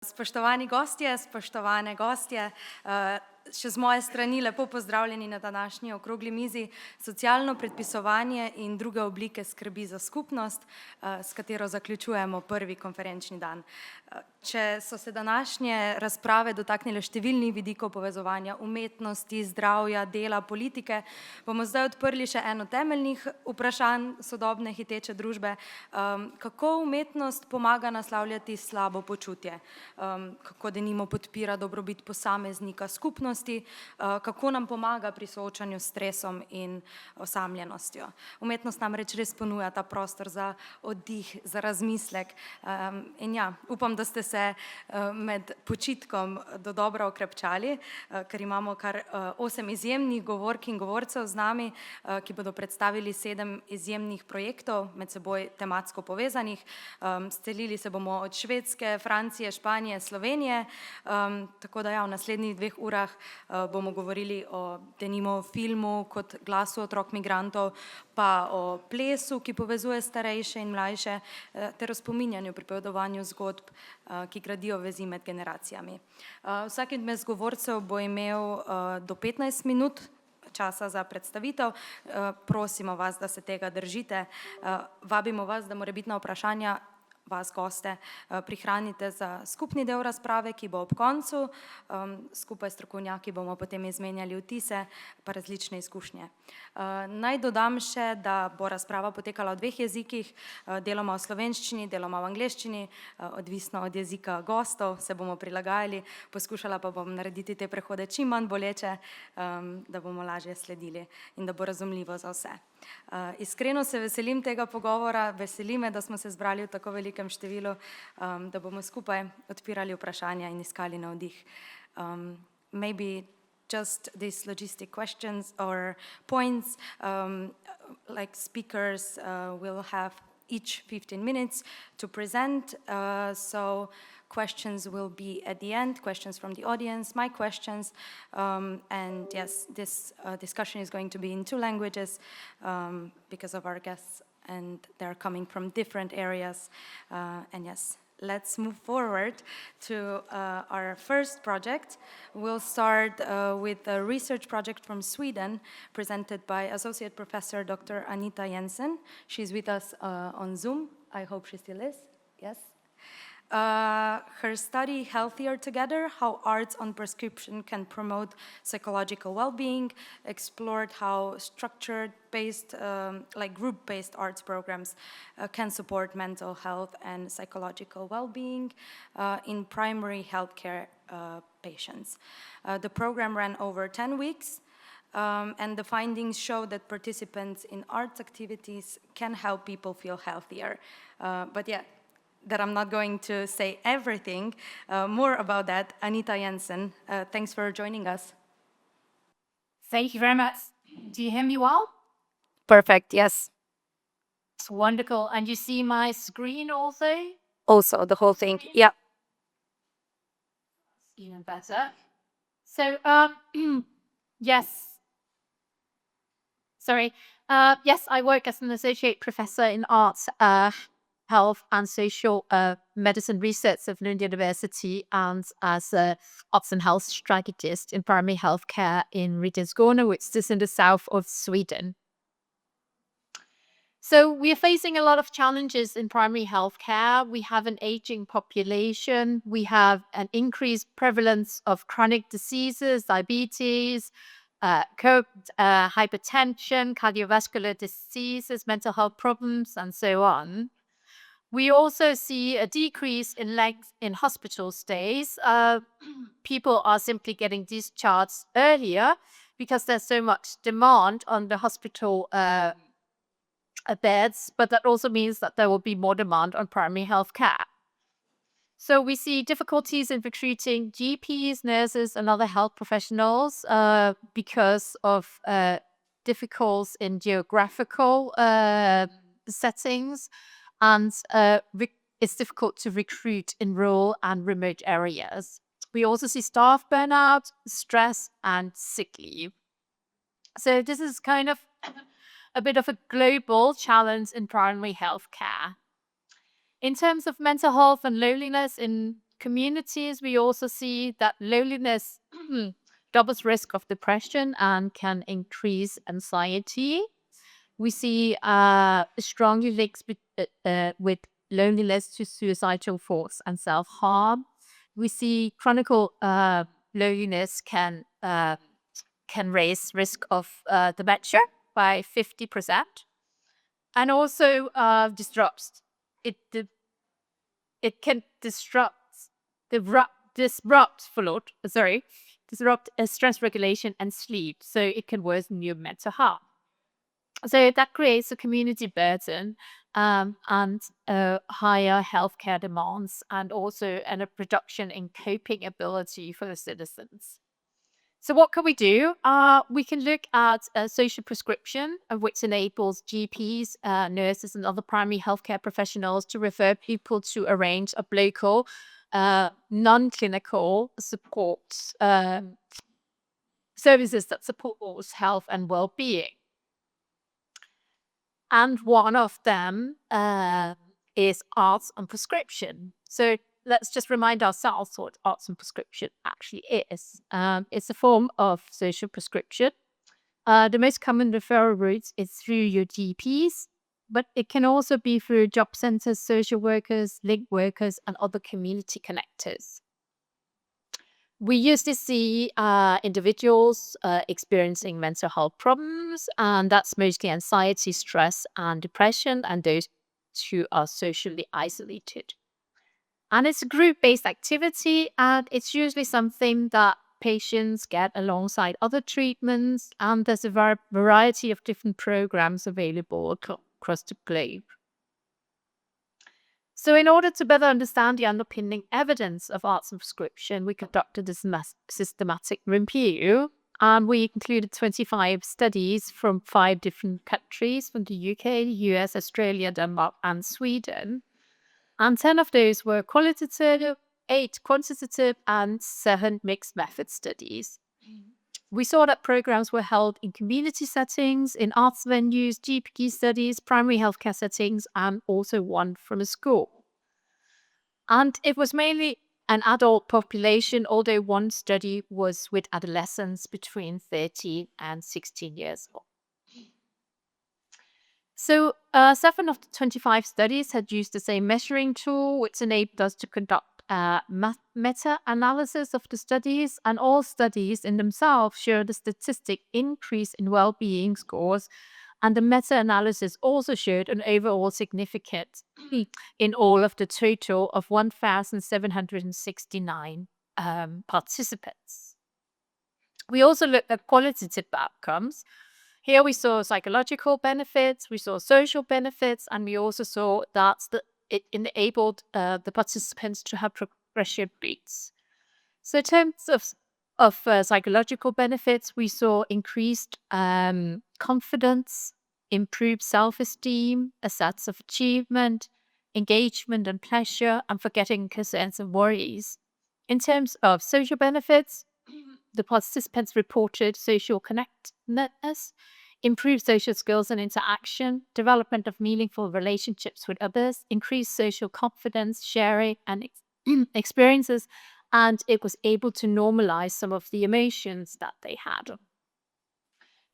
Spoštovani gostje, spoštovane gostje, še z moje strani lepo pozdravljeni na današnji okrogli mizi Socialno predpisovanje in druge oblike skrbi za skupnost, s katero zaključujemo prvi konferenčni dan. Če so se današnje razprave dotaknile številnih vidikov povezovanja umetnosti, zdravja, dela, politike, bomo zdaj odprli še eno temeljnih vprašanj sodobne hiteče družbe, kako umetnost pomaga naslavljati slabo počutje, kako denimo podpira dobrobit posameznika skupnosti, kako nam pomaga pri soočanju s stresom in osamljenostjo. Umetnost namreč res ponuja ta prostor za oddih, za razmislek, in ja, upam, da ste se med počitkom dodobra okrepčali, ker imamo kar 8 izjemnih govork in govorcev z nami, ki bodo predstavili 7 izjemnih projektov, med seboj tematsko povezanih. Stelili se bomo od Švedske, Francije, Španije, Slovenije, tako da ja, v naslednjih 2 urah bomo govorili o denimo filmu kot glasu otrok migrantov, pa o plesu, ki povezuje starejše in mlajše, ter o spominjanju, pripovedovanju zgodb, ki gradijo vezi med generacijami. Vsak izmed govorcev bo imel do 15 minut časa za predstavitev. Prosimo vas, da se tega držite. Vabimo vas, da morebitna vprašanja vas, goste, prihranite za skupni del razprave, ki bo ob koncu. Skupaj s strokovnjaki bomo potem izmenjali vtise pa različne izkušnje. Naj dodam še, da bo razprava potekala v 2 jezikih, deloma v slovenščini, deloma v angleščini, odvisno od jezika gostov, se bomo prilagajali, poskušala pa bom narediti te prehode čim manj boleče, da bomo lažje sledili in da bo razumljivo za vse. Iskreno se veselim tega pogovora, veseli me, da smo se zbrali v tako velikem številu, da bomo skupaj odpirali vprašanja in iskali navdih. Maybe just these logistic questions or points, like speakers will have each 15 minutes to present, so questions will be at the end, questions from the audience, my questions, and yes, this discussion is going to be in 2 languages because of our guests, and they're coming from different areas, and yes, let's move forward to our first project. We'll start with a research project from Sweden presented by Associate Professor Dr. Anita Jensen. She's with us on Zoom. I hope she still is. Yes. Her study, Healthier Together, How Arts on Prescription Can Promote Psychological Well-Being, explored how structured-based, like group-based arts programs can support mental health and psychological well-being in primary healthcare patients. The program ran over 10 weeks, and the findings show that participants in arts activities can help people feel healthier. But yeah, that I'm not going to say everything. More about that, Anita Jensen. Thanks for joining us. Thank you very much. Do you hear me well? Perfect, yes. It's wonderful. And you see my screen also? Also, the whole thing, yeah. Even better. So, yes. Sorry. Yes, I work as an associate professor in arts, health and social medicine research at Lund University, and as a arts and health strategist in primary health care in Region Skåne, which is in the south of Sweden. So we are facing a lot of challenges in primary health care. We have an aging population. We have an increased prevalence of chronic diseases, diabetes, hypertension, cardiovascular diseases, mental health problems, and so on. We also see a decrease in length in hospital stays. People are simply getting discharged earlier because there's so much demand on the hospital beds, but that also means that there will be more demand on primary health care. So we see difficulties in recruiting GPs, nurses, and other health professionals because of difficulties in geographical settings, and it's difficult to recruit in rural and remote areas. We also see staff burnout, stress, and sick leave. So this is kind of a bit of a global challenge in primary health care. In terms of mental health and loneliness in communities, we also see that loneliness doubles risk of depression and can increase anxiety. We see strongly links with loneliness to suicidal thoughts and self-harm. We see chronic loneliness can raise risk of dementia by 50%, and also disrupts it. It can disrupt stress regulation and sleep, so it can worsen your mental health. So that creates a community burden and higher healthcare demands, and also a reduction in coping ability for the citizens. So what can we do? We can look at social prescription, which enables GPs, nurses, and other primary healthcare professionals to refer people to a range of local, non-clinical support services that support health and well-being. And one of them is arts and prescription. So let's just remind ourselves what arts and prescription actually is. It's a form of social prescription. The most common referral routes is through your GPs, but it can also be through job centers, social workers, link workers, and other community connectors. We usually see individuals experiencing mental health problems, and that's mostly anxiety, stress, and depression, and those who are socially isolated. And it's a group-based activity, and it's usually something that patients get alongside other treatments, and there's a variety of different programs available across the globe. So in order to better understand the underpinning evidence of arts and prescription, we conducted a systematic review, and we included 25 studies from 5 different countries, from the UK, the US, Australia, Denmark, and Sweden. And 10 of those were qualitative, 8 quantitative, and 7 mixed method studies. We saw that programs were held in community settings, in arts venues, GP studies, primary healthcare settings, and also one from a school. And it was mainly an adult population, although one study was with adolescents between 13 and 16 years old. So 7 of the 25 studies had used the same measuring tool, which enabled us to conduct meta-analysis of the studies, and all studies in themselves showed a statistic increase in well-being scores, and the meta-analysis also showed an overall significance in all of the total of 1,769 participants. We also looked at qualitative outcomes. Here we saw psychological benefits, we saw social benefits, and we also saw that it enabled the participants to have progression rates. So in terms of psychological benefits, we saw increased confidence, improved self-esteem, a sense of achievement, engagement and pleasure, and forgetting concerns and worries. In terms of social benefits, the participants reported social connectedness, improved social skills and interaction, development of meaningful relationships with others, increased social confidence, sharing and experiences, and it was able to normalize some of the emotions that they had.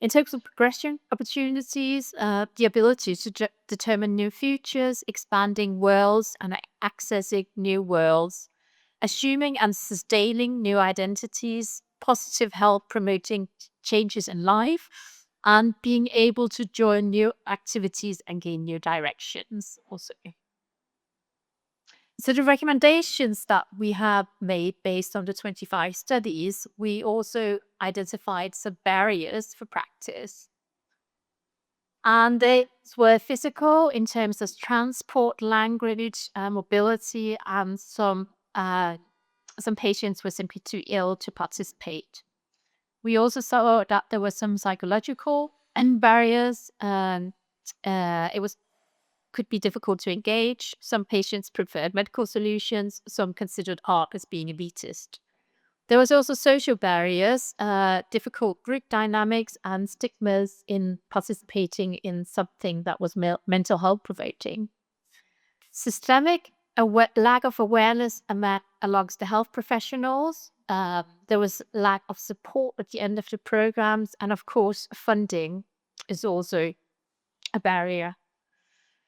In terms of progression opportunities, the ability to determine new futures, expanding worlds and accessing new worlds, assuming and sustaining new identities, positive health promoting changes in life, and being able to join new activities and gain new directions also. So the recommendations that we have made based on the 25 studies, we also identified some barriers for practice. And they were physical in terms of transport, language, mobility, and some patients were simply too ill to participate. We also saw that there were some psychological barriers, and could be difficult to engage. Some patients preferred medical solutions. Some considered art as being elitist. There was also social barriers, difficult group dynamics, and stigmas in participating in something that was mental health provoking. Systemic lack of awareness amongst the health professionals. There was lack of support at the end of the programs, and of course, funding is also a barrier.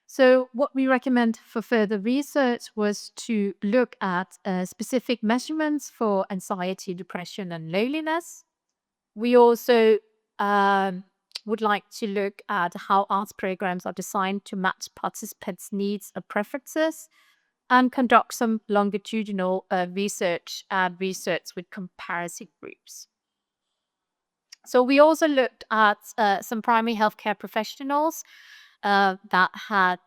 So what we recommend for further research was to look at specific measurements for anxiety, depression, and loneliness. We also would like to look at how arts programs are designed to match participants' needs and preferences, and conduct some longitudinal research with comparison groups. So we also looked at some primary healthcare professionals that had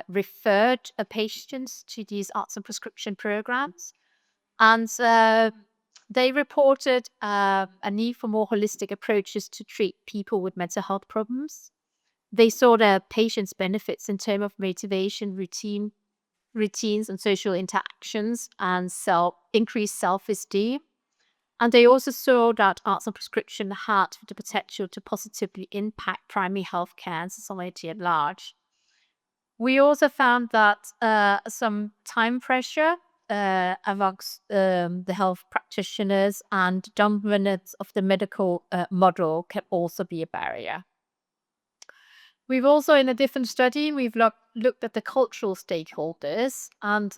referred patients to these arts and prescription programs. And they reported a need for more holistic approaches to treat people with mental health problems. They saw their patients' benefits in terms of motivation, routines, and social interactions, and increased self-esteem. And they also saw that arts and prescription had the potential to positively impact primary healthcare and society at large. We also found that some time pressure amongst the health practitioners and dominance of the medical model can also be a barrier. We've also, in a different study, we've looked at the cultural stakeholders, and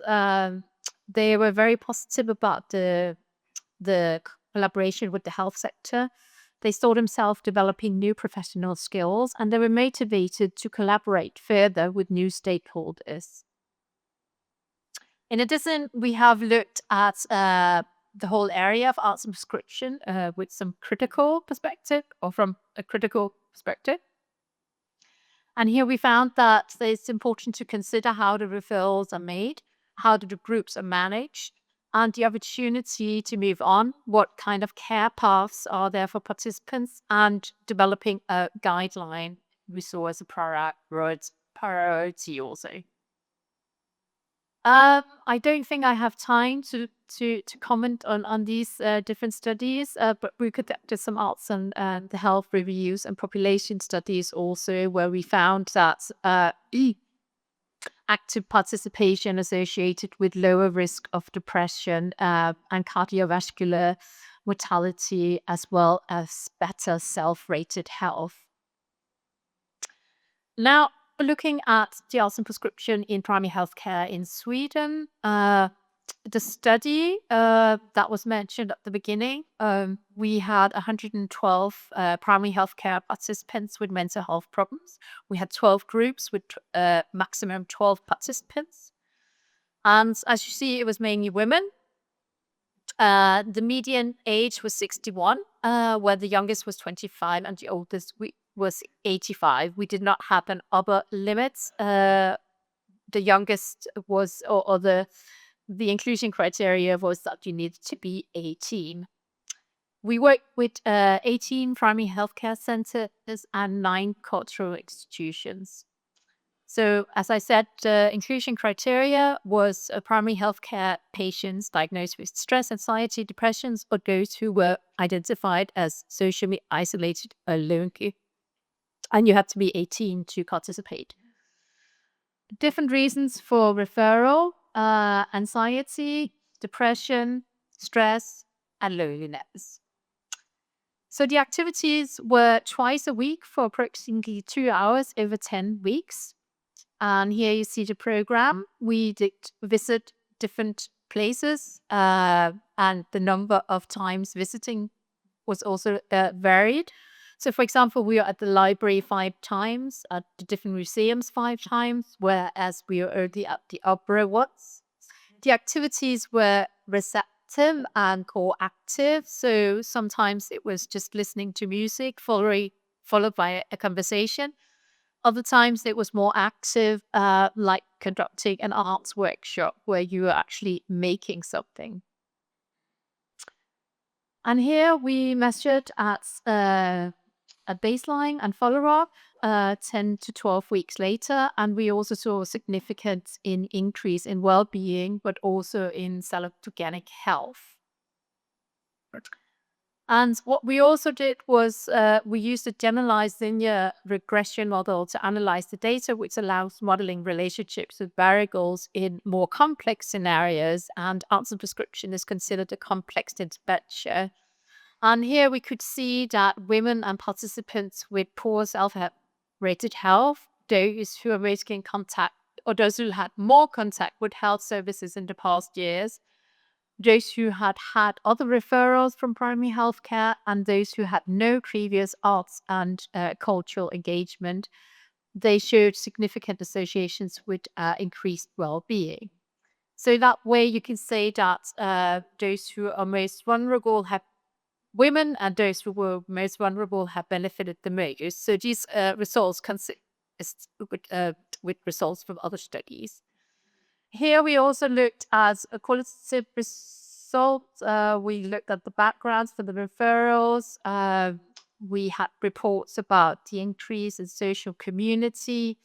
they were very positive about the collaboration with the health sector. They saw themselves developing new professional skills, and they were motivated to collaborate further with new stakeholders. In addition, we have looked at the whole area of arts and prescription with some critical perspective, or from a critical perspective. And here we found that it's important to consider how the referrals are made, how the groups are managed, and the opportunity to move on, what kind of care paths are there for participants, and developing a guideline we saw as a priority also. I don't think I have time to comment on these different studies, but we conducted some arts and the health reviews and population studies also, where we found that active participation associated with lower risk of depression and cardiovascular mortality, as well as better self-rated health. Now, looking at the arts and prescription in primary healthcare in Sweden, the study that was mentioned at the beginning, we had 112 primary healthcare participants with mental health problems. We had 12 groups with maximum 12 participants. And as you see, it was mainly women. The median age was 61, where the youngest was 25 and the oldest was 85. We did not have an upper limit. The youngest was, or the inclusion criteria was that you needed to be 18. We worked with 18 primary healthcare centers and 9 cultural institutions. So, as I said, the inclusion criteria was primary healthcare patients diagnosed with stress, anxiety, depressions, or those who were identified as socially isolated or lonely. And you had to be 18 to participate. Different reasons for referral: anxiety, depression, stress, and loneliness. So the activities were twice a week for approximately 2 hours over 10 weeks. And here you see the program. We did visit different places, and the number of times visiting was also varied. So, for example, we were at the library 5 times, at the different museums 5 times, whereas we were only at the opera once. The activities were receptive and co-active. So sometimes it was just listening to music, followed by a conversation. Other times it was more active, like conducting an arts workshop where you were actually making something. And here we measured at a baseline and follow-up 10 to 12 weeks later, and we also saw a significant increase in well-being, but also in salutogenic health. And what we also did was we used a generalized linear regression model to analyze the data, which allows modeling relationships with variables in more complex scenarios. And arts and prescription is considered a complex intervention. And here we could see that women and participants with poor self-rated health, those who are making contact or those who had more contact with health services in the past years, those who had had other referrals from primary healthcare, and those who had no previous arts and cultural engagement, they showed significant associations with increased well-being. So that way you can say that those who are most vulnerable have women and those who were most vulnerable have benefited the most. So these results consist with results from other studies. Here we also looked at a qualitative result. We looked at the backgrounds for the referrals. We had reports about the increase in social community.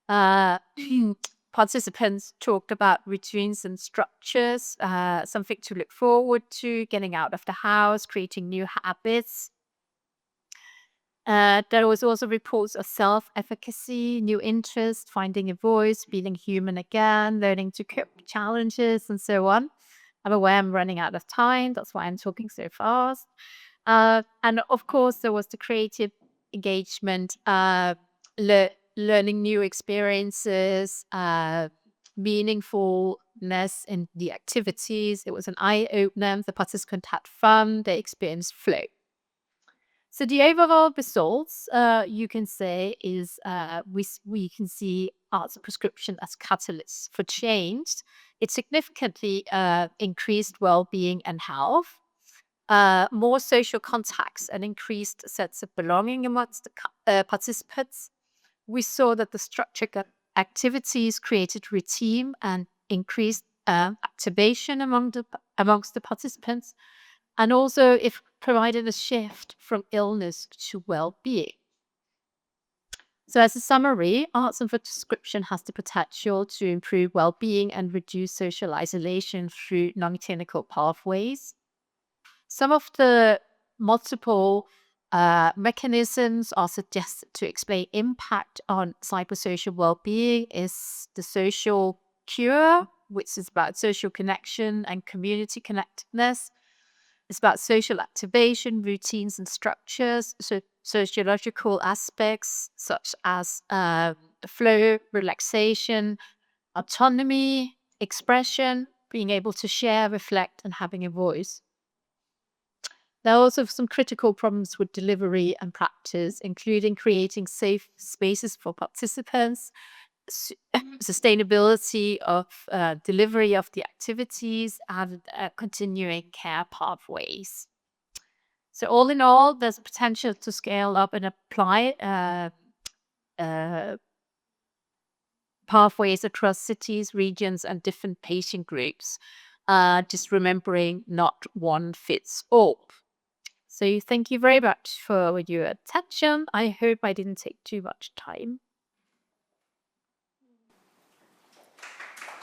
Participants talked about routines and structures, something to look forward to, getting out of the house, creating new habits. There was also reports of self-efficacy, new interest, finding a voice, feeling human again, learning to cope with challenges, and so on. I'm aware I'm running out of time. That's why I'm talking so fast. And of course, there was the creative engagement, learning new experiences, meaningfulness in the activities. It was an eye-opener. The participants had fun. They experienced flow. So the overall results, you can say, is we can see arts and prescription as catalysts for change. It significantly increased well-being and health, more social contacts, and increased sense of belonging amongst the participants. We saw that the structured activities created routine and increased activation amongst the participants. And also, it provided a shift from illness to well-being. So as a summary, arts and prescription has the potential to improve well-being and reduce social isolation through non-clinical pathways. Some of the multiple mechanisms are suggested to explain impact on psychosocial well-being is the social cure, which is about social connection and community connectedness. It's about social activation, routines and structures, so sociological aspects such as flow, relaxation, autonomy, expression, being able to share, reflect, and having a voice. There are also some critical problems with delivery and practice, including creating safe spaces for participants, sustainability of delivery of the activities, and continuing care pathways. So all in all, there's a potential to scale up and apply pathways across cities, regions, and different patient groups. Just remembering not one fits all. So thank you very much for your attention. I hope I didn't take too much time.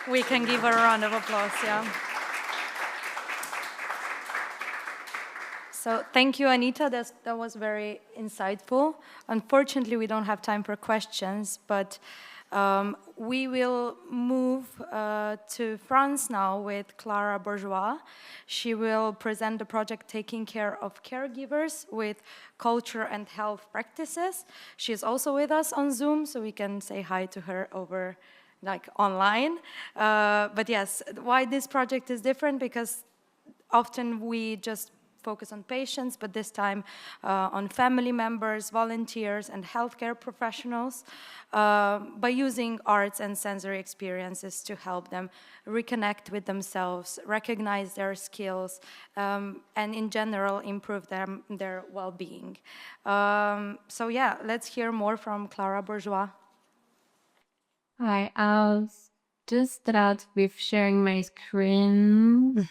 We can give her a round of applause, yeah. So thank you, Anita. That was very insightful. Unfortunately, we don't have time for questions, but we will move to France now with Clara Bourgeois. She will present the project Taking Care of Caregivers with Culture and Health Practices. She is also with us on Zoom, so we can say hi to her over online. But yes, why this project is different, because often we just focus on patients, but this time on family members, volunteers, and healthcare professionals by using arts and sensory experiences to help them reconnect with themselves, recognize their skills, and in general improve their well-being. So yeah, let's hear more from Clara Bourgeois. Hi, I'll just start with sharing my screen.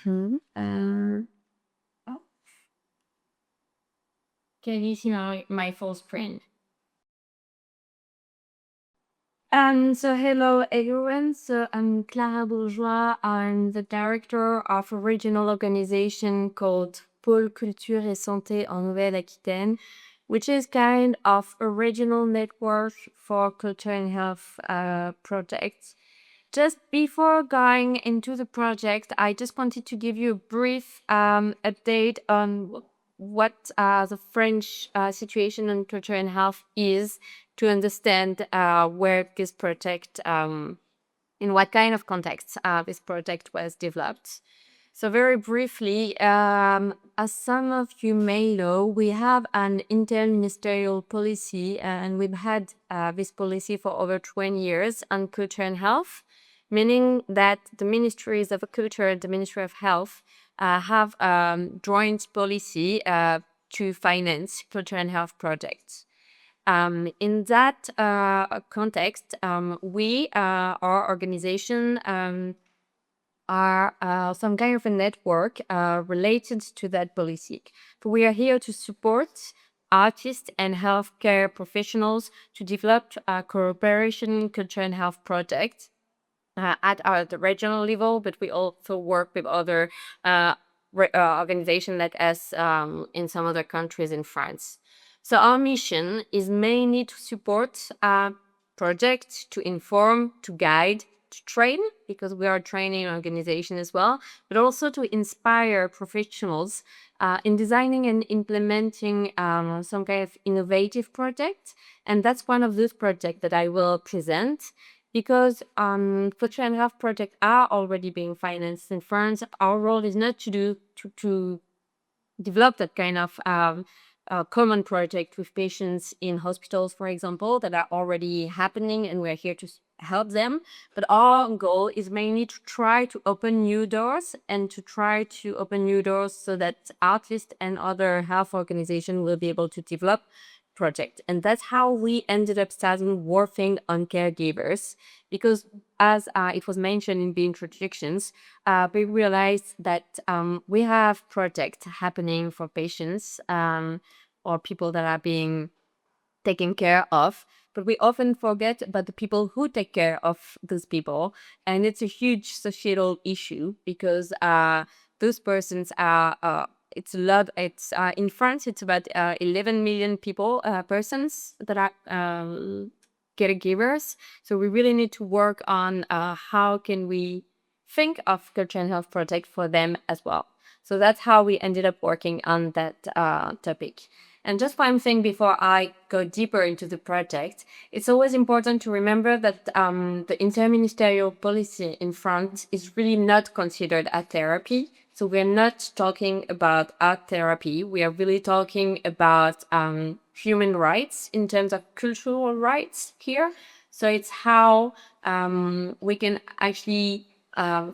Can you see my full screen? So hello everyone. So I'm Clara Bourgeois. I'm the director of a regional organization called Pôle Culture et Santé en Nouvelle-Aquitaine, which is kind of a regional network for culture and health projects. Just before going into the project, I just wanted to give you a brief update on what the French situation on culture and health is, to understand where this project, in what kind of context this project was developed. So very briefly, as some of you may know, we have an interministerial policy, and we've had this policy for over 20 years on culture and health, meaning that the ministries of culture and the Ministry of Health have joint policy to finance culture and health projects. In that context, we, our organization, are some kind of a network related to that policy. So we are here to support artists and healthcare professionals to develop cooperation culture and health projects at the regional level, but we also work with other organizations like us in some other countries in France. So our mission is mainly to support projects, to inform, to guide, to train, because we are a training organization as well, but also to inspire professionals in designing and implementing some kind of innovative project. And that's one of those projects that I will present, because culture and health projects are already being financed in France. Our role is not to develop that kind of common project with patients in hospitals, for example, that are already happening, and we're here to help them. But our goal is mainly to try to open new doors, and to try to open new doors so that artists and other health organizations will be able to develop project. And that's how we ended up starting working on caregivers, because as it was mentioned in the introductions, we realized that we have projects happening for patients or people that are being taken care of, but we often forget about the people who take care of those people. And it's a huge societal issue, because those persons are it's a lot. It's in France, it's about 11 million people, persons that are caregivers. So we really need to work on how can we think of culture and health project for them as well. So that's how we ended up working on that topic. And just one thing before I go deeper into the project, it's always important to remember that the interministerial policy in France is really not considered a therapy. So we're not talking about art therapy. We are really talking about human rights in terms of cultural rights here. So it's how we can actually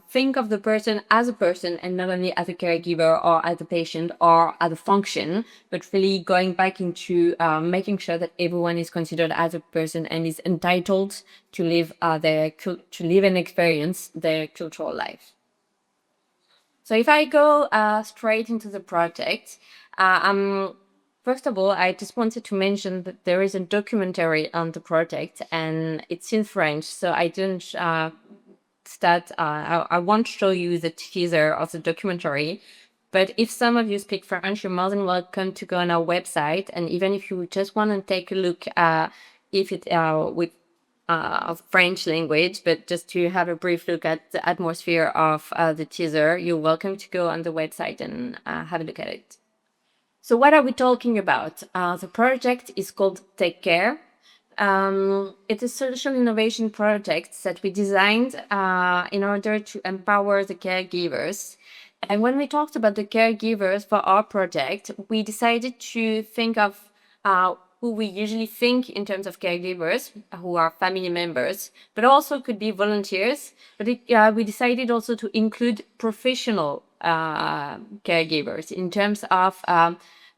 think of the person as a person, and not only as a caregiver or as a patient or as a function, but really going back into making sure that everyone is considered as a person and is entitled to live to live and experience their cultural life. So if I go straight into the project, first of all, I just wanted to mention that there is a documentary on the project, and it's in French, so I didn't I won't show you the teaser of the documentary. But if some of you speak French, you're more than welcome to go on our website. And even if you just want to take a look, if it with French language, but just to have a brief look at the atmosphere of the teaser, you're welcome to go on the website and have a look at it. So what are we talking about? The project is called Take Care. It's a social innovation project that we designed in order to empower the caregivers. And when we talked about the caregivers for our project, we decided to think of who we usually think in terms of caregivers, who are family members, but also could be volunteers. But we decided also to include professional caregivers in terms of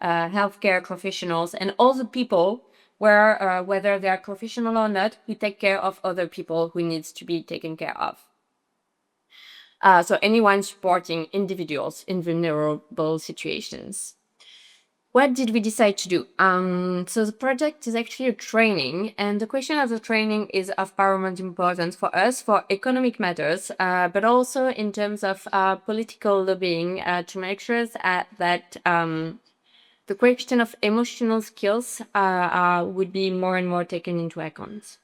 healthcare professionals and all the people where, whether they are professional or not, who take care of other people who needs to be taken care of. So anyone supporting individuals in vulnerable situations. What did we decide to do? So the project is actually a training, and the question of the training is of paramount importance for us for economic matters, but also in terms of political lobbying to make sure that the question of emotional skills would be more and more taken into account.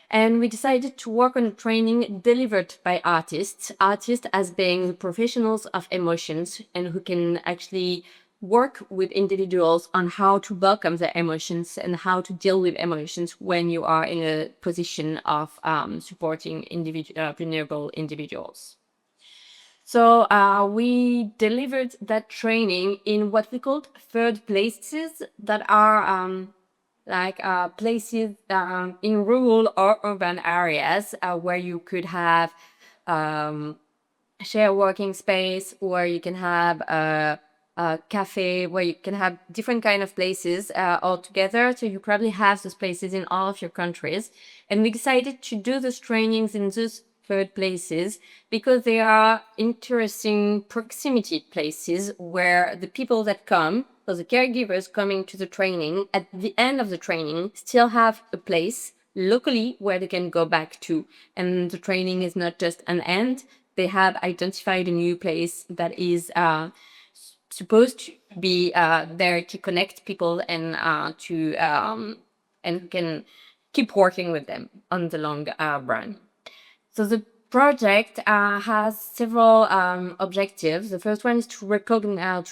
And we decided to work on a training delivered by artists as being professionals of emotions and who can actually work with individuals on how to welcome their emotions and how to deal with emotions when you are in a position of supporting vulnerable individuals. So we delivered that training in what we called third places that are places in rural or urban areas where you could have um, share working space, or you can have a cafe, where you can have different kind of places all together. So you probably have those places in all of your countries. And we decided to do those trainings in those third places because they are interesting proximity places where the people that come, so the caregivers coming to the training, at the end of the training, still have a place locally where they can go back to. And the training is not just an end. They have identified a new place that is supposed to be there to connect people and can keep working with them on the long run. So the project has several objectives. The first one is to reconnect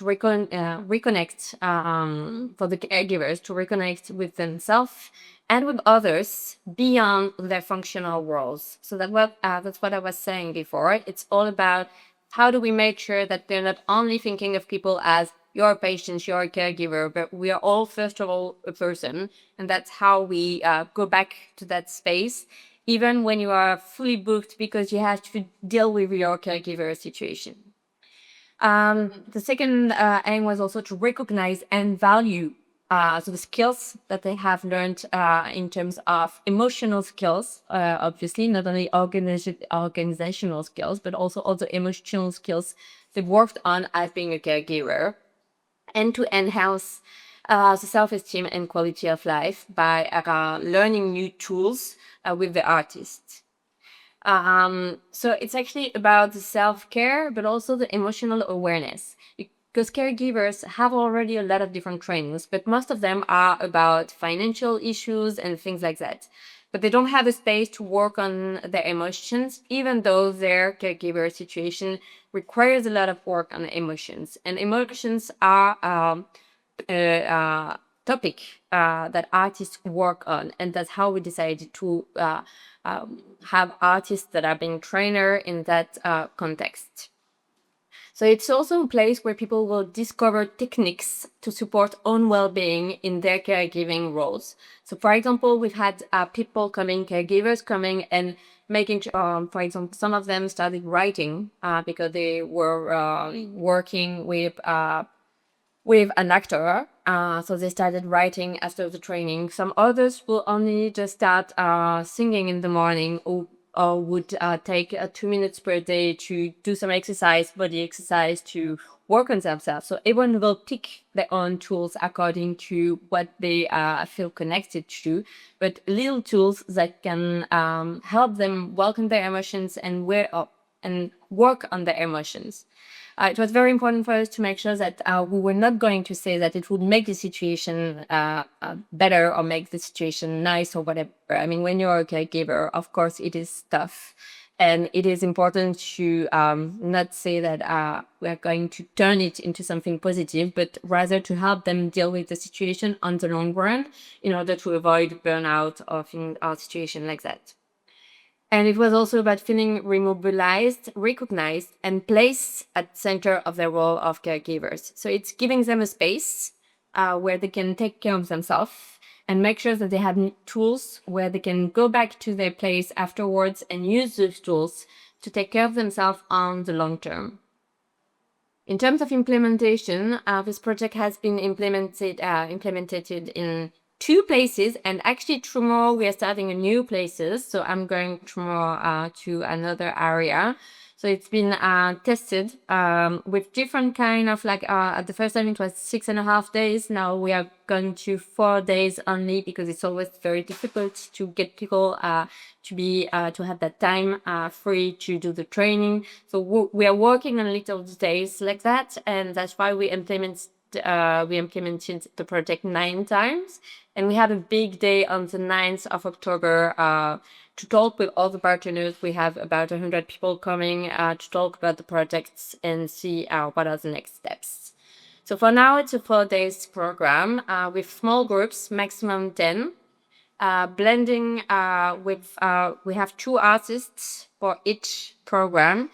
for the caregivers to reconnect with themselves and with others beyond their functional roles. So that's what I was saying before. It's all about how do we make sure that they're not only thinking of people as you're a patient, you're a caregiver, but we are all, first of all, a person. And that's how we go back to that space, even when you are fully booked because you have to deal with your caregiver situation. The second aim was also to recognize and value so the skills that they have learned in terms of emotional skills, obviously, not only organizational skills, but also all the emotional skills they've worked on as being a caregiver, and to enhance the self-esteem and quality of life by learning new tools with the artist. So it's actually about the self-care, but also the emotional awareness. Because caregivers have already a lot of different trainings, but most of them are about financial issues and things like that. But they don't have a space to work on their emotions, even though their caregiver situation requires a lot of work on emotions. And emotions are topic that artists work on, and that's how we decided to have artists that are being trainer in that context. So it's also a place where people will discover techniques to support own well-being in their caregiving roles. So for example, we've had caregivers coming and making, for example, some of them started writing because they were working with an actor. So they started writing after the training. Some others will only just start singing in the morning, or would take 2 minutes per day to do some exercise, body exercise, to work on themselves. So everyone will pick their own tools according to what they feel connected to, but little tools that can help them welcome their emotions and work on their emotions. It was very important for us to make sure that we were not going to say that it would make the situation better or make the situation nice or whatever. I mean, when you're a caregiver, of course, it is tough. And it is important to not say that we're going to turn it into something positive, but rather to help them deal with the situation on the long run in order to avoid burnout or in a situation like that. And it was also about feeling remobilized, recognized, and placed at the center of their role of caregivers. So it's giving them a space where they can take care of themselves and make sure that they have tools where they can go back to their place afterwards and use those tools to take care of themselves on the long term. In terms of implementation, this project has been implemented in 2 places, and actually tomorrow we are starting a new places. So I'm going tomorrow to another area. So it's been tested with different kind of at the first time it was 6.5 days. Now we are going to 4 days only because it's always very difficult to get people to have that time free to do the training. So we are working on little days like that, and that's why we implemented the project 9 times, and we have a big day on the 9th of October to talk with all the partners. We have about 100 people coming to talk about the projects and see what are the next steps. So for now, it's a 4 days program with small groups, maximum 10. Blending we have 2 artists for each program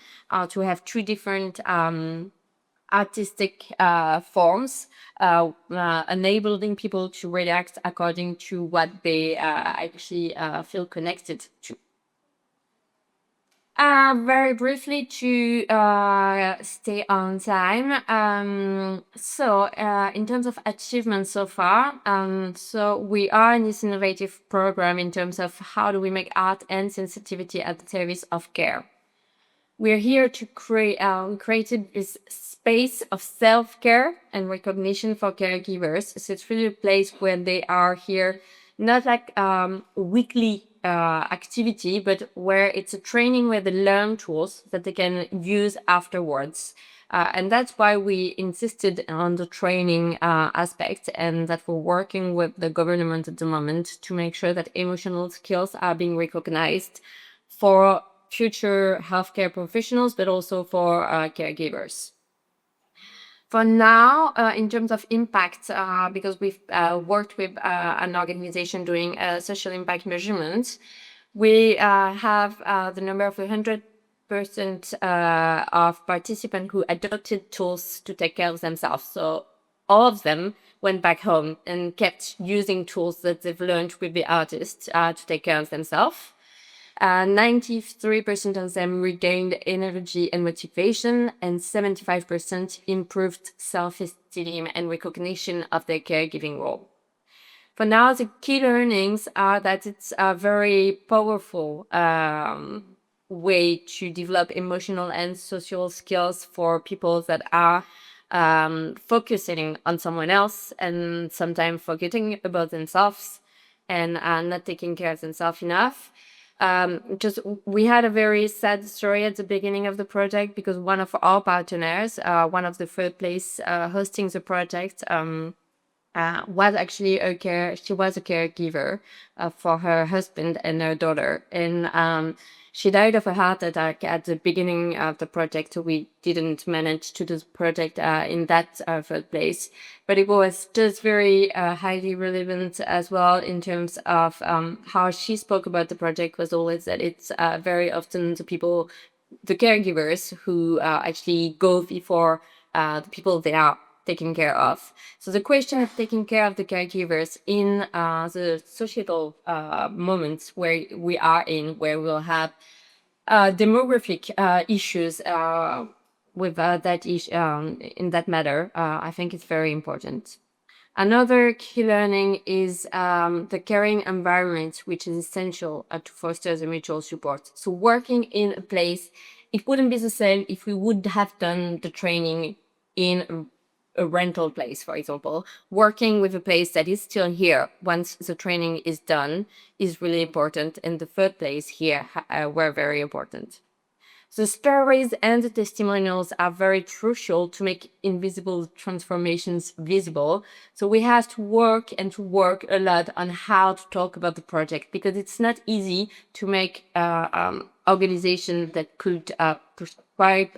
to have 2 different artistic forms, enabling people to react according to what they actually feel connected to. Very briefly to stay on time. So in terms of achievements so far, so we are in this innovative program in terms of how do we make art and sensitivity at the service of care. We're here to create this space of self-care and recognition for caregivers. So it's really a place where they are here, not like weekly activity, but where it's a training where they learn tools that they can use afterwards. And that's why we insisted on the training aspect, and that we're working with the government at the moment to make sure that emotional skills are being recognized for future healthcare professionals, but also for caregivers. For now, in terms of impact, because we've worked with an organization doing social impact measurements, we have the number of 100% of participants who adopted tools to take care of themselves. So all of them went back home and kept using tools that they've learned with the artists to take care of themselves. 93% of them regained energy and motivation, and 75% improved self-esteem and recognition of their caregiving role. For now, the key learnings are that it's a very powerful way to develop emotional and social skills for people that are focusing on someone else and sometimes forgetting about themselves and not taking care of themselves enough. We had a very sad story at the beginning of the project because one of our partners, one of the third place hosting the project, was actually she was a caregiver for her husband and her daughter, and she died of a heart attack at the beginning of the project. So we didn't manage to do the project in that third place, but it was just very highly relevant as well in terms of how she spoke about the project. Was always that it's very often the caregivers who actually go before the people they are taking care of. So the question of taking care of the caregivers in the societal moments where we are in, where we'll have demographic issues with that issue in that matter, I think it's very important. Another key learning is the caring environment, which is essential to foster the mutual support. So working in a place, it wouldn't be the same if we would have done the training in a rental place, for example. Working with a place that is still here once the training is done is really important, and the third place here were very important. The stories and the testimonials are very crucial to make invisible transformations visible. So we have to work a lot on how to talk about the project, because it's not easy to make organization that could prescribe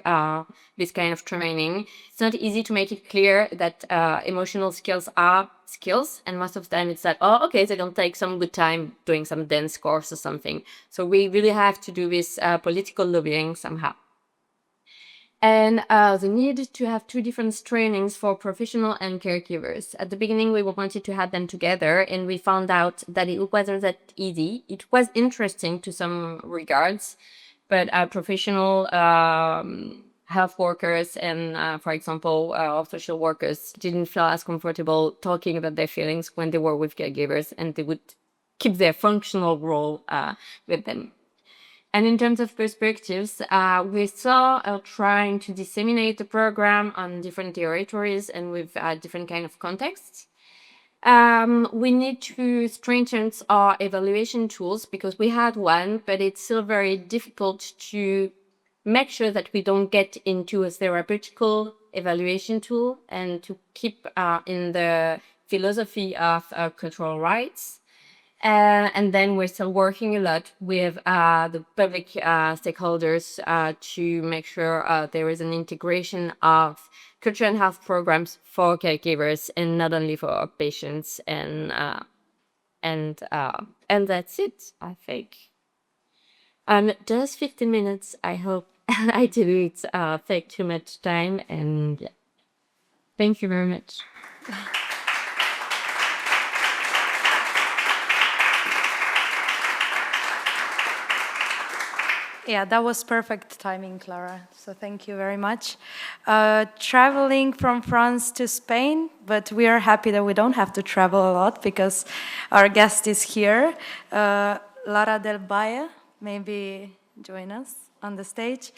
this kind of training. It's not easy to make it clear that emotional skills are skills, and most of the time it's that, oh, okay, they don't take some good time doing some dance course or something. So we really have to do this political lobbying somehow. And the need to have 2 different trainings for professional and caregivers. At the beginning, we wanted to have them together, and we found out that it wasn't that easy. It was interesting to some regards, but professional health workers and, for example, social workers didn't feel as comfortable talking about their feelings when they were with caregivers, and they would keep their functional role with them. And in terms of perspectives, we're still trying to disseminate the program on different territories and with different kind of contexts. We need to strengthen our evaluation tools because we had one, but it's still very difficult to make sure that we don't get into a therapeutical evaluation tool and to keep in the philosophy of cultural rights. And then we're still working a lot with the public stakeholders to make sure there is an integration of culture and health programs for caregivers and not only for patients. And that's it, I think. Just 15 minutes. I hope I didn't take too much time. And yeah. Thank you very much. Yeah, that was perfect timing, Clara. So thank you very much. Traveling from France to Spain, but we are happy that we don't have to travel a lot because our guest is here. Lara del Valle, maybe join us on the stage.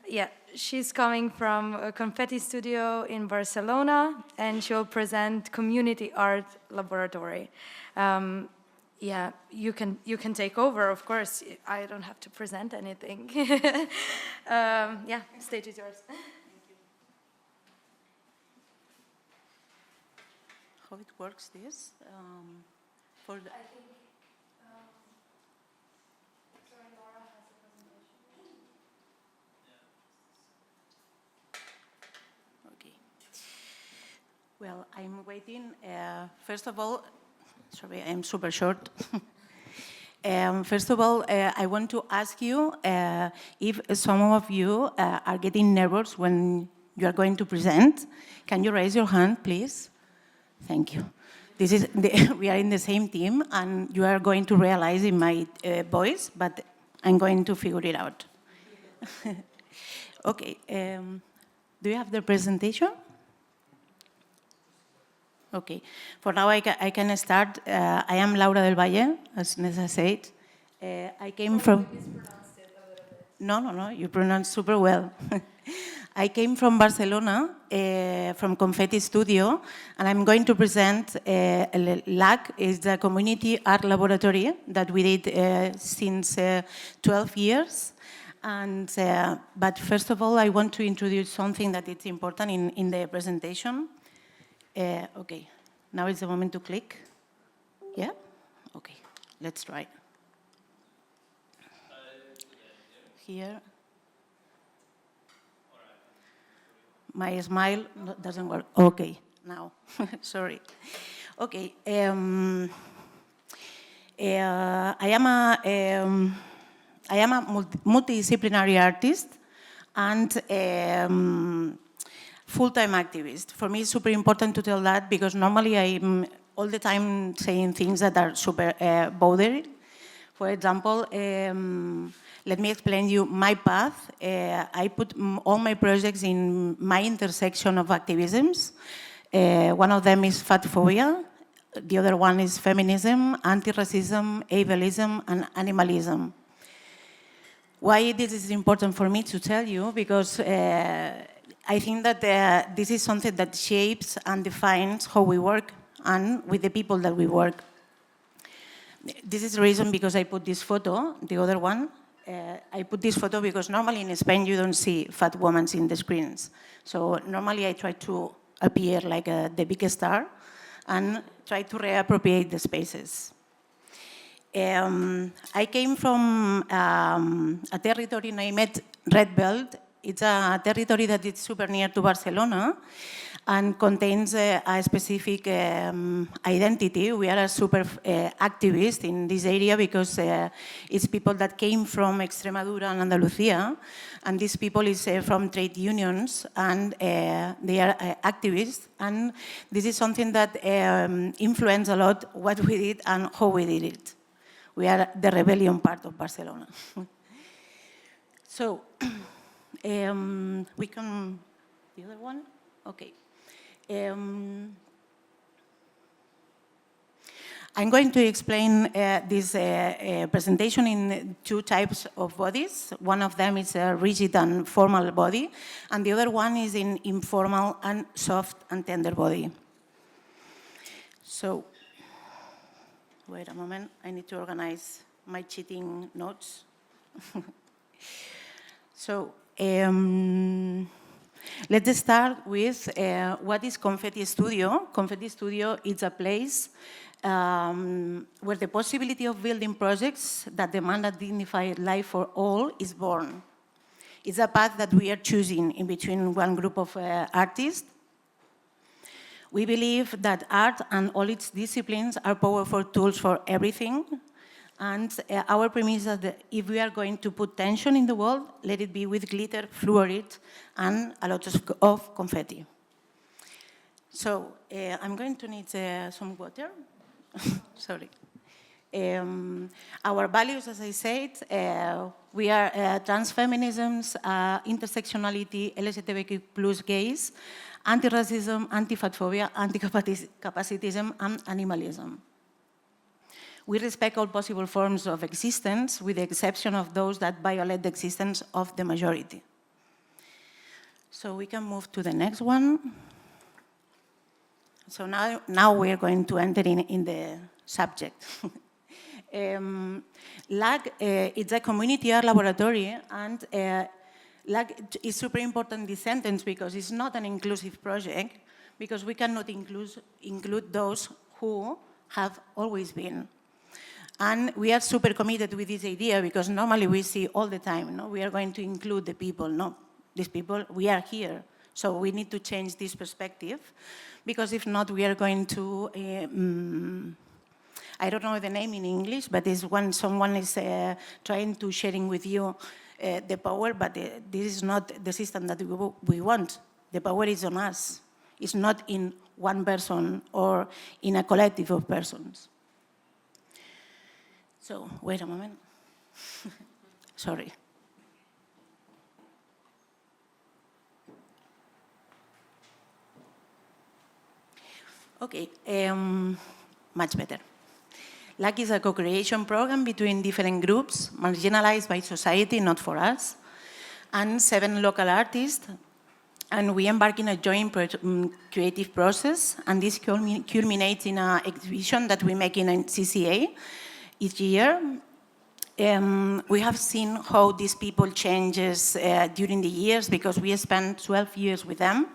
Yeah, she's coming from a Confetti Studio in Barcelona, and she'll present Community Art Laboratory. Yeah, you can take over, of course. I don't have to present anything. Yeah, stage is yours. How it works this? For the Okay. Well, I'm waiting. First of all, sorry, I'm super short. First of all, I want to ask you if some of you are getting nervous when you are going to present. Can you raise your hand, please? Thank you. We are in the same team, and you are going to realize in my voice, but I'm going to figure it out. Okay. Do you have the presentation? Okay. For now, I can start. I am Laura del Valle, as Nessa said. I came from... No, you pronounce super well. I came from Barcelona, from Confetti Studio, and I'm going to present LAC, is the Community Art Laboratory that we did since 12 years. And, but first of all, I want to introduce something that is important in the presentation. Okay, now is the moment to click. Yeah? Okay, let's try. Here. My smile doesn't work. Okay, now, sorry. Okay, I am a multidisciplinary artist and full-time activist. For me, it's super important to tell that because normally I'm all the time saying things that are super bothered. For example, let me explain you my path. I put all my projects in my intersection of activisms. One of them is fat phobia. The other one is feminism, anti-racism, ableism, and animalism. Why this is important for me to tell you? Because I think that this is something that shapes and defines how we work and with the people that we work. This is the reason because I put this photo, the other one. I put this photo because normally in Spain you don't see fat women in the screens. So normally I try to appear like the big star and try to reappropriate the spaces. I came from a territory named Red Belt. It's a territory that is super near to Barcelona and contains a specific identity. We are a super activist in this area because it's people that came from Extremadura and Andalusia, and these people is from trade unions, and they are activists, and this is something that influenced a lot what we did and how we did it. We are the rebellion part of Barcelona. So, we can, the other one? Okay. I'm going to explain this presentation in two types of bodies. One of them is a rigid and formal body, and the other one is an informal and soft and tender body. So, wait a moment, I need to organize my cheating notes. So, let's start with what is Confetti Studio. Confetti Studio is a place where the possibility of building projects that demand a dignified life for all is born. It's a path that we are choosing in between one group of artists. We believe that art and all its disciplines are powerful tools for everything. And our premise is that if we are going to put tension in the world, let it be with glitter, fluorite, and a lot of confetti. So I'm going to need some water. Sorry. Our values, as I said, we are transfeminisms, intersectionality, LGBTQ plus gays, anti-racism, anti-fatphobia, anti-capacitism, and animalism. We respect all possible forms of existence, with the exception of those that violate the existence of the majority. So we can move to the next one. So now we are going to enter in the subject. LAG is a community art laboratory, and LAG is super important, this sentence, because it's not an inclusive project, because we cannot include those who have always been. And we are super committed with this idea, because normally we see all the time, no, we are going to include the people. No, these people, we are here. So we need to change this perspective, because if not, we are going to, I don't know the name in English, but it's when someone is trying to sharing with you the power, but this is not the system that we want. The power is on us. It's not in one person or in a collective of persons. So, wait a moment. Sorry. Okay, much better. LAG is a co-creation program between different groups, marginalized by society, not for us, and 7 local artists. And we embark in a joint creative process, and this culminates in an exhibition that we make in CCA each year. We have seen how these people changes during the years, because we spent 12 years with them.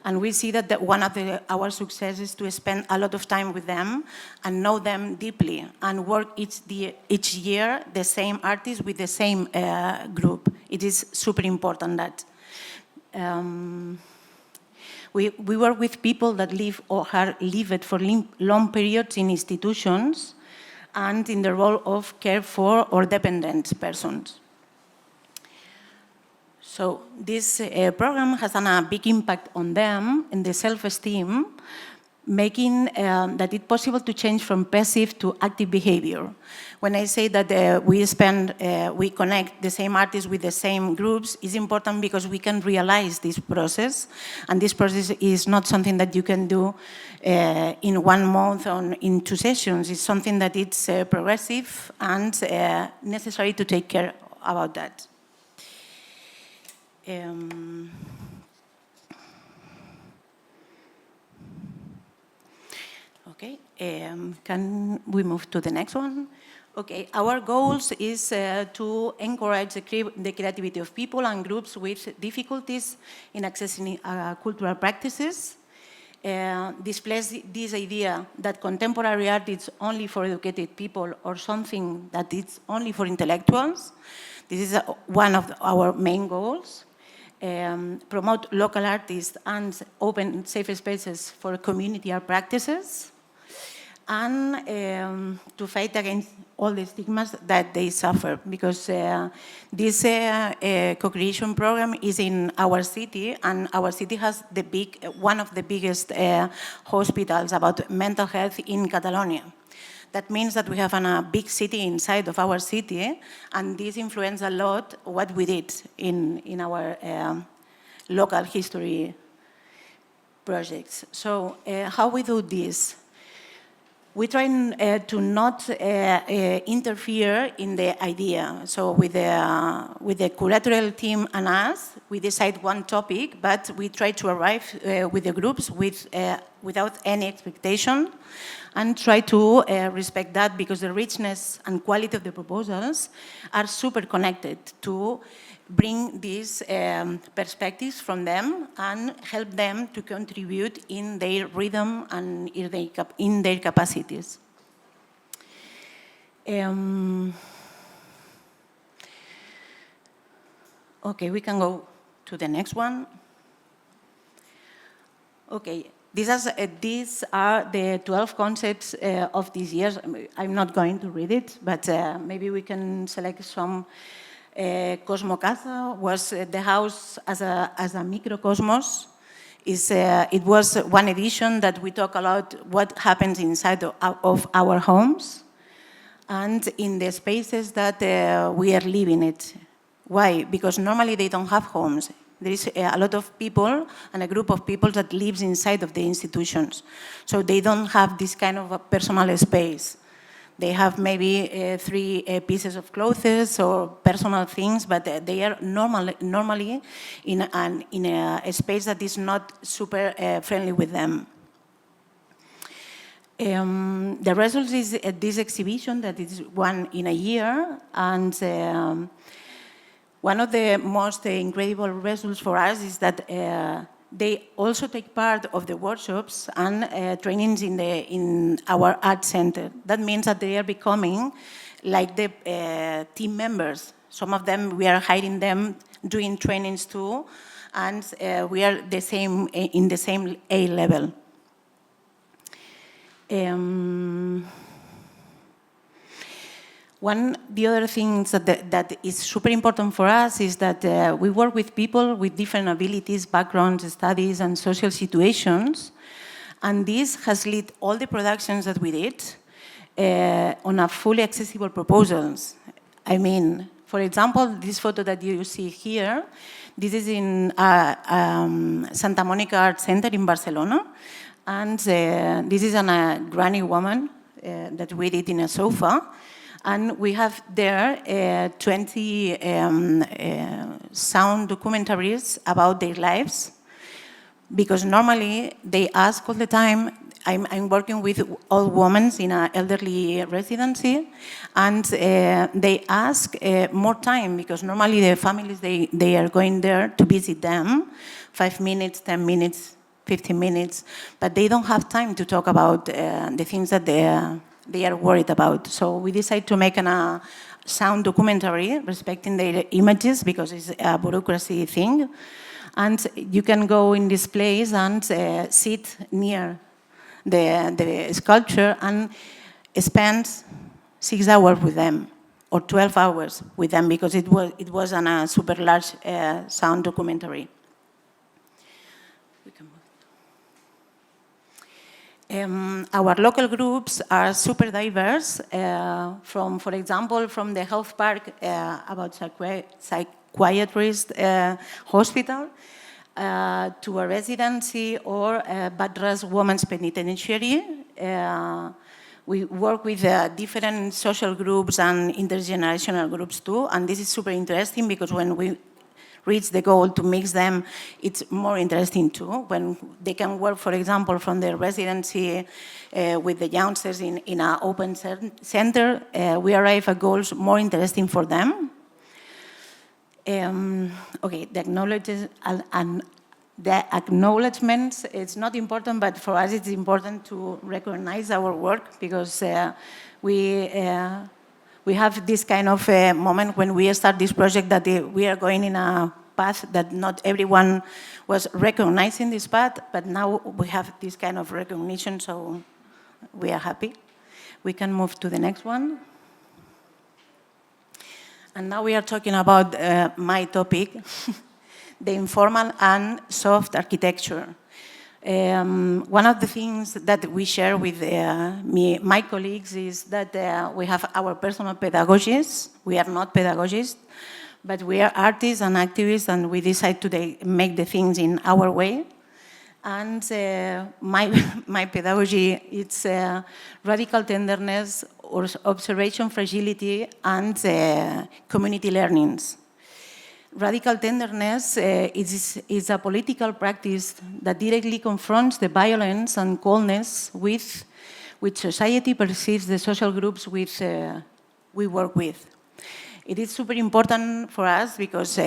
And we see that one of our successes is to spend a lot of time with them and know them deeply and work each year the same artists with the same group. It is super important that we work with people that live or have lived for long periods in institutions and in the role of care for or dependent persons. So this program has a big impact on them and the self-esteem, making that it's possible to change from passive to active behavior. When I say that we connect the same artists with the same groups, it's important because we can realize this process. And this process is not something that you can do in 1 month or in 2 sessions. It's something that it's progressive and necessary to take care about that. Okay, can we move to the next one? Okay, our goals is to encourage the creativity of people and groups with difficulties in accessing cultural practices. Displays this idea that contemporary art is only for educated people or something that is only for intellectuals. This is one of our main goals. Promote local artists and open safe spaces for community art practices, and to fight against all the stigmas that they suffer, because this co-creation program is in our city, and our city has one of the biggest hospitals about mental health in Catalonia. That means that we have a big city inside of our city, and this influenced a lot what we did in our local history projects. So how we do this? we try to not interfere in the idea. So with the curatorial team and us, we decide one topic, but we try to arrive with the groups without any expectation and try to respect that, because the richness and quality of the proposals are super connected to bring these perspectives from them and help them to contribute in their rhythm and in their capacities. Okay, we can go to the next one. Okay, these are the 12 concepts of this year. I'm not going to read it, but maybe we can select some. Cosmo Casa was the house as a microcosmos. It was one edition that we talk about what happens inside of our homes and in the spaces that we are living it. Why? Because normally they don't have homes. There is a lot of people and a group of people that lives inside of the institutions. So they don't have this kind of a personal space. They have maybe 3 pieces of clothes or personal things, but they are normally in a space that is not super friendly with them. The result is this exhibition that is one in a year, and one of the most incredible results for us is that they also take part of the workshops and trainings in our art center. That means that they are becoming like the team members. Some of them, we are hiring them, doing trainings too, and we are in the same A level. The other thing that is super important for us is that we work with people with different abilities, backgrounds, studies, and social situations. And this has led all the productions that we did on a fully accessible proposals. I mean, for example, this photo that you see here, this is in Santa Monica Art Center in Barcelona. And this is a granny woman that we did in a sofa. And we have there 20 sound documentaries about their lives, because normally they ask all the time. I'm working with old women in an elderly residency, and they ask more time, because normally the families, they are going there to visit them, 5 minutes, 10 minutes, 15 minutes, but they don't have time to talk about the things that they are worried about. So we decided to make a sound documentary respecting their images, because it's a bureaucracy thing. And you can go in this place and sit near the sculpture and spend 6 hours with them, or 12 hours with them, because it was a super large sound documentary. Our local groups are super diverse, for example, from the health park about psychiatrist hospital to a residency or Badras Women's Penitentiary. We work with different social groups and intergenerational groups too, and this is super interesting, because when we reach the goal to mix them, it's more interesting too. When they can work, for example, from their residency with the youngsters in an open center, we arrive at goals more interesting for them. Okay, the acknowledgements, it's not important, but for us it's important to recognize our work, because we have this kind of moment when we start this project that we are going in a path that not everyone was recognizing this path, but now we have this kind of recognition, so we are happy. We can move to the next one. And now we are talking about my topic, the informal and soft architecture. One of the things that we share with my colleagues is that we have our personal pedagogists. We are not pedagogists, but we are artists and activists, and we decide to make the things in our way. And my, my pedagogy, it's radical tenderness, or observation fragility, and community learnings. Radical tenderness is a political practice that directly confronts the violence and coldness with which society perceives the social groups with, we work with. It is super important for us because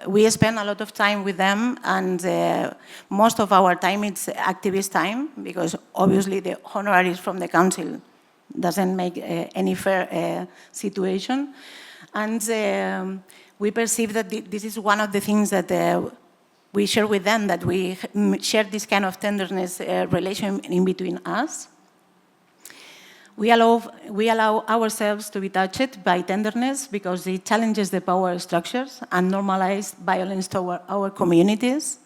we spend a lot of time with them, and most of our time is activist time, because obviously the honoraries from the council doesn't make any fair situation. And we perceive that this is one of the things that we share with them, that we share this kind of tenderness relation in between us. We allow ourselves to be touched by tenderness because it challenges the power structures and normalizes violence toward our communities.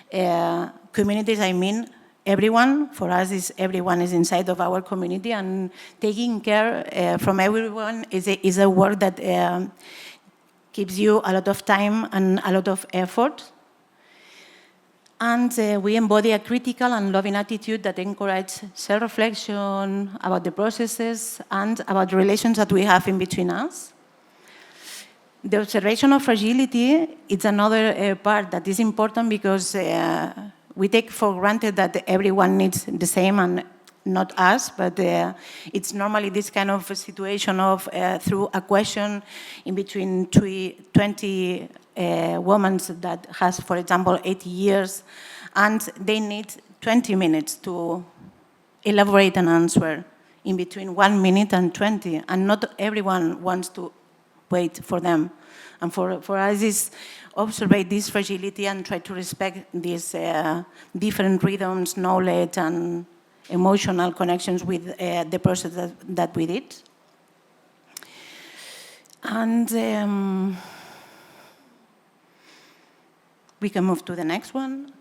Communities, I mean, everyone. For us, everyone is inside of our community, and taking care from everyone is a work that gives you a lot of time and a lot of effort. And we embody a critical and loving attitude that encourages self-reflection about the processes and about the relations that we have in between us. The observation of fragility is another part that is important, because we take for granted that everyone needs the same, and not us, but it's normally this kind of situation of, through a question in between 20 women that has, for example, 80 years, and they need 20 minutes to elaborate an answer, in between 1 minute and 20, and not everyone wants to wait for them. And for us, is observe this fragility and try to respect these different rhythms, knowledge, and emotional connections with the process that we did. And we can move to the next one.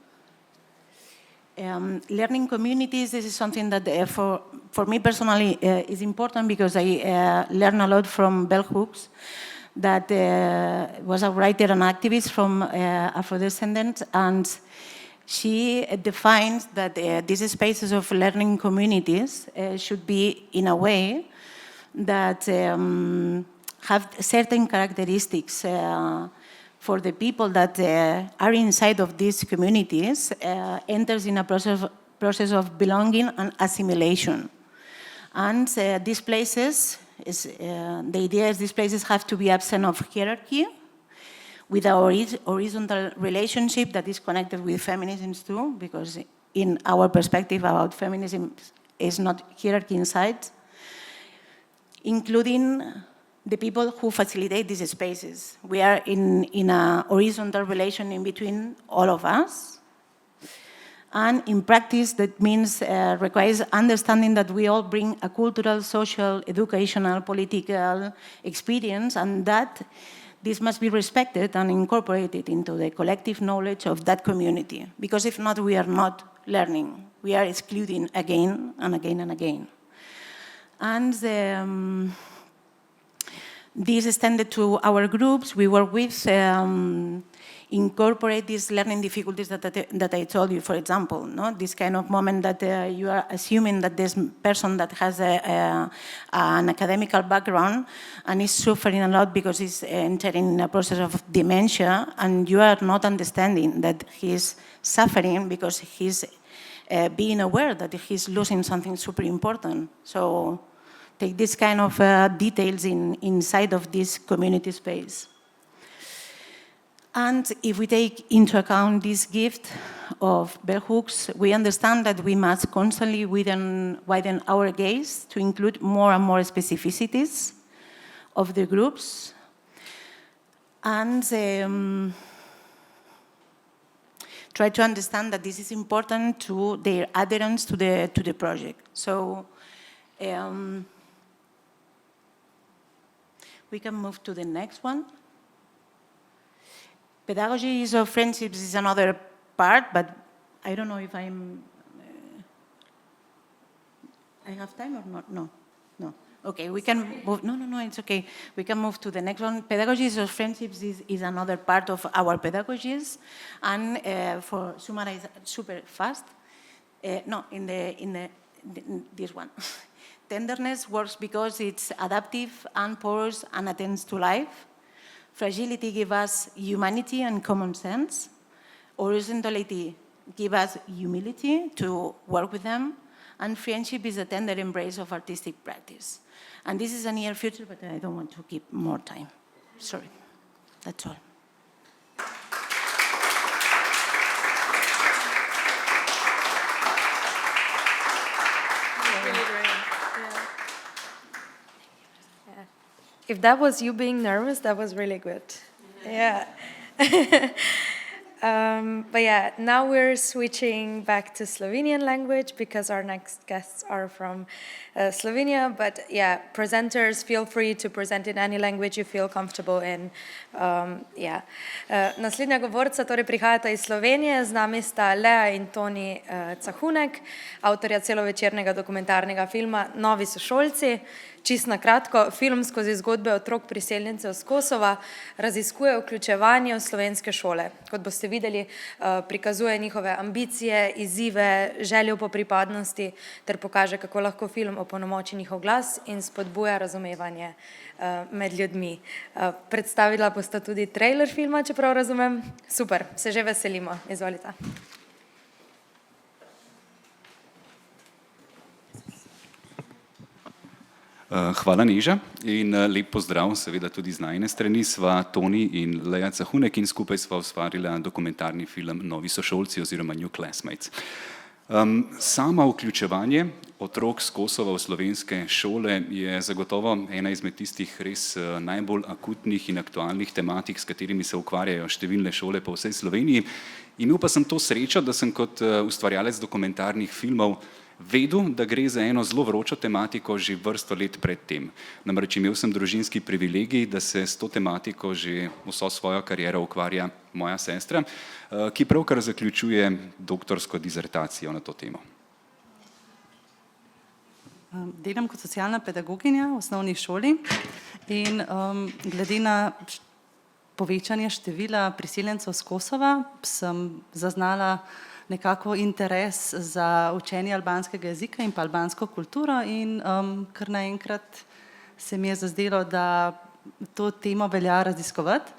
Learning communities, this is something that for me personally is important, because I learn a lot from Bell Hooks, that was a writer and activist from Afro-descendants, and she defines that these spaces of learning communities should be in a way that have certain characteristics for the people that are inside of these communities, enters in a process of belonging and assimilation. And these places, the idea is these places have to be absent of hierarchy, with our horizontal relationship that is connected with feminism too, because in our perspective about feminism is not hierarchy inside, including the people who facilitate these spaces. We are in a horizontal relation in between all of us. And in practice, that means requires understanding that we all bring a cultural, social, educational, political experience, and that this must be respected and incorporated into the collective knowledge of that community. Because if not, we are not learning. We are excluding again and again and again. And this extended to our groups. We work with incorporate these learning difficulties that I told you, for example, no? This kind of moment that you are assuming that this person that has an academical background and is suffering a lot because he's entering in a process of dementia, and you are not understanding that he's suffering because he's being aware that he's losing something super important. So take this kind of details inside of this community space. And if we take into account this gift of bell hooks, we understand that we must constantly widen our gaze to include more and more specificities of the groups, and try to understand that this is important to their adherence to the project. So we can move to the next one. Pedagogies of friendships is another part, but I don't know if I have time or not. No. Okay, we can move. No, it's okay. We can move to the next one. Pedagogies of friendships is another part of our pedagogies, and for summarize super fast. No, in this one. Tenderness works because it's adaptive and porous and attends to life. Fragility gives us humanity and common sense. Horizontality gives us humility to work with them. And friendship is a tender embrace of artistic practice. And this is a near future, but I don't want to keep more time. Sorry, that's all. Really great. Yeah. If that was you being nervous, that was really good. Yeah. But yeah, now we're switching back to Slovenian language because our next guests are from Slovenia. But yeah, presenters, feel free to present in any language you feel comfortable in. Yeah. Naslednja govorca torej prihajata iz Slovenije, z nami sta Lea in Toni Cahunek, avtorja celovečernega dokumentarnega filma Novi sošolci. Čist na kratko, film skozi zgodbe otrok priseljencev z Kosova raziskuje vključevanje v slovenske šole. Kot boste videli, prikazuje njihove ambicije, izzive, željo po pripadnosti ter pokaže, kako lahko film opolnomoči njihov glas in spodbuja razumevanje med ljudmi. Predstavila bosta tudi trailer filma, če prav razumem. Super, se že veselimo. Izvolite. Hvala, Neža, in lep pozdrav seveda tudi z najine strani. Sva Toni in Lea Cahunek in skupaj sva ustvarila dokumentarni film Novi sošolci oziroma New Classmates. Samo vključevanje otrok z Kosova v slovenske šole je zagotovo ena izmed tistih res najbolj akutnih in aktualnih tematik, s katerimi se ukvarjajo številne šole po vsej Sloveniji. Imel pa sem to srečo, da sem kot ustvarjalec dokumentarnih filmov vedel, da gre za eno zelo vročo tematiko že vrsto let pred tem. Namreč imel sem družinski privilegij, da se s to tematiko že vso svojo kariero ukvarja moja sestra, ki pravkar zaključuje doktorsko dizertacijo na to temo. Delam kot socialna pedagoginja v osnovni šoli in glede na povečanje števila priseljencev z Kosova sem zaznala nekako interes za učenje albanskega jezika in pa albansko kulturo in kar naenkrat se mi je zazdelo, da to temo velja raziskovati.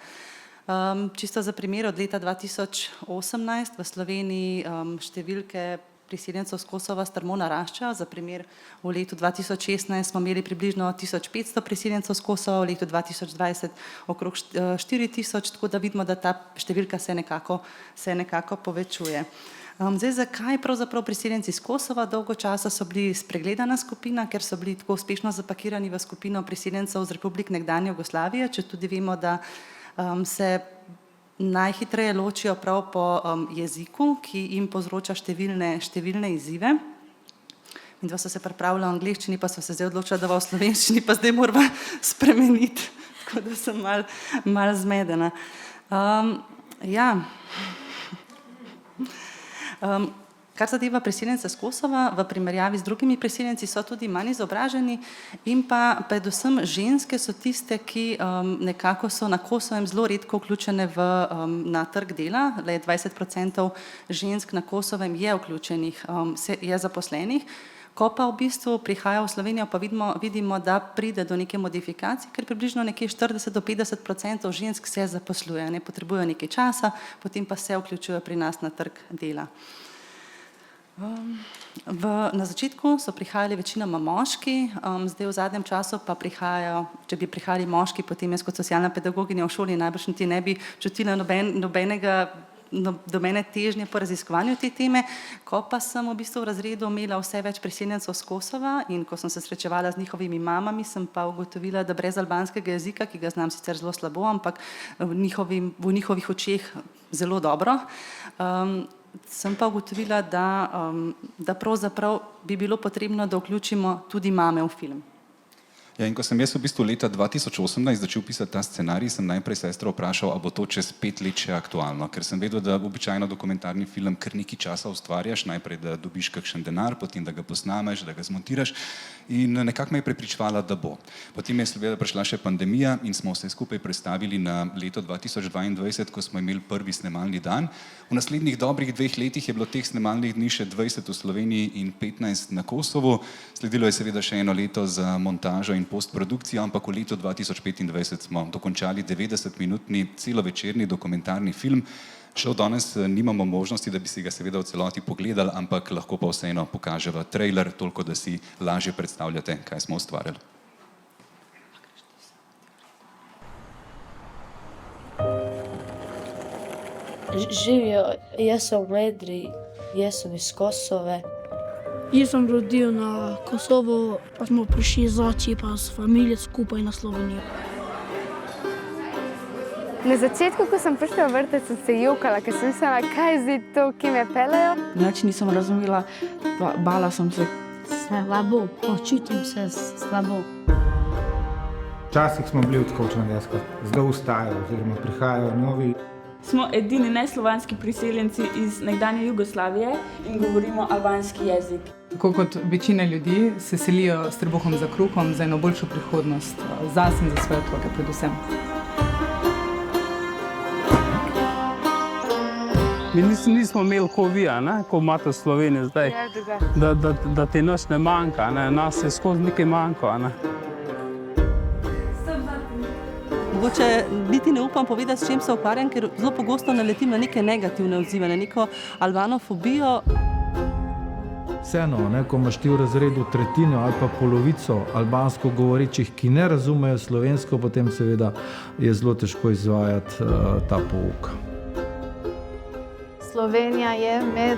Čisto za primer, od leta 2018 v Sloveniji številke priseljencev z Kosova strmo naraščajo. Za primer, v letu 2016 smo imeli približno 1500 priseljencev z Kosova, v letu 2020 okrog 4000, tako da vidimo, da ta številka se nekako povečuje. Zdaj, zakaj pravzaprav priseljenci iz Kosova? Dolgo časa so bili spregledana skupina, ker so bili tako uspešno zapakirani v skupino priseljencev z republik nekdanje Jugoslavije, če tudi vemo, da se najhitreje ločijo prav po jeziku, ki jim povzroča številne izzive. Midva so se pripravila v angleščini, pa so se zdaj odločila, da v slovenščini pa zdaj morava spremeniti, tako da sem malo zmedena. Kar zadeva priseljence z Kosova, v primerjavi z drugimi priseljenci so tudi manj izobraženi in pa predvsem ženske so tiste, ki nekako so na Kosovem zelo redko vključene na trg dela. Le 20% žensk na Kosovem je vključenih, je zaposlenih. Ko pa v bistvu prihaja v Slovenijo, pa vidimo, da pride do neke modifikacije, ker približno nekje 40 do 50% žensk se zaposluje, ne potrebujejo nekaj časa, potem pa se vključujejo pri nas na trg dela. Na začetku so prihajali večinoma moški, zdaj v zadnjem času pa prihajajo, če bi prihajali moški, potem jaz kot socialna pedagoginja v šoli najbrž niti ne bi čutila nobene težnje po raziskovanju te teme. Ko pa sem v bistvu v razredu imela vse več priseljencev z Kosova in ko sem se srečevala z njihovimi mamami, sem pa ugotovila, da brez albanskega jezika, ki ga znam sicer zelo slabo, ampak v njihovih očeh zelo dobro, sem pa ugotovila, da pravzaprav bi bilo potrebno, da vključimo tudi mame v film. Ja, in ko sem jaz v bistvu leta 2018 začel pisati ta scenarij, sem najprej sestro vprašal, a bo to čez 5 let še aktualno, ker sem vedel, da običajno dokumentarni film kar nekaj časa ustvarjaš, najprej da dobiš kakšen denar, potem da ga posnameš, da ga zmontiraš in nekako me je prepričevala, da bo. Potem je seveda prišla še pandemija in smo vse skupaj prestavili na leto 2022, ko smo imeli prvi snemalni dan. V naslednjih dobrih 2 letih je bilo teh snemalnih dni še 20 v Sloveniji in 15 na Kosovu. Sledilo je seveda še 1 leto za montažo in postprodukcijo, ampak v letu 2025 smo dokončali 90-minutni celovečerni dokumentarni film. Žal danes nimamo možnosti, da bi si ga seveda v celoti pogledali, ampak lahko pa vseeno pokaževa trailer, toliko da si lažje predstavljate, kaj smo ustvarjali. Živijo, jaz sem v Medri, jaz sem iz Kosove. Jaz sem rodil na Kosovo, pa smo prišli z oči pa s familijo skupaj na Slovenijo. Na začetku, ko sem prišla v vrtec, sem se jokala, ker sem mislila, kaj je zdaj to, ki me peljejo. Nič nisem razumela, bala sem se. Slabo, počutim se slabo. Včasih smo bili odskočna deska, zdaj ustajajo oziroma prihajajo novi. Smo edini neslovanski priseljenci iz nekdanje Jugoslavije in govorimo albanski jezik. Tako kot večina ljudi se selijo s trebuhom za kruhom za eno boljšo prihodnost, zase in za svoje otroke predvsem. Mi nismo imeli ko vi, ko imate v Sloveniji zdaj, da ti nič ne manjka, nas je skozi nekaj manjko. Mogoče niti ne upam povedati, s čim se ukvarjam, ker zelo pogosto naletim na neke negativne odzive, na neko albanofobijo. Vseeno, ko imaš ti v razredu tretjino ali pa polovico albansko govorečih, ki ne razumejo slovensko, potem seveda je zelo težko izvajati ta pouk. Slovenija je med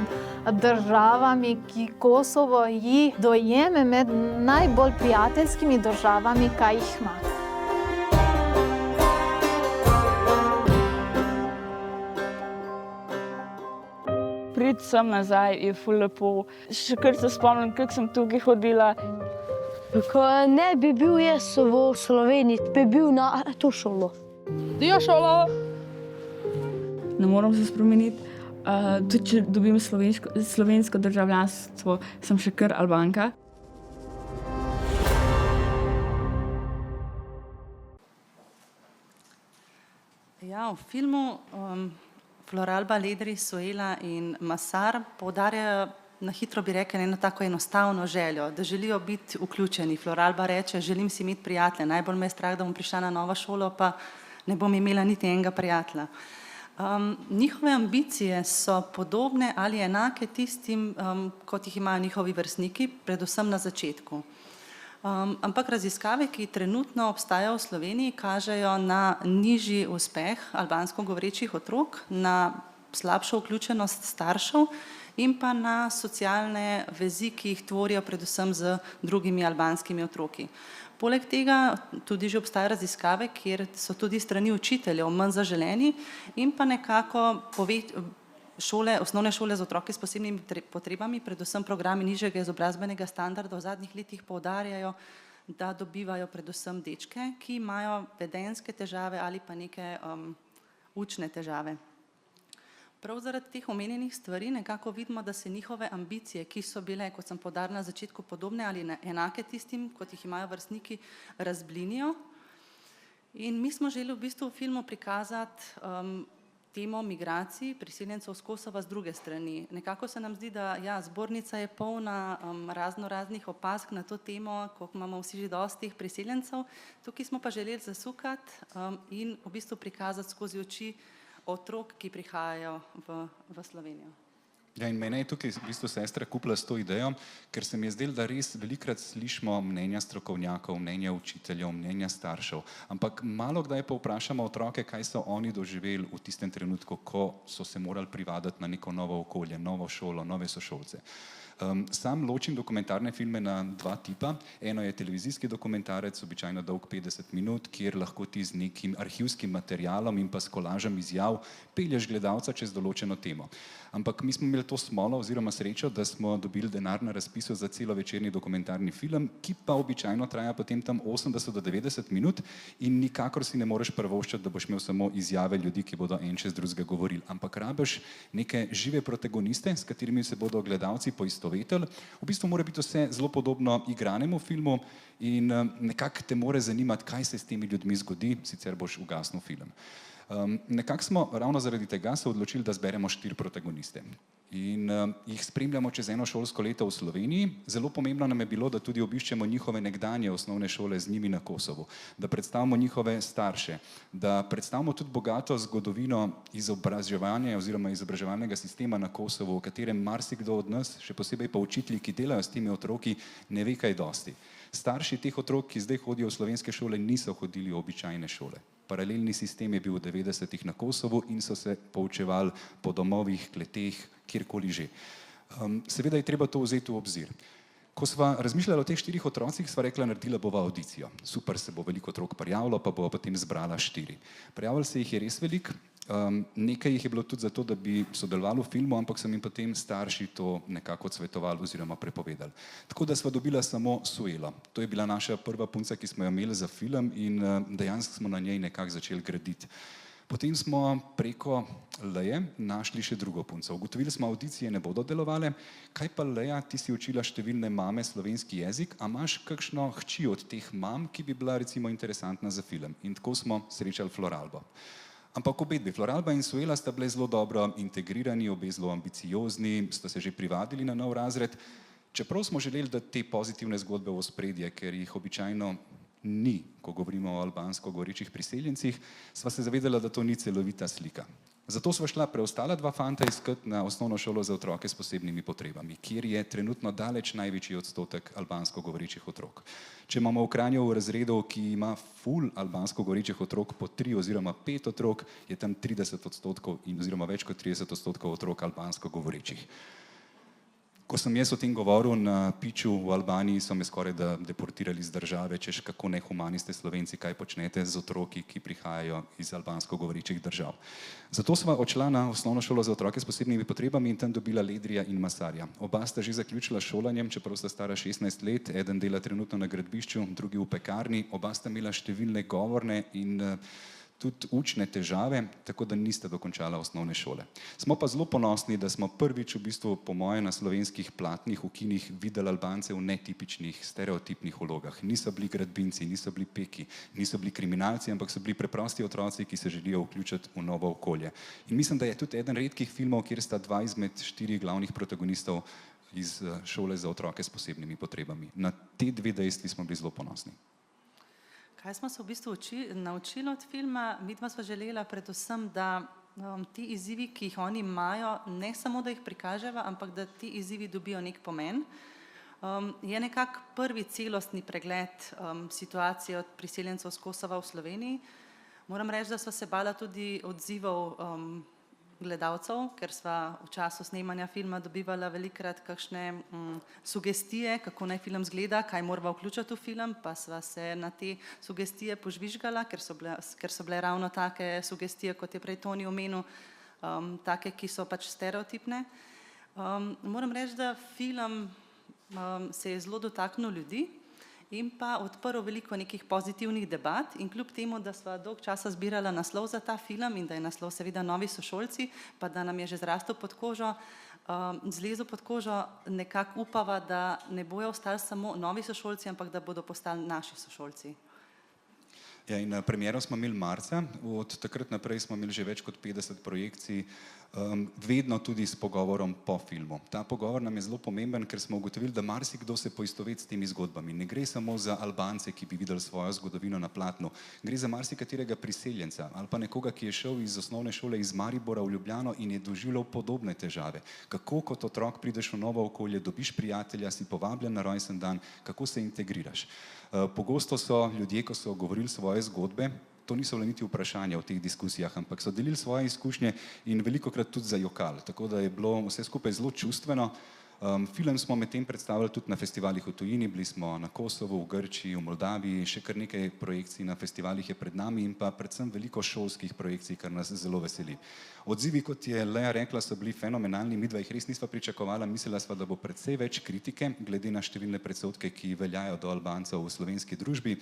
državami, ki Kosovo jih dojeme med najbolj prijateljskimi državami, kaj jih ima. Priti sem nazaj je ful lepo. Še kar se spomnim, kako sem tukaj hodila. Ko ne bi bil jaz v Sloveniji, bi bil na to šolo. Dio šolo! Ne moram se spremeniti. Tudi če dobim slovensko državljanstvo, sem še kar Albanka. Ja, v filmu Floralba, Ledri, Soela in Masar poudarjajo, na hitro bi rekli, eno tako enostavno željo, da želijo biti vključeni. Floralba reče, želim si imeti prijatelje, najbolj me je strah, da bom prišla na novo šolo, pa ne bom imela niti enega prijatelja. Njihove ambicije so podobne ali enake tistim, kot jih imajo njihovi vrstniki, predvsem na začetku. Ampak raziskave, ki trenutno obstajajo v Sloveniji, kažejo na nižji uspeh albansko govorečih otrok, na slabšo vključenost staršev in pa na socialne vezi, ki jih tvorijo predvsem z drugimi albanskimi otroki. Poleg tega tudi že obstajajo raziskave, kjer so tudi strani učiteljev manj zaželeni in pa nekako osnovne šole za otroke s posebnimi potrebami, predvsem programi nižjega izobrazbenega standarda v zadnjih letih poudarjajo, da dobivajo predvsem dečke, ki imajo vedenjske težave ali pa neke učne težave. Prav zaradi teh omenjenih stvari nekako vidimo, da se njihove ambicije, ki so bile, kot sem poudarila na začetku, podobne ali enake tistim, kot jih imajo vrstniki, razblinijo. In mi smo želeli v bistvu v filmu prikazati temo migracij, priseljencev z Kosova z druge strani. Nekako se nam zdi, da ja, zbornica je polna raznih opazk na to temo, koliko imamo vsi že dosti teh priseljencev. Tukaj smo pa želeli zasukati in v bistvu prikazati skozi oči otrok, ki prihajajo v Slovenijo. Ja, in mene je tukaj v bistvu sestra kupila s to idejo, ker se mi je zdelo, da res velikokrat slišimo mnenja strokovnjakov, mnenja učiteljev, mnenja staršev, ampak malo kdaj pa vprašamo otroke, kaj so oni doživeli v tistem trenutku, ko so se morali privaditi na neko novo okolje, novo šolo, nove sošolce. Sam ločim dokumentarne filme na dva tipa. Eno je televizijski dokumentarec, običajno dolg 50 minut, kjer lahko ti z nekim arhivskim materialom in pa s kolažem izjav pelješ gledalca čez določeno temo. Ampak mi smo imeli to smolo oziroma srečo, da smo dobili denar na razpisu za celovečerni dokumentarni film, ki pa običajno traja potem tam 80 do 90 minut in nikakor si ne moreš privoščiti, da boš imel samo izjave ljudi, ki bodo en čez drugega govorili. Ampak rabiš neke žive protagoniste, s katerimi se bodo gledalci poistovetili. V bistvu mora biti vse zelo podobno igranemu filmu in nekako te more zanimati, kaj se s temi ljudmi zgodi, sicer boš ugasnil film. Nekako smo ravno zaradi tega se odločili, da zberemo 4 protagoniste in jih spremljamo čez eno šolsko leto v Sloveniji. Zelo pomembno nam je bilo, da tudi obiščemo njihove nekdanje osnovne šole z njimi na Kosovu, da predstavimo njihove starše, da predstavimo tudi bogato zgodovino izobraževanja oziroma izobraževalnega sistema na Kosovu, o katerem marsikdo od nas, še posebej pa učitelji, ki delajo s temi otroki, ne ve kaj dosti. Starši teh otrok, ki zdaj hodijo v slovenske šole, niso hodili v običajne šole. Paralelni sistem je bil v 90-ih na Kosovu in so se poučevali po domovih, kleteh, kjerkoli že. Seveda je treba to vzeti v obzir. Ko sva razmišljala o teh 4 otrocih, sva rekla, naredila bova audicijo. Super, se bo veliko otrok prijavilo, pa bova potem zbrala 4. Prijavilo se jih je res veliko. Nekaj jih je bilo tudi zato, da bi sodelovali v filmu, ampak so jim potem starši to nekako odsvetovali oziroma prepovedali. Tako da sva dobila samo Suelo. To je bila naša prva punca, ki smo jo imeli za film in dejansko smo na njej nekako začeli graditi. Potem smo preko Leje našli še drugo punco. Ugotovili smo, audicije ne bodo delovale. Kaj pa Leja, ti si učila številne mame slovenski jezik, a imaš kakšno hči od teh mam, ki bi bila recimo interesantna za film? In tako smo srečali Floralbo. Ampak obedve, Floralba in Suela, sta bile zelo dobro integrirani, obe zelo ambiciozni, sta se že privadili na nov razred. Čeprav smo želeli dati te pozitivne zgodbe v ospredje, ker jih običajno ni, ko govorimo o albansko govorečih priseljencih, sva se zavedala, da to ni celovita slika. Zato sva šla preostala 2 fanta iskati na osnovno šolo za otroke s posebnimi potrebami, kjer je trenutno daleč največji odstotek albansko govorečih otrok. Če imamo v Kranju v razredu, ki ima full albansko govorečih otrok po 3 oziroma 5 otrok, je tam 30% oziroma več kot 30% otrok albansko govorečih. Ko sem jaz o tem govoril na piču v Albaniji, so me skoraj da deportirali iz države, češ kako nehumani ste Slovenci, kaj počnete z otroki, ki prihajajo iz albansko govorečih držav. Zato sva odšla na osnovno šolo za otroke s posebnimi potrebami in tam dobila Ledrija in Masarja. Oba sta že zaključila šolanjem, čeprav sta stara 16 let, eden dela trenutno na gradbišču, drugi v pekarni, oba sta imela številne govorne in tudi učne težave, tako da nista dokončala osnovne šole. Smo pa zelo ponosni, da smo prvič v bistvu po moje na slovenskih platnih v kinih videli Albance v netipičnih, stereotipnih vlogah. Niso bili gradbinci, niso bili peki, niso bili kriminalci, ampak so bili preprosti otroci, ki se želijo vključiti v novo okolje. In mislim, da je tudi eden redkih filmov, kjer sta 2 izmed 4 glavnih protagonistov iz šole za otroke s posebnimi potrebami. Na te 2 dejstvi smo bili zelo ponosni. Kaj smo se v bistvu naučili od filma? Midva sva želela predvsem, da ti izzivi, ki jih oni imajo, ne samo, da jih prikaževa, ampak da ti izzivi dobijo nek pomen. Je nekako prvi celostni pregled situacije od priseljencev z Kosova v Sloveniji. Moram reči, da sva se bala tudi odzivov gledalcev, ker sva v času snemanja filma dobivala velikokrat kakšne sugestije, kako naj film zgleda, kaj morava vključiti v film, pa sva se na te sugestije požvižgala, ker so bile ravno take sugestije, kot je prej Toni omenil, take, ki so pač stereotipne. Moram reči, da film se je zelo dotaknil ljudi in pa odprl veliko nekih pozitivnih debat in kljub temu, da sva dolg časa zbirala naslov za ta film in da je naslov seveda Novi sošolci, pa da nam je že zrastel pod kožo, zlezel pod kožo, nekako upava, da ne bojo ostali samo novi sošolci, ampak da bodo postali naši sošolci. Ja, in premiero smo imeli marca, od takrat naprej smo imeli že več kot 50 projekcij, vedno tudi s pogovorom po filmu. Ta pogovor nam je zelo pomemben, ker smo ugotovili, da marsikdo se poistoveti s temi zgodbami. Ne gre samo za Albance, ki bi videli svojo zgodovino na platnu, gre za marsikaterega priseljenca ali pa nekoga, ki je šel iz osnovne šole iz Maribora v Ljubljano in je doživljal podobne težave. Kako kot otrok prideš v novo okolje, dobiš prijatelja, si povabljen na rojsten dan, kako se integriraš. Pogosto so ljudje, ko so govorili svoje zgodbe, to niso bile niti vprašanja v teh diskusijah, ampak so delili svoje izkušnje in velikokrat tudi zajokali, tako da je bilo vse skupaj zelo čustveno. Film smo medtem predstavili tudi na festivalih v tujini, bili smo na Kosovu, v Grčiji, v Moldaviji, še kar nekaj projekcij na festivalih je pred nami in pa predvsem veliko šolskih projekcij, kar nas zelo veseli. Odzivi, kot je Lea rekla, so bili fenomenalni, midva jih res nisva pričakovala, mislila sva, da bo precej več kritike, glede na številne predsodke, ki veljajo do Albancev v slovenski družbi,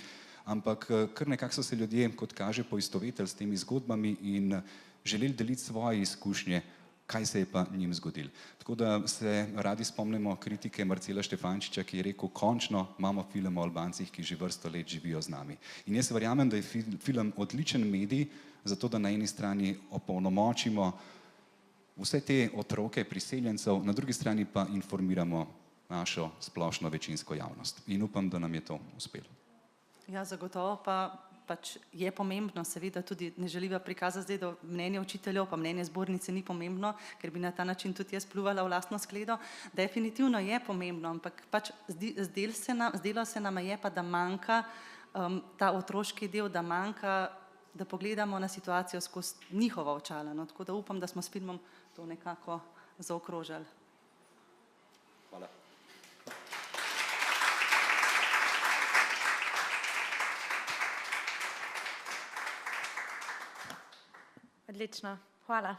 ampak kar nekako so se ljudje, kot kaže, poistovetili s temi zgodbami in želeli deliti svoje izkušnje, kaj se je pa njim zgodilo. Tako da se radi spomnimo kritike Marcela Štefančiča, ki je rekel, končno imamo film o Albancih, ki že vrsto let živijo z nami. In jaz verjamem, da je film odličen medij, zato da na eni strani opolnomočimo vse te otroke priseljencev, na drugi strani pa informiramo našo splošno večinsko javnost. In upam, da nam je to uspelo. Ja, zagotovo pa pač je pomembno, seveda tudi ne želiva prikazati zdaj, da mnenje učiteljev pa mnenje zbornice ni pomembno, ker bi na ta način tudi jaz pljuvala v lastno skledo. Definitivno je pomembno, ampak pač zdelo se nam je pa, da manjka ta otroški del, da manjka, da pogledamo na situacijo skozi njihova očala. No, tako da upam, da smo s filmom to nekako zaokrožali. Hvala. Odlično, hvala.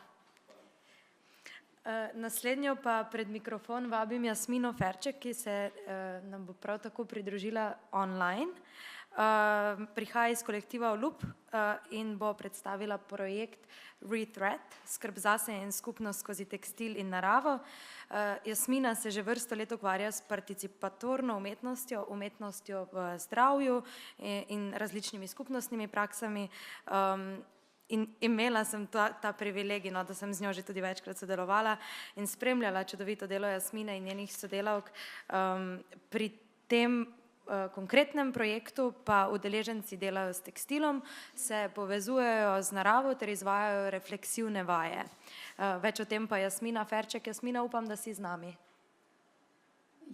Naslednjo pa pred mikrofon vabim Jasmino Ferček, ki se nam bo prav tako pridružila online. Prihaja iz kolektiva Olub in bo predstavila projekt Rethread, skrb zase in skupnost skozi tekstil in naravo. Jasmina se že vrsto let ukvarja s participatorno umetnostjo, umetnostjo v zdravju in različnimi skupnostnimi praksami. In imela sem ta privilegij, no, da sem z njo že tudi večkrat sodelovala in spremljala čudovito delo Jasmine in njenih sodelavk. Pri tem konkretnem projektu pa udeleženci delajo s tekstilom, se povezujejo z naravo ter izvajajo refleksivne vaje. Več o tem pa Jasmina Ferček. Jasmina, upam, da si z nami.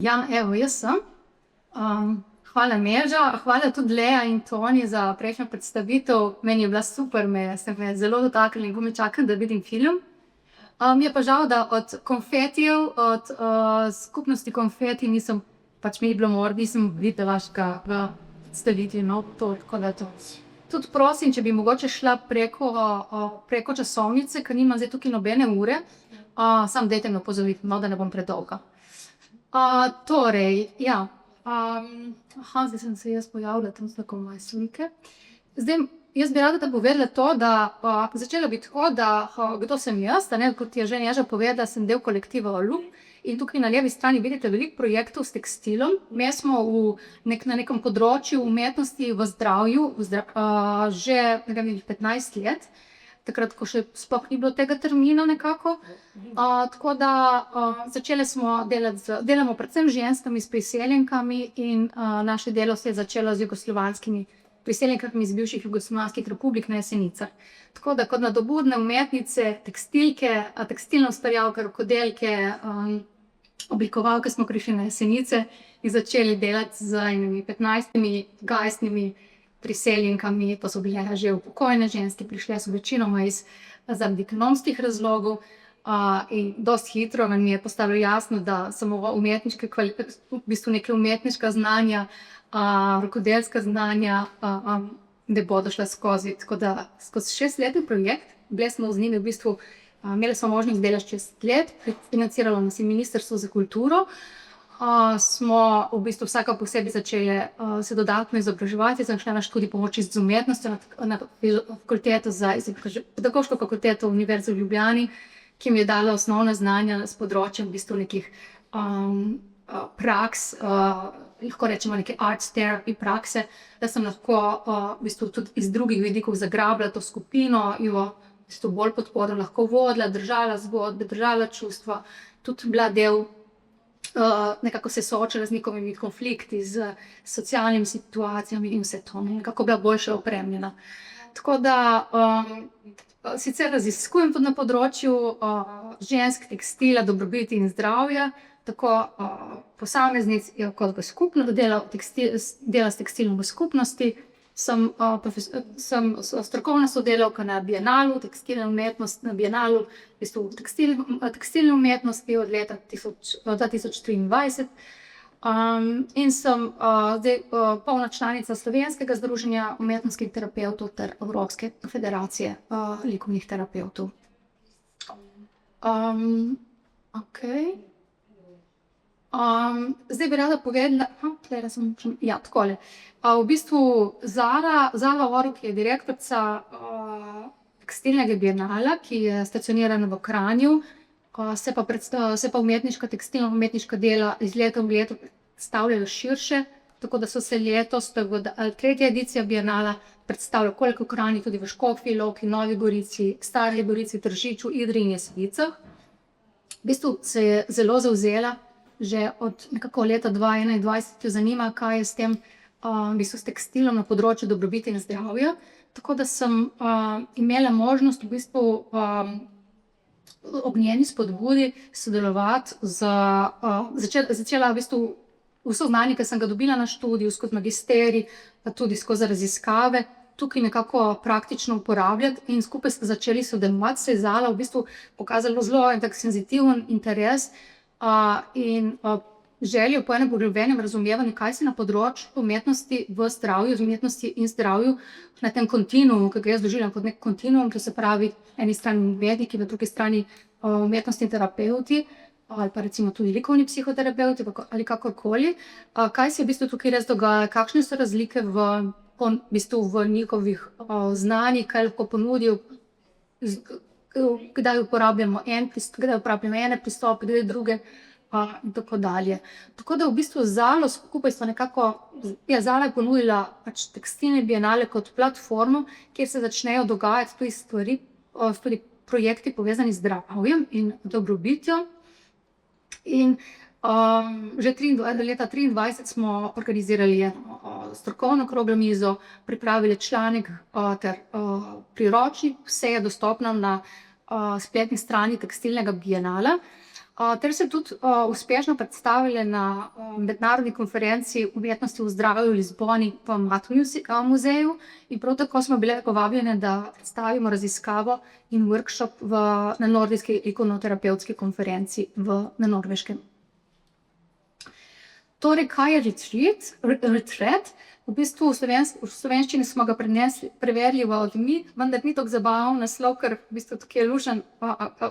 Ja, evo, jaz sem. Hvala Neža, hvala tudi Lea in Toni za prejšnjo predstavitev. Meni je bila super, ste me zelo dotaknili in komaj čakam, da vidim film. Mi je pa žal, da od konfetijev, od skupnosti konfeti nisem, pač mi je bilo mor, nisem videla v predstavitvi, no, to, tako da to. Tudi prosim, če bi mogoče šla preko časovnice, ker nimam zdaj tukaj nobene ure, samo dajte me opozoriti, no, da ne bom predolga. Torej, ja. Zdaj sem se jaz pojavila, tam so tako moje slike. Zdaj, jaz bi rada povedala to, da začela bi tako, da kdo sem jaz, kot je že Neža povedala, sem del kolektiva Olub in tukaj na levi strani vidite veliko projektov s tekstilom. Mi smo na nekem področju umetnosti v zdravju že 15 let, takrat, ko še sploh ni bilo tega termina nekako. Tako da začeli smo delamo predvsem z ženskami, s priseljenkami in naše delo se je začelo z jugoslovanskimi priseljenkami iz bivših jugoslovanskih republik na Jesenicah. Tako da kot nadobudne umetnice, tekstilke, tekstilne ustvarjalke, rokodelke, oblikovalke smo prišli na Jesenice in začeli delati z 15 gajstnimi priseljenkami, to so bile že upokojene ženske, prišle so večinoma zaradi ekonomskih razlogov in dosti hitro mi je postalo jasno, da samo v bistvu neke umetniška znanja, rokodelska znanja ne bodo šla skozi. Tako da skozi 6-letni projekt, bili smo z njimi v bistvu, imeli smo možnost delati 6 let, financiralo nas je Ministrstvo za kulturo, smo v bistvu vsaka posebej začeli se dodatno izobraževati, sem šla na študij pomoči z umetnostjo na pedagoško fakulteto Univerze v Ljubljani, ki mi je dala osnovna znanja s področjem v bistvu nekih praks, lahko rečemo neke arts therapy prakse, da sem lahko v bistvu tudi iz drugih vidikov zagrabila to skupino, jo v bistvu bolj podporo lahko vodila, držala zgodbe, držala čustva, tudi bila del, nekako se soočala z njihovimi konflikti, z socialnimi situacijami in vse to, nekako bila boljše opremljena. Tako da sicer raziskujem tudi na področju žensk, tekstila, dobrobiti in zdravja, tako posameznic kot v skupnosti, dela s tekstilom v skupnosti, sem strokovna sodelavka na Bienalu, tekstilna umetnost na Bienalu, v bistvu tekstilne umetnosti od leta 2023. In sem zdaj polna članica Slovenskega združenja umetnostnih terapevtov ter Evropske federacije likovnih terapevtov. Zdaj bi rada povedala, takole. V bistvu Zala Oruk je direktorica tekstilnega bienala, ki je stacionirana v Kranju, se pa tekstilno umetniška dela iz leta v leto predstavljajo širše, tako da so se letos, tretja edicija bienala predstavlja koliko v Kranju, tudi v Škofji Loki, Novi Gorici, Stari Gorici, Tržiču, Idriji in Jesovicah. V bistvu se je zelo zavzela, že od nekako leta 2021 jo zanima, kaj je s tem, v bistvu s tekstilom na področju dobrobiti in zdravja. Tako da sem imela možnost v bistvu ob njeni spodbudi sodelovati začela v bistvu vso znanje, ki sem ga dobila na študiju, skozi magisterij, pa tudi skozi raziskave, tukaj nekako praktično uporabljati in skupaj začeli sodelovati, se je Zala v bistvu pokazalo zelo en tak senzitiven interes in željo po enem poglobljenem razumevanju, kaj se na področju umetnosti v zdravju, umetnosti in zdravju na tem kontinuumu, ki ga jaz doživljam kot nek kontinuum, to se pravi eni strani mediki, na drugi strani umetnostni terapevti ali pa recimo tudi likovni psihoterapevti ali kakorkoli, kaj se v bistvu tukaj res dogaja, kakšne so razlike v njihovih znanjih, kaj lahko ponudijo, kdaj uporabljamo ene pristope, kdaj druge in tako dalje. Tako da v bistvu Zalo skupaj smo nekako, Zala je ponudila tekstilne bienale kot platformo, kjer se začnejo dogajati tudi stvari, tudi projekti povezani z zdravjem in dobrobitjo. In že do leta 2023 smo organizirali eno strokovno okroglo mizo, pripravili članek ter priročnik, vse je dostopno na spletni strani tekstilnega bienala, ter se tudi uspešno predstavili na mednarodni konferenci umetnosti v zdravju v Lizboni v Mathnu muzeju in prav tako smo bile povabljene, da predstavimo raziskavo in workshop na nordijski ikonoterapevtski konferenci na Norveškem. Torej, kaj je retreat? V bistvu v slovenščini smo ga prevedli v odmik, vendar ni tako zabaven naslov, ker v bistvu tukaj je lušen, v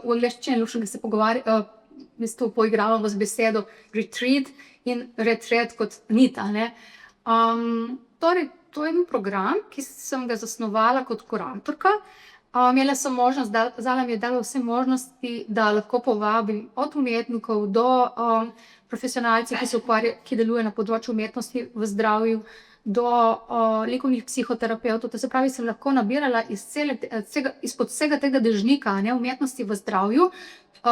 angleščini lušen, ki se v bistvu poigravamo z besedo retreat in retreat kot nit. Torej, to je program, ki sem ga zasnovala kot kuratorka. Imela sem možnost, Zala mi je dala vse možnosti, da lahko povabim od umetnikov do profesionalcev, ki delujejo na področju umetnosti v zdravju, do likovnih psihoterapevtov. To se pravi, sem lahko nabirala izpod vsega tega dežnika umetnosti v zdravju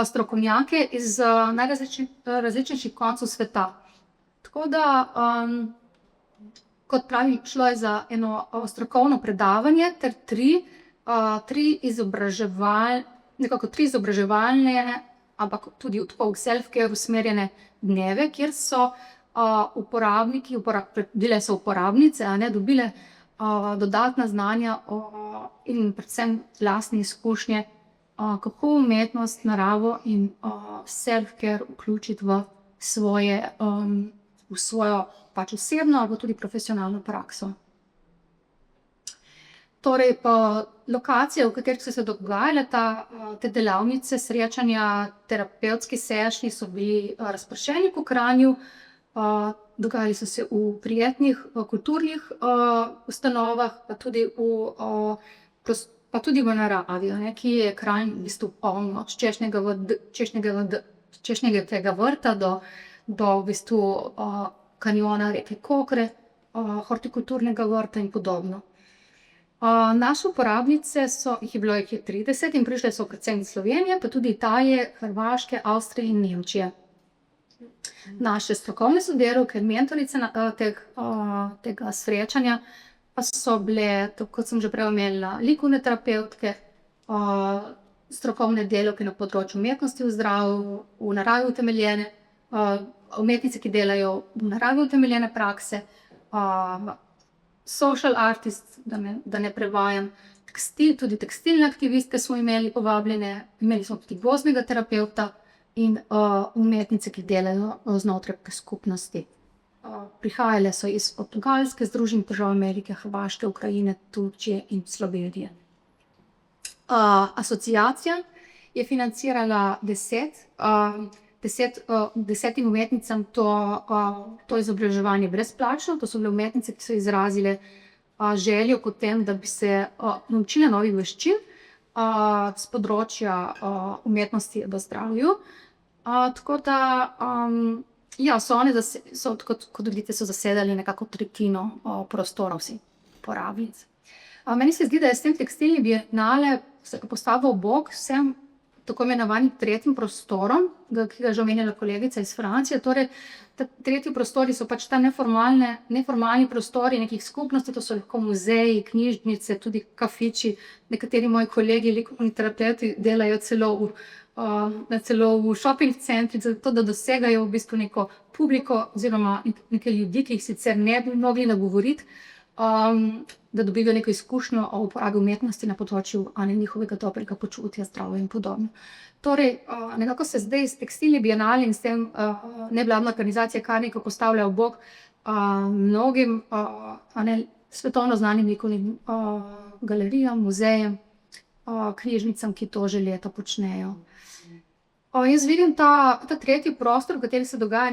strokovnjake iz najrazličnejših koncev sveta. Tako da, kot pravim, šlo je za eno strokovno predavanje ter tri izobraževalne, ampak tudi tako v self-care usmerjene dneve, kjer so uporabniki, bile so uporabnice, dobile dodatna znanja in predvsem lastne izkušnje, kako umetnost, naravo in self-care vključiti v svojo pač osebno ali tudi profesionalno prakso. Torej, lokacije, v katerih so se dogajale te delavnice, srečanja, terapevtski sešni so bili razpršeni po Kranju, dogajali so se v prijetnih kulturnih ustanovah, pa tudi v naravi, ki je Kranj v bistvu poln od češnjega vrta do v bistvu kanjona reke Kokre, hortikulturnega vrta in podobno. Naše uporabnice jih je bilo 30 in prišle so predvsem iz Slovenije, pa tudi Italije, Hrvaške, Avstrije in Nemčije. Naše strokovne sodelavke, mentorice tega srečanja pa so bile, kot sem že prej omenila, likovne terapevtke, strokovne delavke na področju umetnosti v zdravju, v naravi utemeljene, umetnice, ki delajo v naravi utemeljene prakse, social artist, da ne prevajam, tudi tekstilne aktivistke smo imeli povabljene, imeli smo tudi gozdnega terapevta in umetnice, ki delajo znotraj skupnosti. Prihajale so iz Portugalske, Združenih držav Amerike, Hrvaške, Ukrajine, Turčije in Slovenije. Asociacija je financirala 10 umetnicam to izobraževanje brezplačno. To so bile umetnice, ki so izrazile željo po tem, da bi se naučile novih veščin z področja umetnosti v zdravju. Tako da, ja, so one, kot vidite, so zasedali nekako tretjino prostora vsi uporabnic. Meni se zdi, da je s tem tekstilni bienale se postavil ob bok vsem tako imenovanim tretjim prostorom, ki ga je že omenjala kolegica iz Francije. Torej, tretji prostori so pač ta neformalni prostori nekih skupnosti, to so lahko muzeji, knjižnice, tudi kafiči. Nekateri moji kolegi, likovni terapevti, delajo celo v shopping centrih, zato da dosegajo v bistvu neko publiko oziroma neke ljudi, ki jih sicer ne bi mogli nagovoriti, da dobijo neko izkušnjo o uporabi umetnosti na področju njihovega dobrega počutja, zdravja in podobno. Torej, nekako se zdaj s tekstilni bienale in s tem nevladna organizacija kar nekako postavlja ob bok mnogim svetovno znanim likovnim galerijam, muzejem, knjižnicam, ki to že leta počnejo. Jaz vidim ta tretji prostor, v kateri se dogaja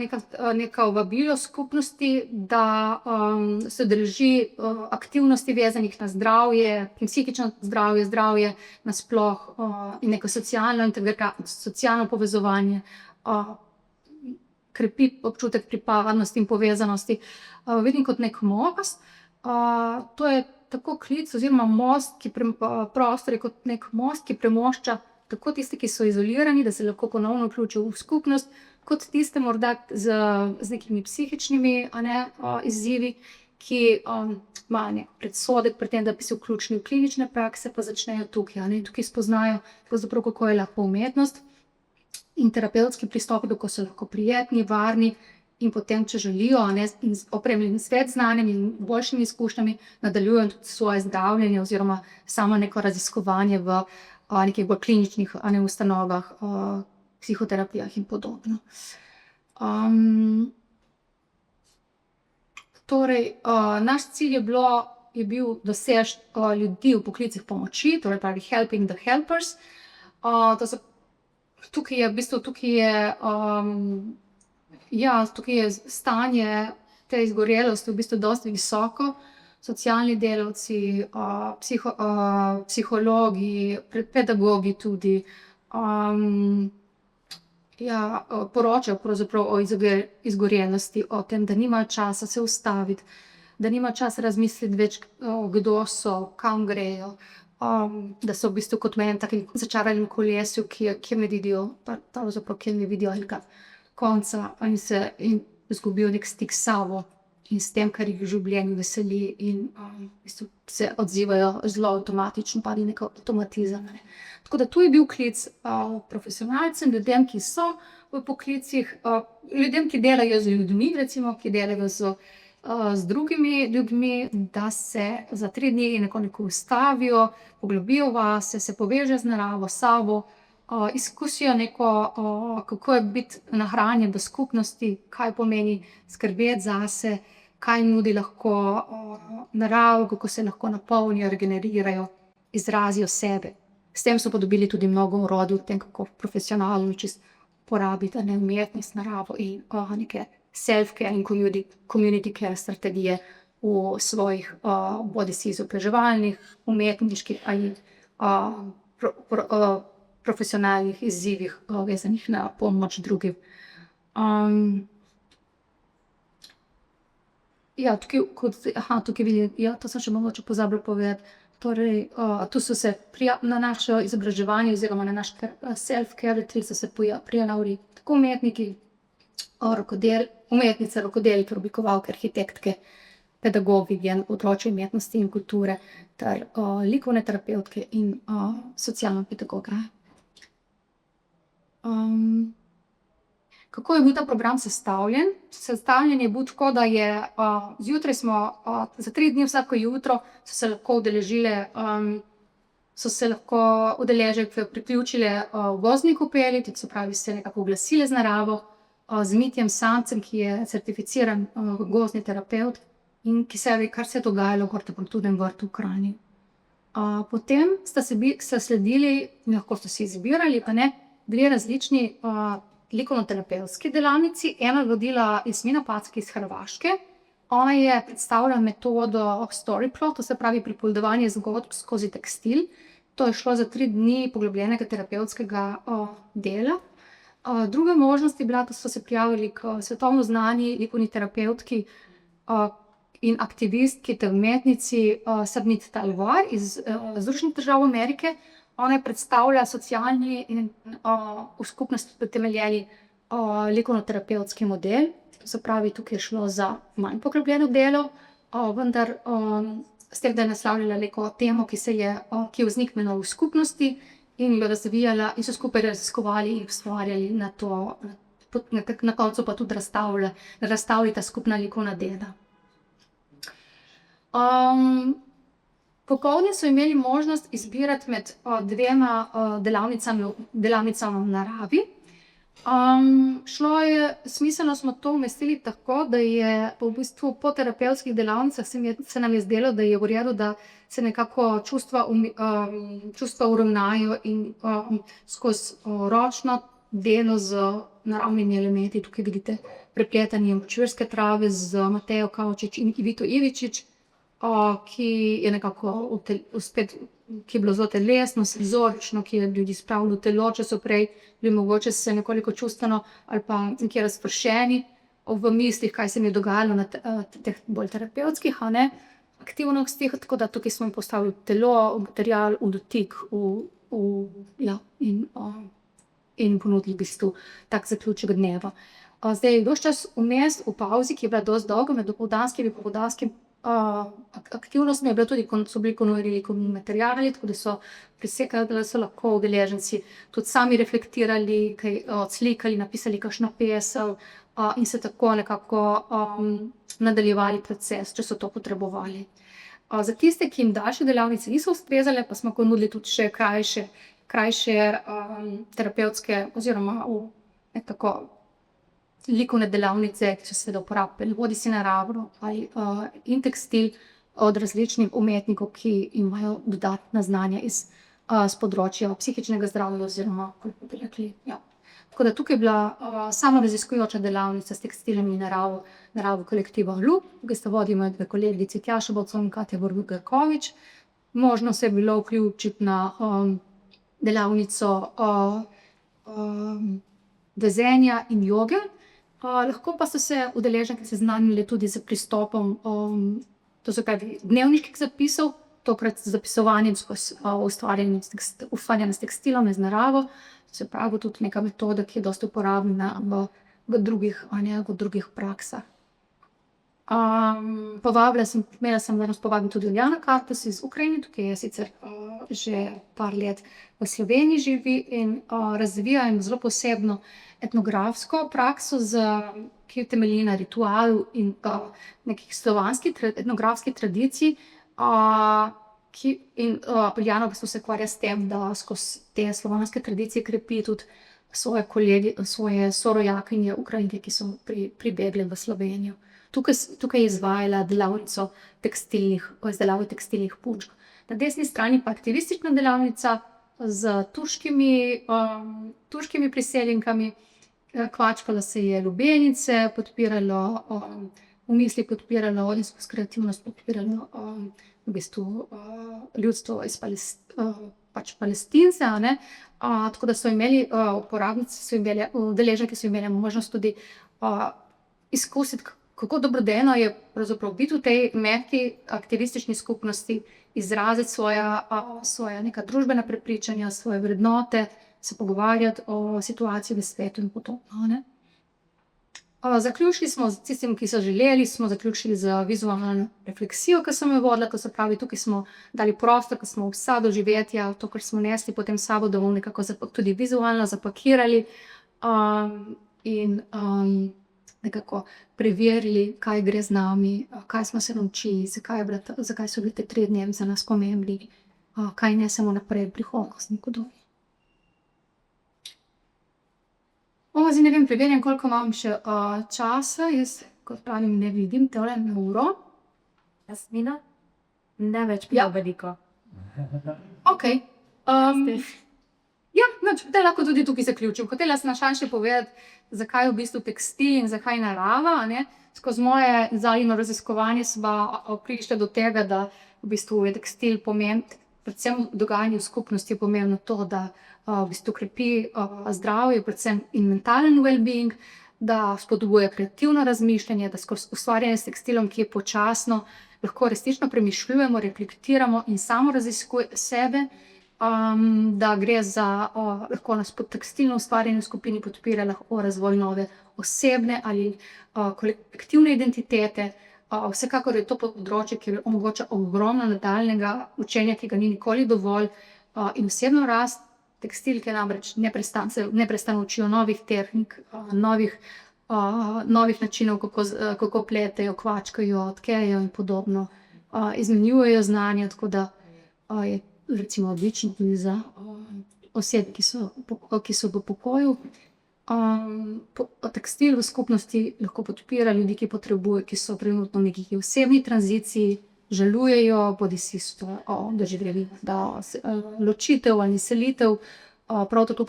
neka vabilo skupnosti, da se drži aktivnosti vezanih na zdravje, psihično zdravje, zdravje nasploh in neko socialno povezovanje, krepi občutek pripadnosti in povezanosti. Vidim kot nek most. To je tako klic oziroma prostor je kot nek most, ki premošča tako tiste, ki so izolirani, da se lahko ponovno vključijo v skupnost, kot tiste morda z nekimi psihičnimi izzivi, ki imajo nek predsodek pri tem, da bi se vključili v klinične prakse, pa začnejo tukaj. Tukaj spoznajo, kako je lahko umetnost in terapevtski pristop, kako so lahko prijetni, varni in potem, če želijo, in opremljeni s več znanjem in boljšimi izkušnjami, nadaljujejo tudi svoje zdravljenje oziroma samo neko raziskovanje v nekih bolj kliničnih ustanovah, psihoterapijah in podobno. Torej, naš cilj je bil doseči ljudi v poklicih pomoči, torej pravi helping the helpers. Tukaj je stanje te izgorelosti v bistvu dosti visoko. Socialni delavci, psihologi, pedagogi tudi, poročajo pravzaprav o izgorelosti, o tem, da nimajo časa se ustaviti, da nimajo časa razmisliti več, kdo so, kam grejo, da so v bistvu kot v enem takem začaranem kolesju, kjer ne vidijo konca in izgubijo nek stik s sabo in s tem, kar jih v življenju veseli, in v bistvu se odzivajo zelo avtomatično, pa nek avtomatizem. Tako da tu je bil klic profesionalcem, ljudem, ki so v poklicih, ljudem, ki delajo z ljudmi, recimo, ki delajo z drugimi ljudmi, da se za 3 dni nekoliko ustavijo, poglobijo vase, se povežejo z naravo, s sabo, izkusijo kako je biti nahranjen v skupnosti, kaj pomeni skrbeti zase, kaj nudi lahko narava, kako se lahko napolnijo, regenerirajo, izrazijo sebe. S tem so pa dobili tudi mnogo orodij v tem, kako profesionalno čisto porabiti umetnost, naravo in neke self-care in community care strategije v svojih bodisi izobraževalnih, umetniških ali profesionalnih izzivih vezanih na pomoč drugim. Tukaj vidim, to sem še mogoče pozabila povedati. Torej, tu so se na naše izobraževanje oziroma na naš self-care retreat so se prijavili tako umetniki, umetnice, rokodelke, oblikovalke, arhitektke, pedagogi na področju umetnosti in kulture ter likovne terapevtke in socialne pedagoge. Kako je bil ta program sestavljen? Sestavljen je bil tako, da je zjutraj smo za 3 dni vsako jutro so se lahko udeležile udeleženke priključile v gozdni kopeli, se pravi, se nekako oglasile z naravo, z Mitjem Samcem, ki je certificiran gozdni terapevt in kar se je dogajalo v Hortikulturnem vrtu v Kranju. Potem sta sledili, lahko ste si izbirali, pa ne, 2 različni likovno-terapevtski delavnici. Ena je vodila Jasmina Packi iz Hrvaške. Ona je predstavila metodo Storyplot, to se pravi pripovedovanje zgodb skozi tekstil. To je šlo za 3 dni poglobljenega terapevtskega dela. Druga možnost je bila, da so se prijavili k svetovno znani likovni terapevtki in aktivistki ter umetnici Sabnit Talvar iz Združenih držav Amerike. Ona je predstavlja socialni in v skupnosti utemeljeni likovno-terapevtski model. Se pravi, tukaj je šlo za manj poglobljeno delo, vendar s tem, da je naslavljala neko temo, ki je vzniknila v skupnosti in jo razvijala in so skupaj raziskovali in ustvarjali na to, na koncu pa tudi razstavili ta skupna likovna dela. Popoldne so imeli možnost izbirati med 2 delavnicami v naravi. Smiselno smo to umestili tako, da je v bistvu po terapevtskih delavnicah se nam je zdelo, da je v redu, da se nekako čustva uravnajo in skozi ročno delo z naravnimi elementi. Tukaj vidite prepletanje močvirske trave z Matejo Kavčič in Ivito Ivičič, ki je nekako ki je bilo zelo telesno, senzorično, ki je ljudi spravilo v telo, če so prej bili mogoče se nekoliko čustveno ali pa nekje razpršeni v mislih, kaj se mi je dogajalo na teh bolj terapevtskih aktivnostih, tako da tukaj smo jim postavili telo, material, v dotik in ponudili v bistvu tak zaključek dneva. Zdaj, ves čas vmes v pavzi, ki je bila dosti dolga, med dopoldanskim in popoldanskim aktivnostmi so bili konverili materiali, tako da so presekali, da so lahko udeleženci tudi sami reflektirali, kaj odslikali, napisali kakšno pesem in se tako nekako nadaljevali proces, če so to potrebovali. Za tiste, ki jim daljše delavnice niso ustrezale, pa smo ponudili tudi še krajše terapevtske oziroma nekako likovne delavnice, ki so se uporabljali bodisi naravno in tekstil od različnih umetnikov, ki imajo dodatna znanja s področja psihičnega zdravja oziroma, kako bi rekli, Tako da tukaj je bila samo raziskujoča delavnica s tekstilom in naravo kolektiva Lup, ki sta vodili 2 kolegici, Tjaša Bovcov in Katja Borg-Garkovič. Možno se je bilo vključiti na delavnico vezenja in joge. Lahko pa so se udeleženke seznanili tudi z pristopom, to se pravi dnevniških zapisov, tokrat z zapisovanjem skozi ustvarjanje s tekstilom in z naravo. Se pravi tudi neka metoda, ki je dosti uporabna v drugih praksah. Imela sem danes povabila tudi Iljana Kartus iz Ukrajine, tukaj je sicer že par let v Sloveniji živi in razvija eno zelo posebno etnografsko prakso, ki temelji na ritualu in nekih slovanskih etnografskih tradicij. Iljana v bistvu se ukvarja s tem, da skozi te slovanske tradicije krepi tudi svoje sorojakinje Ukrajinke, ki so pribegle v Slovenijo. Tukaj je izvajala delavnico izdelave tekstilnih pučk. Na desni strani pa aktivistična delavnica z turškimi priseljenkami. Kvačkalo se je lubenice, podpiralo v misli, podpiralo skozi kreativnost, podpiralo v bistvu ljudstvo iz Palestince. Tako da so imeli uporabnice, udeleženke so imeli možnost tudi izkusiti, kako dobrodejno je pravzaprav biti v tej mehki aktivistični skupnosti, izraziti svoja neka družbena prepričanja, svoje vrednote, se pogovarjati o situaciji v svetu in podobno. Zaključili smo z tistim, ki so želeli, smo zaključili z vizualno refleksijo, ki sem jo vodila, to se pravi, tukaj smo dali prostor, ko smo vsa doživetja, to, kar smo nesli potem s sabo domov, nekako tudi vizualno zapakirali. in nekako preverili, kaj gre z nami, kaj smo se naučili, zakaj so bili te 3 dnevi za nas pomembni, kaj nesemo naprej v prihodnost in podobno. Zdaj ne vem, preverjam, koliko imam še časa. Jaz, kot pravim, ne vidim tole na uro. Jasmina? Ne več veliko. Okej. Ja, te lahko tudi tukaj zaključim. Hotela sem na še povedati, zakaj v bistvu tekstil in zakaj narava, a ne. Skozi moje zadnje raziskovanje sva prišla do tega, da v bistvu je tekstil predvsem v dogajanju v skupnosti je pomembno to, da v bistvu krepi zdravje, predvsem in mentalen well-being, da spodbuja kreativno razmišljanje, da skozi ustvarjanje s tekstilom, ki je počasno, lahko resnično premišljujemo, reflektiramo in samo raziskuje sebe, da gre za, lahko nas pod tekstilno ustvarjanje v skupini podpira lahko razvoj nove osebne ali kolektivne identitete. Vsekakor je to področje, ki omogoča ogromno nadaljnjega učenja, ki ga ni nikoli dovolj, in osebno rast. Tekstilke namreč neprestano učijo novih tehnik, novih načinov, kako pletejo, kvačkajo, tkejo in podobno. Izmenjujejo znanje, tako da je recimo odlično tudi za osebe, ki so v pokoju. Tekstil v skupnosti lahko podpira ljudi, ki potrebujejo, ki so trenutno v neki osebni tranziciji, žalujejo, bodisi so doživeli ločitev ali selitev. Prav tako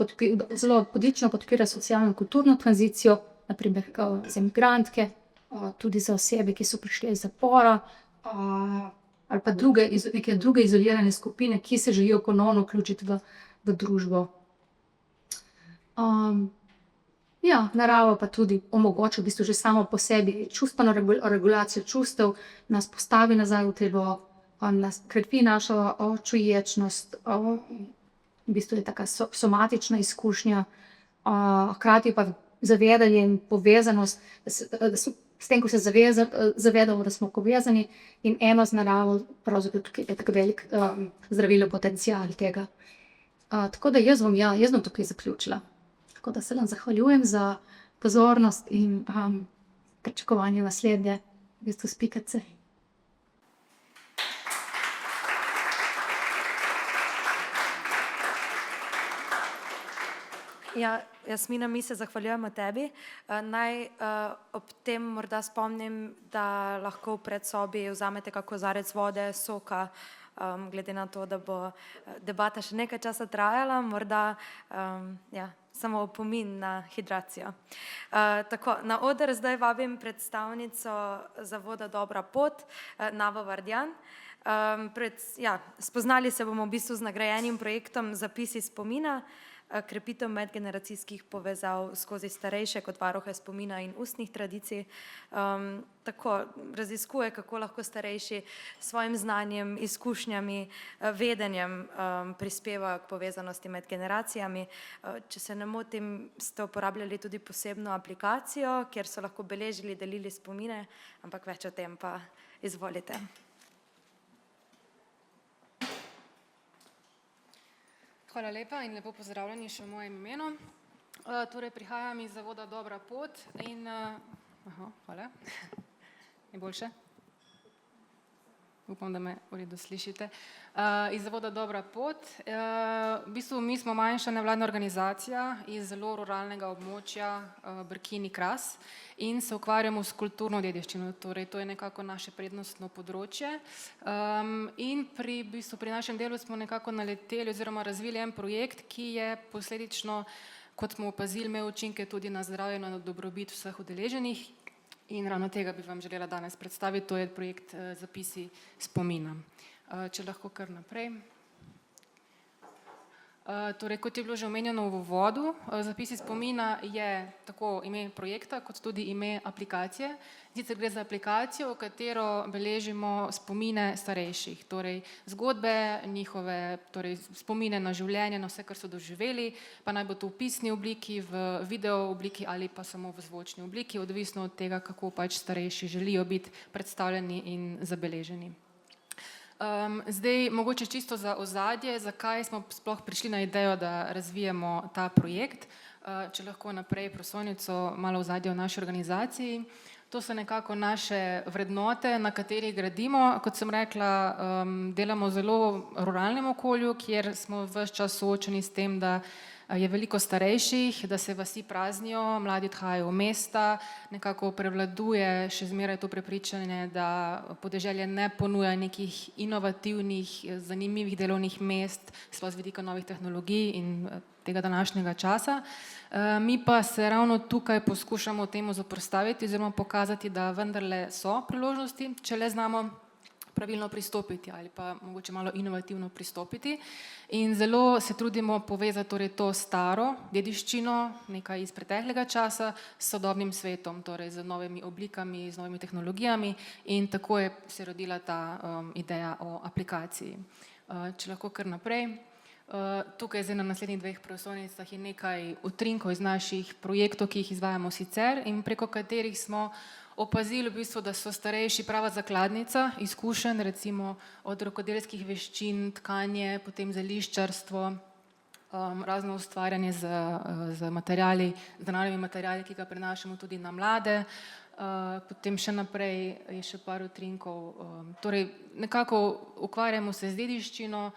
zelo odlično podpira socialno in kulturno tranzicijo, na primer za migrantke, tudi za osebe, ki so prišle iz zapora, ali pa neke druge izolirane skupine, ki se želijo ponovno vključiti v družbo. Ja, narava pa tudi omogoča v bistvu že samo po sebi čustveno regulacijo čustev, nas postavi nazaj v telo, nas krepi našo čuječnost, v bistvu je taka somatična izkušnja, hkrati pa zavedanje in povezanost, s tem, ko se zavedamo, da smo povezani in eno z naravo, pravzaprav tukaj je tako velik zdravilo potencial tega. Tako da jaz bom tukaj zaključila. Tako da se vam zahvaljujem za pozornost in pričakovanje naslednje v bistvu spikace. Ja, Jasmina, mi se zahvaljujemo tebi. Naj ob tem morda spomnim, da lahko v predsobi vzamete kak kozarec vode, soka, glede na to, da bo debata še nekaj časa trajala, morda samo opomin na hidracijo. Tako, na oder zdaj vabim predstavnico Zavoda Dobra pot, Navo Vardjan. Spoznali se bomo v bistvu z nagrajenim projektom Zapisi spomina, krepitev medgeneracijskih povezav skozi starejše kot varuhe spomina in ustnih tradicij. Tako raziskuje, kako lahko starejši s svojim znanjem, izkušnjami, vedenjem prispevajo k povezanosti med generacijami. Če se ne motim, ste uporabljali tudi posebno aplikacijo, kjer so lahko beležili, delili spomine, ampak več o tem pa izvolite. Hvala lepa in lepo pozdravljeni še v mojem imenu. Torej, prihajam iz Zavoda Dobra pot in... hvala. Je boljše? Upam, da me v redu slišite. Iz Zavoda Dobra pot. V bistvu mi smo manjša nevladna organizacija iz zelo ruralnega območja Brkini, Kras in se ukvarjamo s kulturno dediščino, torej to je nekako naše prednostno področje. In pri našem delu smo nekako naleteli oziroma razvili en projekt, ki je posledično, kot smo opazili, imel učinke tudi na zdravje in na dobrobit vseh udeleženih. In ravno tega bi vam želela danes predstaviti, to je projekt Zapisi spomina. Če lahko kar naprej. Torej, kot je bilo že omenjeno v uvodu, Zapisi spomina je tako ime projekta, kot tudi ime aplikacije. Sicer gre za aplikacijo, v katero beležimo spomine starejših, torej zgodbe, njihove spomine na življenje, na vse, kar so doživeli, pa naj bo to v pisni obliki, v video obliki ali pa samo v zvočni obliki, odvisno od tega, kako pač starejši želijo biti predstavljeni in zabeleženi. Zdaj, mogoče čisto za ozadje, zakaj smo sploh prišli na idejo, da razvijemo ta projekt. Če lahko naprej prosojnico malo ozadje o naši organizaciji. To so nekako naše vrednote, na katerih gradimo. Kot sem rekla, delamo v zelo ruralnem okolju, kjer smo ves čas soočeni s tem, da je veliko starejših, da se vasi praznijo, mladi odhajajo v mesta, nekako prevladuje še zmeraj to prepričanje, da podeželje ne ponuja nekih inovativnih, zanimivih delovnih mest, sploh z vidika novih tehnologij in tega današnjega časa. Mi pa se ravno tukaj poskušamo temu zoperstaviti oziroma pokazati, da vendarle so priložnosti, če le znamo pravilno pristopiti ali pa mogoče malo inovativno pristopiti. In zelo se trudimo povezati torej to staro dediščino, nekaj iz preteklega časa, s sodobnim svetom, torej z novimi oblikami, z novimi tehnologijami, in tako je se rodila ta ideja o aplikaciji. Če lahko kar naprej. Tukaj zdaj na naslednjih dveh prosojnicah je nekaj utrinkov iz naših projektov, ki jih izvajamo sicer in preko katerih smo opazili v bistvu, da so starejši prava zakladnica izkušenj, recimo od rokodelskih veščin, tkanje, potem zeliščarstvo, razno ustvarjanje z materiali, z naravnimi materiali, ki ga prenašamo tudi na mlade. Potem še naprej je še par utrinkov. Torej nekako ukvarjamo se z dediščino,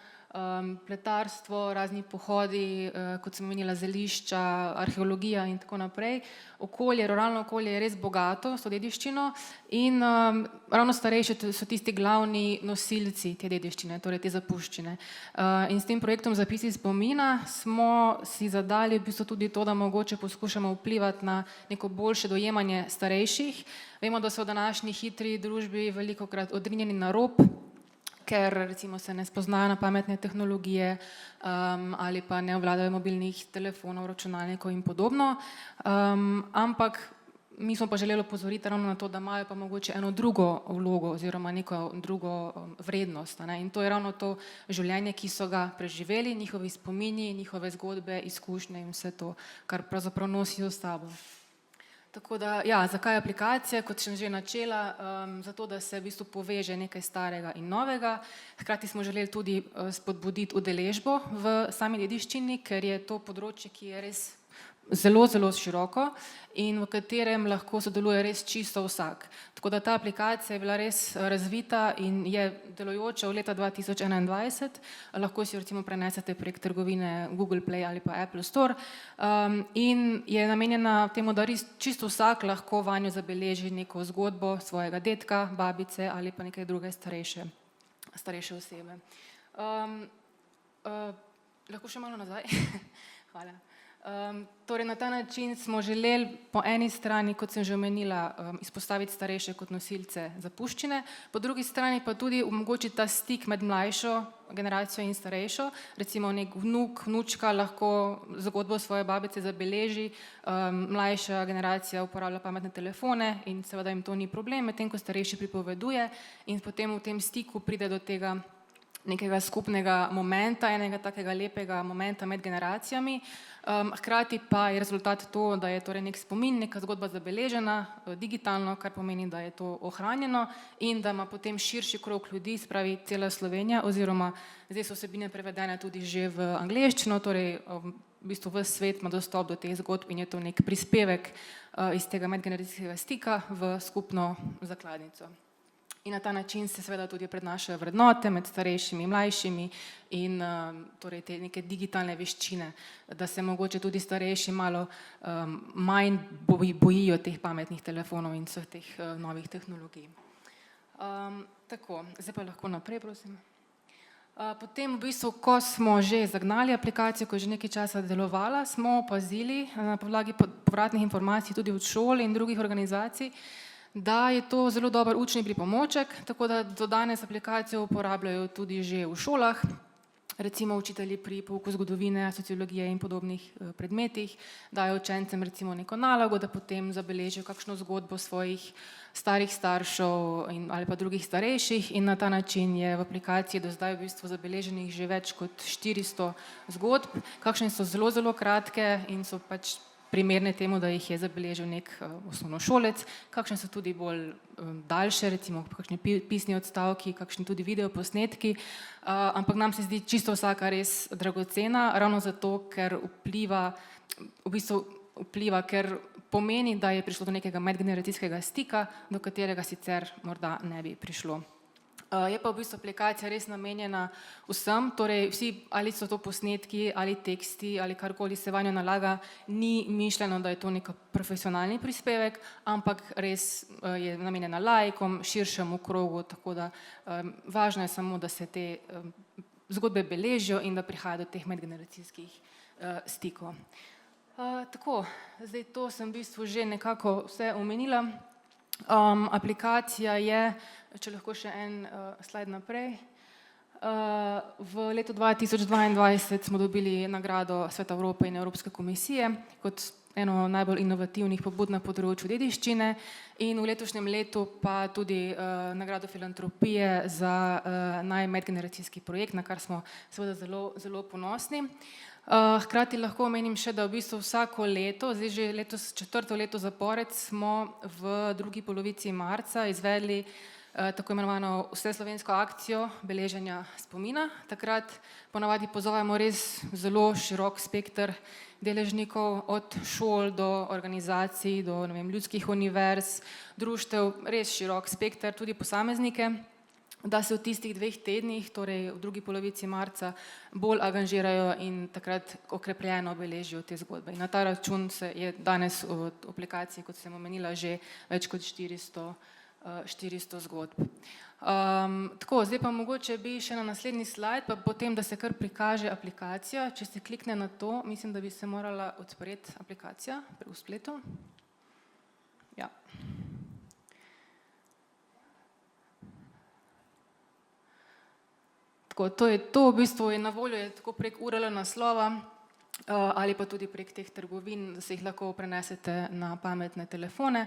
pletarstvo, razni pohodi, kot sem omenila, zelišča, arheologija in tako naprej. Okolje, ruralno okolje je res bogato s to dediščino in ravno starejši so tisti glavni nosilci te dediščine, torej te zapuščine. In s tem projektom Zapisi spomina smo si zadali v bistvu tudi to, da mogoče poskušamo vplivati na neko boljše dojemanje starejših. Vemo, da so v današnji hitri družbi velikokrat odrinjeni na rob, ker recimo se ne spoznajo na pametne tehnologije ali pa ne obvladajo mobilnih telefonov, računalnikov in podobno. Ampak mi smo pa želeli opozoriti ravno na to, da imajo pa mogoče eno drugo vlogo oziroma neko drugo vrednost. In to je ravno to življenje, ki so ga preživeli, njihovi spomini, njihove zgodbe, izkušnje in vse to, kar pravzaprav nosijo s sabo. Tako da, ja, zakaj aplikacija, kot sem že načela, zato da se v bistvu poveže nekaj starega in novega. Hkrati smo želeli tudi spodbuditi udeležbo v sami dediščini, ker je to področje, ki je res zelo, zelo široko in v katerem lahko sodeluje res čisto vsak. Tako da ta aplikacija je bila res razvita in je delujoča od leta 2021. Lahko si jo recimo prenesete prek trgovine Google Play ali pa Apple Store in je namenjena temu, da res čisto vsak lahko vanjo zabeleži neko zgodbo svojega dedka, babice ali pa neke druge starejše osebe. Lahko še malo nazaj? Hvala. Torej na ta način smo želeli po eni strani, kot sem že omenila, izpostaviti starejše kot nosilce zapuščine, po drugi strani pa tudi omogočiti ta stik med mlajšo generacijo in starejšo. Recimo nek vnuk, vnučka lahko zgodbo svoje babice zabeleži, mlajša generacija uporablja pametne telefone in seveda jim to ni problem, medtem ko starejši pripoveduje in potem v tem stiku pride do tega nekega skupnega momenta, enega takega lepega momenta med generacijami. Hkrati pa je rezultat to, da je torej nek spomin, neka zgodba zabeležena digitalno, kar pomeni, da je to ohranjeno in da ima potem širši krog ljudi, se pravi cela Slovenija, oziroma zdaj so vsebine prevedene tudi že v angleščino, torej v bistvu ves svet ima dostop do teh zgodb in je to nek prispevek iz tega medgeneracijskega stika v skupno zakladnico. In na ta način se seveda tudi prenašajo vrednote med starejšimi in mlajšimi in torej te neke digitalne veščine, da se mogoče tudi starejši malo manj bojijo teh pametnih telefonov in vseh teh novih tehnologij. Tako, zdaj pa lahko naprej, prosim. Potem v bistvu, ko smo že zagnali aplikacijo, ko je že nekaj časa delovala, smo opazili na podlagi povratnih informacij tudi od šol in drugih organizacij, da je to zelo dober učni pripomoček, tako da do danes aplikacijo uporabljajo tudi že v šolah, recimo učitelji pri pouku zgodovine, sociologije in podobnih predmetih, dajo učencem recimo neko nalogo, da potem zabeležijo kakšno zgodbo svojih starih staršev ali pa drugih starejših in na ta način je v aplikaciji do zdaj v bistvu zabeleženih že več kot 400 zgodb, kakšne so zelo, zelo kratke in so pač primerne temu, da jih je zabeležil nek osnovnošolec, kakšne so tudi bolj daljše, recimo kakšni pisni odstavki, kakšni tudi videoposnetki, ampak nam se zdi čisto vsaka res dragocena, ravno zato, ker vpliva, ker pomeni, da je prišlo do nekega medgeneracijskega stika, do katerega sicer morda ne bi prišlo. Je pa v bistvu aplikacija res namenjena vsem, torej vsi, ali so to posnetki, ali teksti, ali karkoli se vanjo nalaga, ni mišljeno, da je to nek profesionalni prispevek, ampak res je namenjena laikom, širšemu krogu, tako da važno je samo, da se te zgodbe beležijo in da prihaja do teh medgeneracijskih stikov. Tako, zdaj to sem v bistvu že nekako vse omenila. Aplikacija je, če lahko še en slajd naprej, v letu 2022 smo dobili nagrado Sveta Evrope in Evropske komisije kot eno najbolj inovativnih pobud na področju dediščine in v letošnjem letu pa tudi nagrado filantropije za najmedgeneracijski projekt, na kar smo seveda zelo ponosni. Hkrati lahko omenim še, da v bistvu vsako leto, zdaj že letos 4. leto zapored, smo v drugi polovici marca izvedli tako imenovano vseslovensko akcijo beleženja spomina. Takrat ponavadi pozovemo res zelo širok spekter deležnikov, od šol do organizacij, do ljudskih univerz, društev, res širok spekter, tudi posameznike, da se v tistih 2 tednih, torej v drugi polovici marca, bolj angažirajo in takrat okrepljeno beležijo te zgodbe. In na ta račun se je danes v aplikaciji, kot sem omenila, že več kot 400 zgodb. Tako, zdaj pa mogoče bi še na naslednji slajd, pa potem, da se kar prikaže aplikacija. Če se klikne na to, mislim, da bi se morala odpreti aplikacija v spletu. Ja. To je to, v bistvu je na voljo tako prek URL naslova ali pa tudi prek teh trgovin, da se jih lahko prenesete na pametne telefone.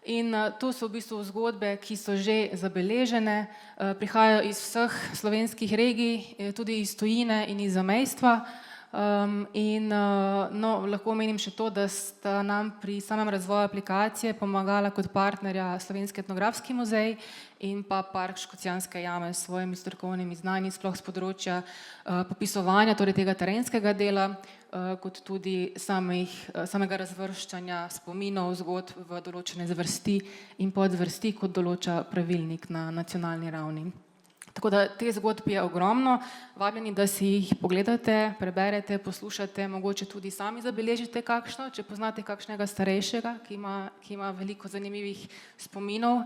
In to so v bistvu zgodbe, ki so že zabeležene, prihajajo iz vseh slovenskih regij, tudi iz tujine in iz zamejstva. Lahko omenim še to, da sta nam pri samem razvoju aplikacije pomagala kot partnerja Slovenski etnografski muzej in pa Park Škocjanske jame s svojimi strokovnimi znanji, sploh z področja popisovanja, torej tega terenskega dela, kot tudi samega razvrščanja spominov, zgodb v določene zvrsti in podzvrsti, kot določa pravilnik na nacionalni ravni. Tako da te zgodb je ogromno, vabljeni, da si jih pogledate, preberete, poslušate, mogoče tudi sami zabeležite kakšno, če poznate kakšnega starejšega, ki ima veliko zanimivih spominov.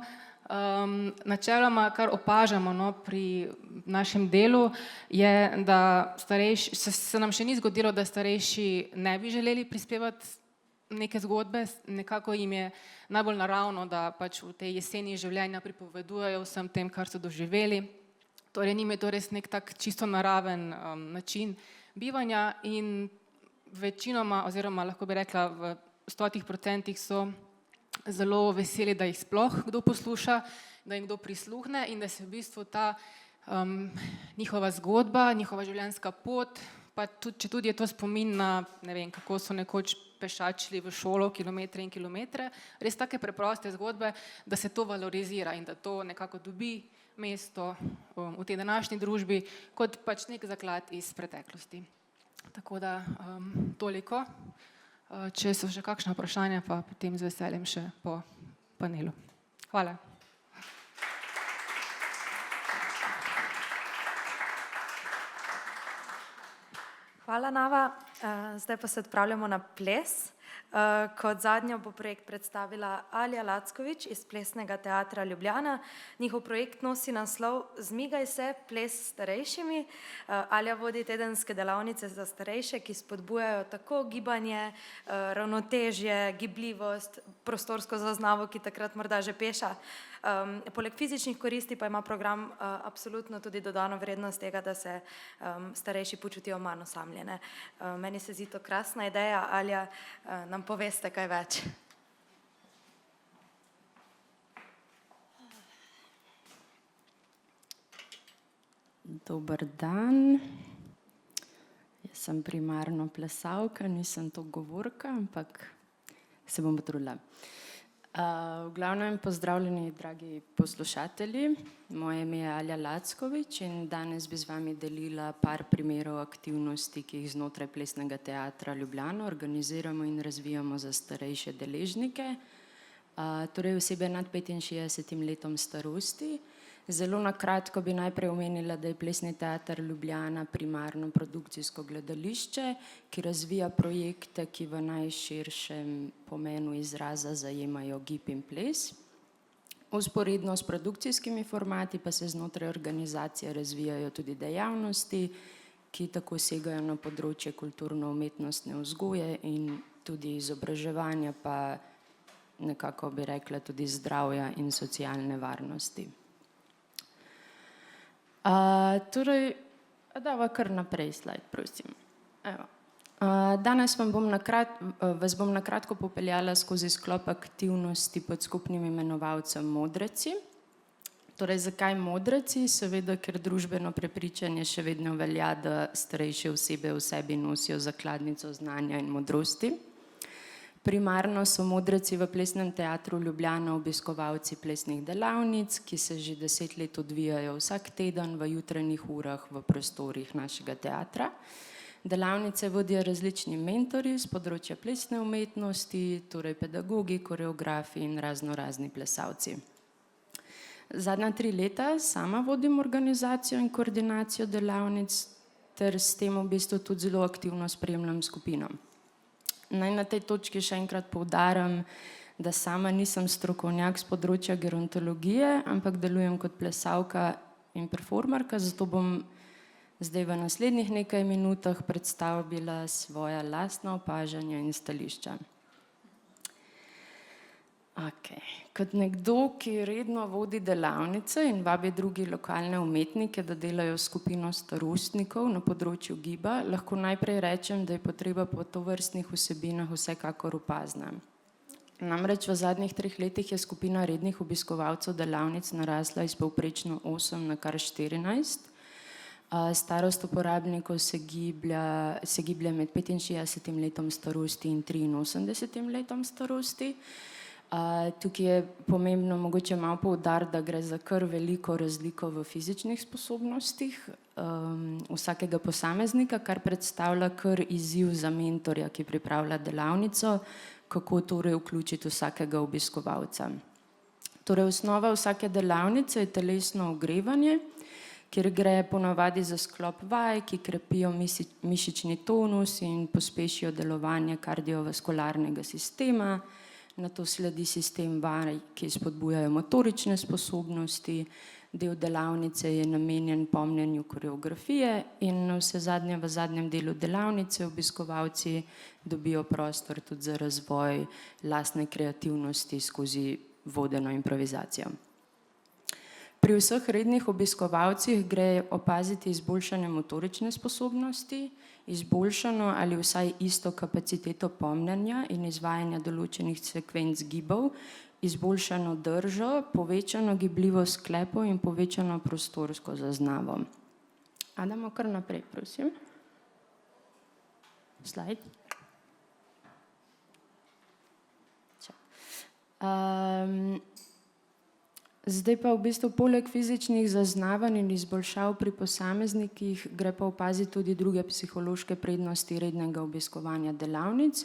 Načeloma, kar opažamo pri našem delu, je, da se nam še ni zgodilo, da starejši ne bi želeli prispevati neke zgodbe, nekako jim je najbolj naravno, da pač v tej jeseni življenja pripovedujejo vsem tem, kar so doživeli. Torej, njim je to res nek tak čisto naraven način bivanja in večinoma, oziroma lahko bi rekla v 100% so zelo veseli, da jih sploh kdo posluša, da jim kdo prisluhne in da se v bistvu ta njihova zgodba, njihova življenjska pot, pa če tudi je to spomin na, ne vem, kako so nekoč pešačili v šolo kilometre in kilometre, res take preproste zgodbe, da se to valorizira in da to nekako dobi mesto v tej današnji družbi kot pač nek zaklad iz preteklosti. Tako da toliko. Če so še kakšna vprašanja, pa potem z veseljem še po panelu. Hvala. Hvala, Nava. Zdaj pa se odpravljamo na ples. Kot zadnjo bo projekt predstavila Alja Lackovič iz Plesnega teatra Ljubljana. Njihov projekt nosi naslov Zmigaj se, ples s starejšimi. Alja vodi tedenske delavnice za starejše, ki spodbujajo tako gibanje, ravnotežje, gibljivost, prostorsko zaznavo, ki takrat morda že peša. Poleg fizičnih koristi pa ima program absolutno tudi dodano vrednost tega, da se starejši počutijo manj osamljene. Meni se zdi to krasna ideja. Alja, nam poveste kaj več. Dober dan. Jaz sem primarno plesalka, nisem to govorka, ampak se bom potrudila. V glavnem pozdravljeni, dragi poslušatelji. Moje ime je Alja Lackovič in danes bi z vami delila par primerov aktivnosti, ki jih znotraj Plesnega teatra Ljubljana organiziramo in razvijamo za starejše deležnike, torej osebe nad 65 letom starosti. Zelo na kratko bi najprej omenila, da je Plesni teater Ljubljana primarno produkcijsko gledališče, ki razvija projekte, ki v najširšem pomenu izraza zajemajo gib in ples. Vzporedno s produkcijskimi formati pa se znotraj organizacije razvijajo tudi dejavnosti, ki tako segajo na področje kulturno-umetnostne vzgoje in tudi izobraževanja, pa nekako bi rekla tudi zdravja in socialne varnosti. Torej, dava kar naprej slajd, prosim. Evo. Danes vas bom na kratko popeljala skozi sklop aktivnosti pod skupnim imenovalcem Modreci. Torej, zakaj Modreci? Seveda, ker družbeno prepričanje še vedno velja, da starejše osebe v sebi nosijo zakladnico znanja in modrosti. Primarno so Modreci v Plesnem teatru Ljubljana obiskovalci plesnih delavnic, ki se že 10 let odvijajo vsak teden v jutranjih urah v prostorih našega teatra. Delavnice vodijo različni mentorji z področja plesne umetnosti, torej pedagogi, koreografi in razni plesalci. Zadnja 3 leta sama vodim organizacijo in koordinacijo delavnic ter s tem v bistvu tudi zelo aktivno spremljam skupino. Naj na tej točki še enkrat poudarim, da sama nisem strokovnjak z področja gerontologije, ampak delujem kot plesalka in performerka, zato bom zdaj v naslednjih nekaj minutah predstavila svoja lastna opažanja in stališča. Kot nekdo, ki redno vodi delavnice in vabi druge lokalne umetnike, da delajo skupino starostnikov na področju giba, lahko najprej rečem, da je potreba po tovrstnih vsebinah vsekakor opazna. Namreč v zadnjih 3 letih je skupina rednih obiskovalcev delavnic narasla iz povprečno 8 na kar 14. Starost uporabnikov se giblje med 65 letom starosti in 83 letom starosti. Tukaj je pomembno mogoče malo poudariti, da gre za kar veliko razliko v fizičnih sposobnostih vsakega posameznika, kar predstavlja kar izziv za mentorja, ki pripravlja delavnico, kako torej vključiti vsakega obiskovalca. Torej, osnova vsake delavnice je telesno ogrevanje, kjer gre ponavadi za sklop vaj, ki krepijo mišični tonus in pospešijo delovanje kardiovaskularnega sistema. Nato sledi sistem vaj, ki spodbujajo motorične sposobnosti. Del delavnice je namenjen pomnjenju koreografije in vsezadnje v zadnjem delu delavnice obiskovalci dobijo prostor tudi za razvoj lastne kreativnosti skozi vodeno improvizacijo. Pri vseh rednih obiskovalcih gre opaziti izboljšanje motorične sposobnosti, izboljšano ali vsaj isto kapaciteto pomnjenja in izvajanja določenih sekvenc gibov, izboljšano držo, povečano gibljivost sklepov in povečano prostorsko zaznavo. Damo kar naprej, prosim. Slajd. Zdaj pa v bistvu poleg fizičnih zaznavanj in izboljšav pri posameznikih gre pa opaziti tudi druge psihološke prednosti rednega obiskovanja delavnic.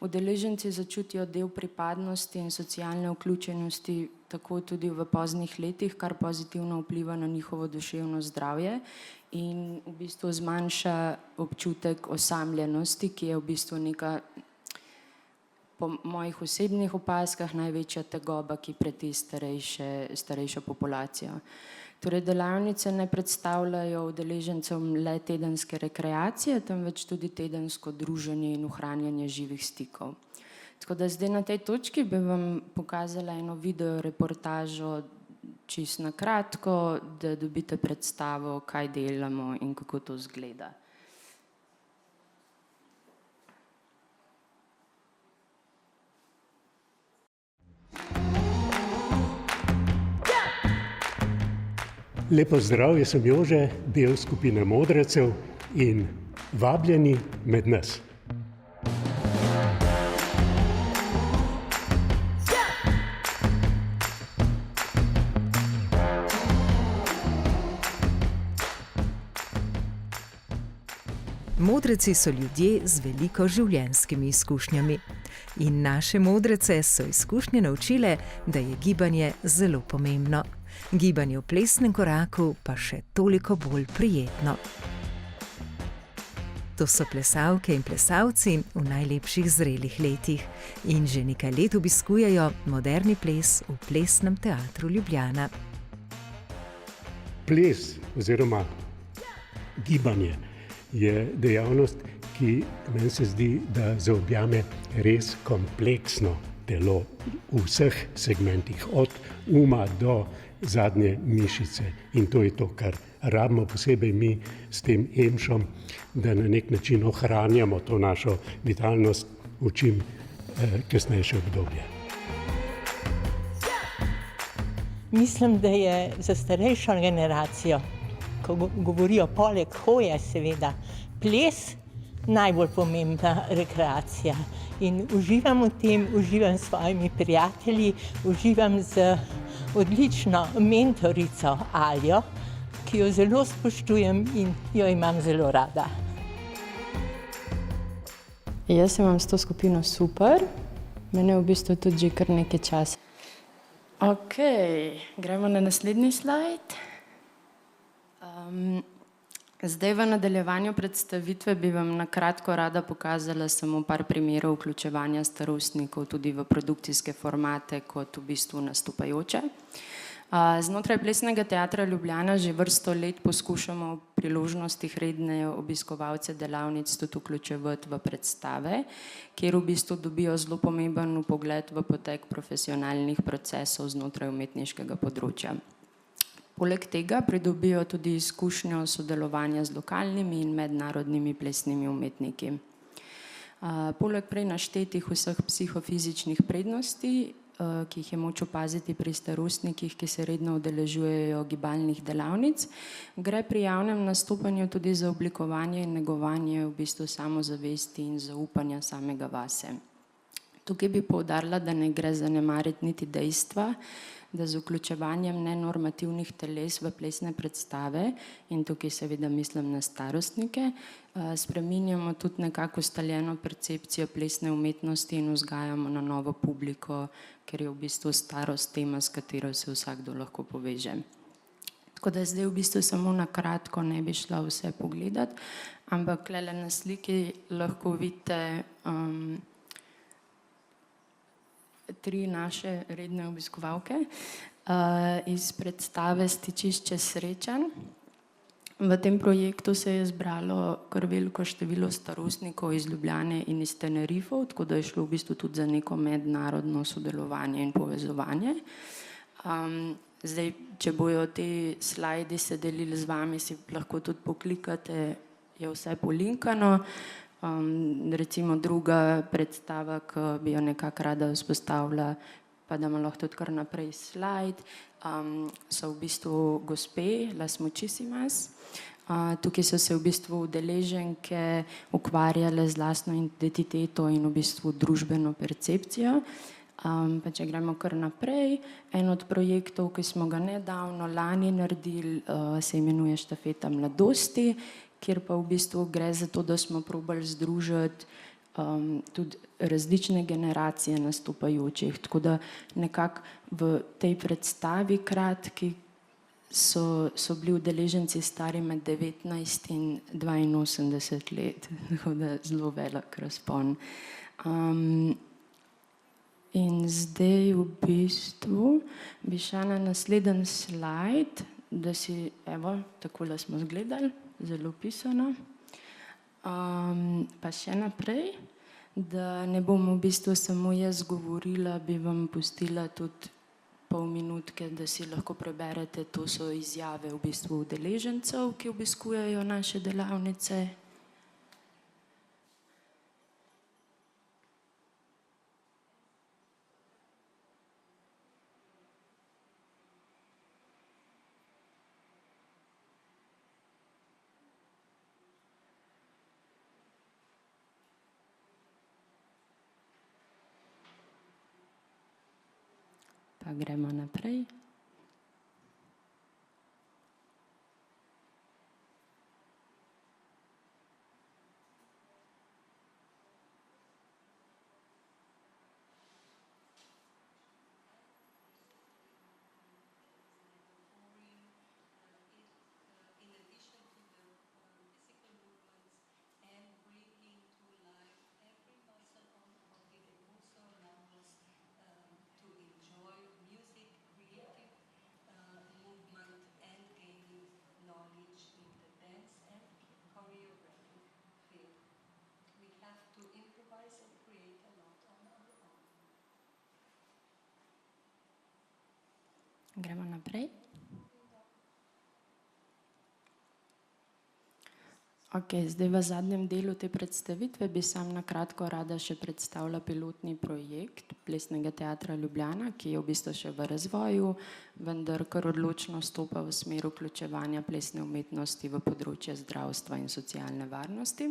Udeleženci začutijo del pripadnosti in socialne vključenosti tako tudi v poznih letih, kar pozitivno vpliva na njihovo duševno zdravje in v bistvu zmanjša občutek osamljenosti, ki je v bistvu neka, po mojih osebnih opazkah, največja tegoba, ki preti starejšo populacijo. Torej, delavnice ne predstavljajo udeležencem le tedenske rekreacije, temveč tudi tedensko druženje in ohranjanje živih stikov. Tako da zdaj na tej točki bi vam pokazala eno video reportažo čisto na kratko, da dobite predstavo, kaj delamo in kako to izgleda. Lep pozdrav, jaz sem Jože, del skupine Modrecev in Vabljeni med nas. Modreci so ljudje z veliko življenjskimi izkušnjami. In naše modrece so izkušnje naučile, da je gibanje zelo pomembno. Gibanje v plesnem koraku pa še toliko bolj prijetno. To so plesalke in plesalci v najlepših zrelih letih in že nekaj let obiskujejo moderni ples v Plesnem teatru Ljubljana. Ples oziroma gibanje je dejavnost, ki meni se zdi, da zaobjame res kompleksno telo v vseh segmentih, od uma do zadnje mišice. In to je to, kar rabimo posebej mi s tem emšom, da na nek način ohranjamo to našo vitalnost v čim kasnejše obdobje. Mislim, da je za starejšo generacijo, ko govorijo poleg hoje, seveda, ples najbolj pomembna rekreacija. In uživam v tem, uživam s svojimi prijatelji, uživam z odlično mentorico Aljo, ki jo zelo spoštujem in jo imam zelo rada. Jaz imam s to skupino super, mene v bistvu tudi že kar nekaj časa. Ok, gremo na naslednji slajd. Zdaj v nadaljevanju predstavitve bi vam na kratko rada pokazala samo par primerov vključevanja starostnikov tudi v produkcijske formate kot v bistvu nastopajoče. Znotraj Plesnega teatra Ljubljana že vrsto let poskušamo v priložnostih redne obiskovalce delavnic tudi vključevati v predstave, kjer v bistvu dobijo zelo pomemben vpogled v potek profesionalnih procesov znotraj umetniškega področja. Poleg tega pridobijo tudi izkušnjo sodelovanja z lokalnimi in mednarodnimi plesnimi umetniki. Poleg prej naštetih vseh psihofizičnih prednosti, ki jih je moč opaziti pri starostnikih, ki se redno udeležujejo gibalnih delavnic, gre pri javnem nastopanju tudi za oblikovanje in negovanje v bistvu samozavesti in zaupanja samega vase. Tukaj bi poudarila, da ne gre zanemariti niti dejstva, da z vključevanjem nenormativnih teles v plesne predstave, in tukaj seveda mislim na starostnike, spreminjamo tudi nekako ustaljeno percepcijo plesne umetnosti in vzgajamo na novo publiko, ker je v bistvu starost tema, s katero se vsakdo lahko poveže. Tako da zdaj v bistvu samo na kratko ne bi šla vse pogledati, ampak tule na sliki lahko vidite tri naše redne obiskovalke iz predstave Stičišče srečanj. V tem projektu se je zbralo kar veliko število starostnikov iz Ljubljane in iz Tenerifov, tako da je šlo v bistvu tudi za neko mednarodno sodelovanje in povezovanje. Zdaj, če bojo te slajdi se delili z vami, si lahko tudi poklikate, je vse polinkano. Recimo druga predstava, ki bi jo nekako rada vzpostavila, pa da ima lahko tudi kar naprej slajd, so v bistvu gospe Las Muchísimas. Tukaj so se v bistvu udeleženke ukvarjale z lastno identiteto in v bistvu družbeno percepcijo. Pa če gremo kar naprej, en od projektov, ki smo ga nedavno lani naredili, se imenuje Štafeta mladosti, kjer pa v bistvu gre za to, da smo probali združiti tudi različne generacije nastopajočih. Tako da nekako v tej predstavi kratki so bili udeleženci stari med 19 in 82 let. Tako da zelo velik razpon. In zdaj v bistvu bi šla na naslednji slajd, da si, evo, takole smo zgledali, zelo pisano. Pa še naprej, da ne bom v bistvu samo jaz govorila, bi vam pustila tudi pol minutke, da si lahko preberete, to so izjave v bistvu udeležencev, ki obiskujejo naše delavnice. Pa gremo naprej. Gremo naprej. Okay, zdaj v zadnjem delu te predstavitve bi sam na kratko rada še predstavila pilotni projekt Plesnega teatra Ljubljana, ki je v bistvu še v razvoju, vendar kar odločno stopa v smer vključevanja plesne umetnosti v področje zdravstva in socialne varnosti.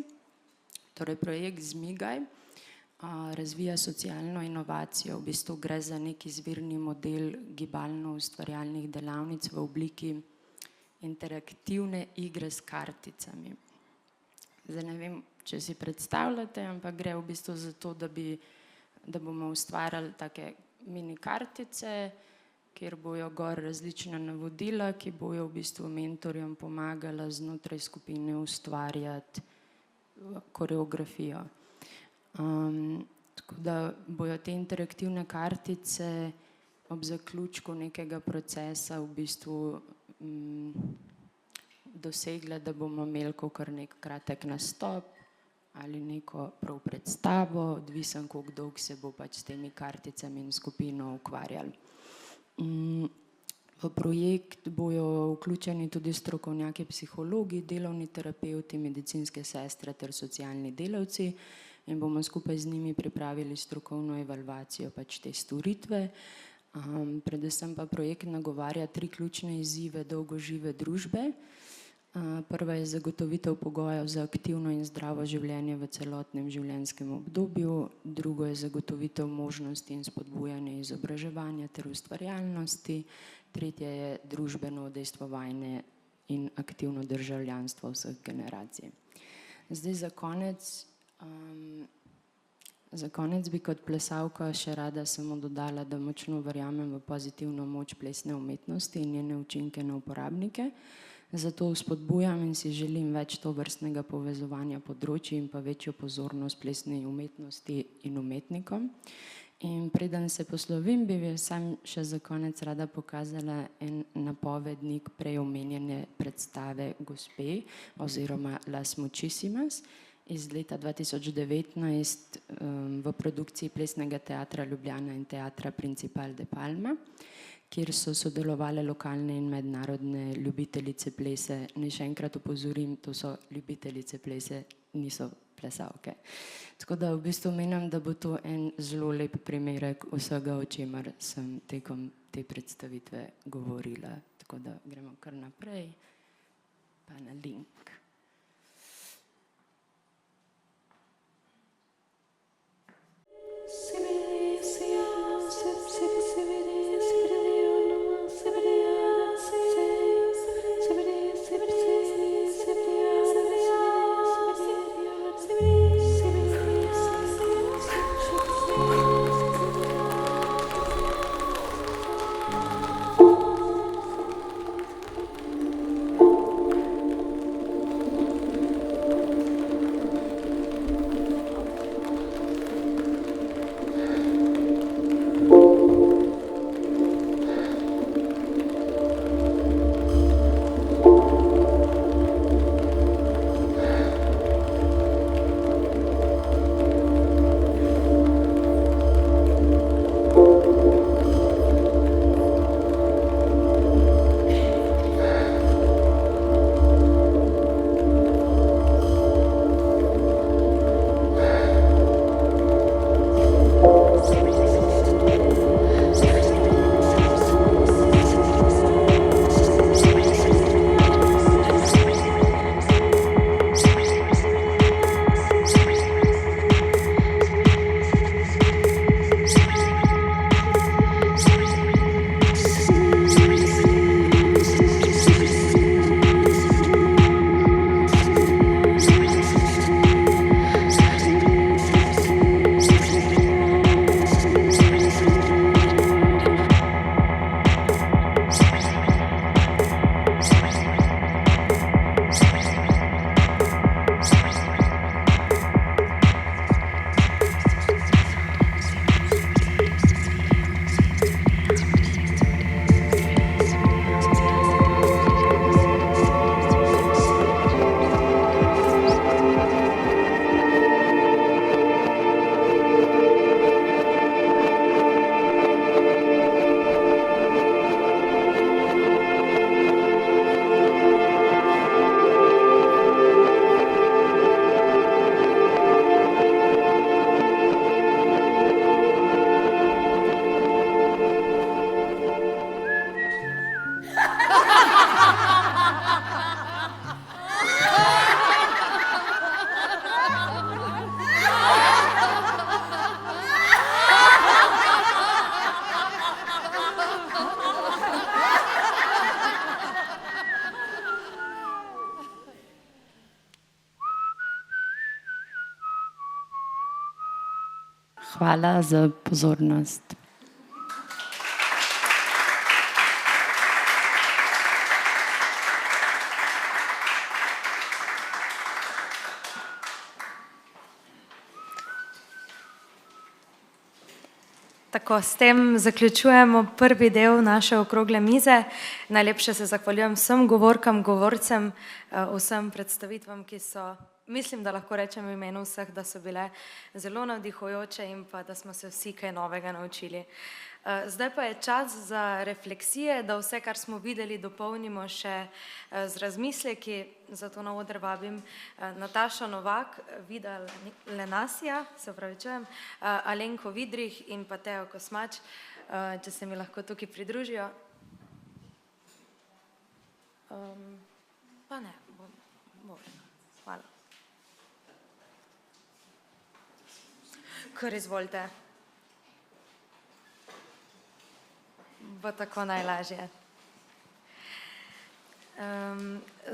Torej, projekt Zmigaj razvija socialno inovacijo. V bistvu gre za nek izvirni model gibalno-ustvarjalnih delavnic v obliki interaktivne igre s karticami. Zdaj ne vem, če si predstavljate, ampak gre v bistvu za to, da bomo ustvarjali take mini kartice, kjer bojo gor različna navodila, ki bojo v bistvu mentorjem pomagala znotraj skupine ustvarjati koreografijo. Tako da bojo te interaktivne kartice ob zaključku nekega procesa v bistvu dosegle, da bomo imeli kakor nek kratek nastop ali neko prav predstavo, odvisen koliko dolgo se bo pač s temi karticami in skupino ukvarjali. V projekt bojo vključeni tudi strokovnjaki, psihologi, delovni terapevti, medicinske sestre ter socialni delavci in bomo skupaj z njimi pripravili strokovno evalvacijo pač te storitve. Predvsem pa projekt nagovarja 3 ključne izzive dolgožive družbe. Prva je zagotovitev pogojev za aktivno in zdravo življenje v celotnem življenjskem obdobju, drugo je zagotovitev možnosti in spodbujanje izobraževanja ter ustvarjalnosti, tretje je družbeno udejstvovanje in aktivno državljanstvo vseh generacij. Zdaj za konec bi kot plesalka še rada samo dodala, da močno verjamem v pozitivno moč plesne umetnosti in njene učinke na uporabnike. Zato spodbujam in si želim več tovrstnega povezovanja področij in pa večjo pozornost plesni umetnosti in umetnikom. In preden se poslovim, bi sam še za konec rada pokazala en napovednik prej omenjene predstave Gospe oziroma Las Muchísimas iz leta 2019 v produkciji Plesnega teatra Ljubljana in Teatra Principal de Palma, kjer so sodelovale lokalne in mednarodne ljubiteljice plese. Naj še enkrat opozorim, to so ljubiteljice plese, niso plesalke. Tako da v bistvu menim, da bo to en zelo lep primerek vsega, o čemer sem tekom te predstavitve govorila. Tako da gremo kar naprej, pa na link. Hvala za pozornost. Tako, s tem zaključujemo prvi del naše okrogle mize. Najlepše se zahvaljujem vsem govorkam, govorcem, vsem predstavitvam, ki so, mislim, da lahko rečem v imenu vseh, da so bile zelo navdihujoče in pa da smo se vsi kaj novega naučili. Zdaj pa je čas za refleksije, da vse, kar smo videli, dopolnimo še z razmisleki. Zato na oder vabim Natašo Novak, Vida Lenasija, se opravičujem, Alenko Vidrih in pa Teo Kosmač, če se mi lahko tukaj pridružijo. Pa ne, bom. Hvala. Kar izvolite. Bo tako najlažje.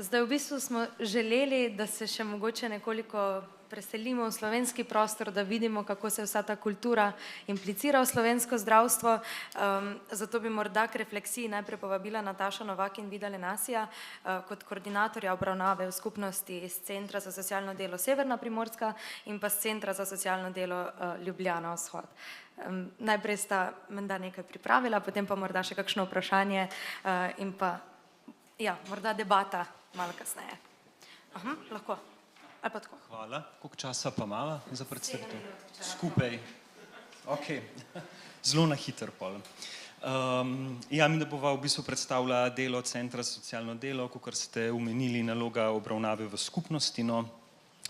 Zdaj v bistvu smo želeli, da se še mogoče nekoliko preselimo v slovenski prostor, da vidimo, kako se vsa ta kultura implicira v slovensko zdravstvo. Zato bi morda k refleksiji najprej povabila Natašo Novak in Vida Lenasija kot koordinatorja obravnave v skupnosti iz Centra za socialno delo Severna Primorska in pa z Centra za socialno delo Ljubljana Vzhod. Najprej sta menda nekaj pripravila, potem pa morda še kakšno vprašanje in pa morda debata malo kasneje. Lahko. Ali pa tako. Hvala. Koliko časa pa imamo za predstavitev? Skupaj. Ok. Zelo na hiter pol. Mi da bova v bistvu predstavila delo Centra za socialno delo, kakor ste omenili, naloga obravnave v skupnosti.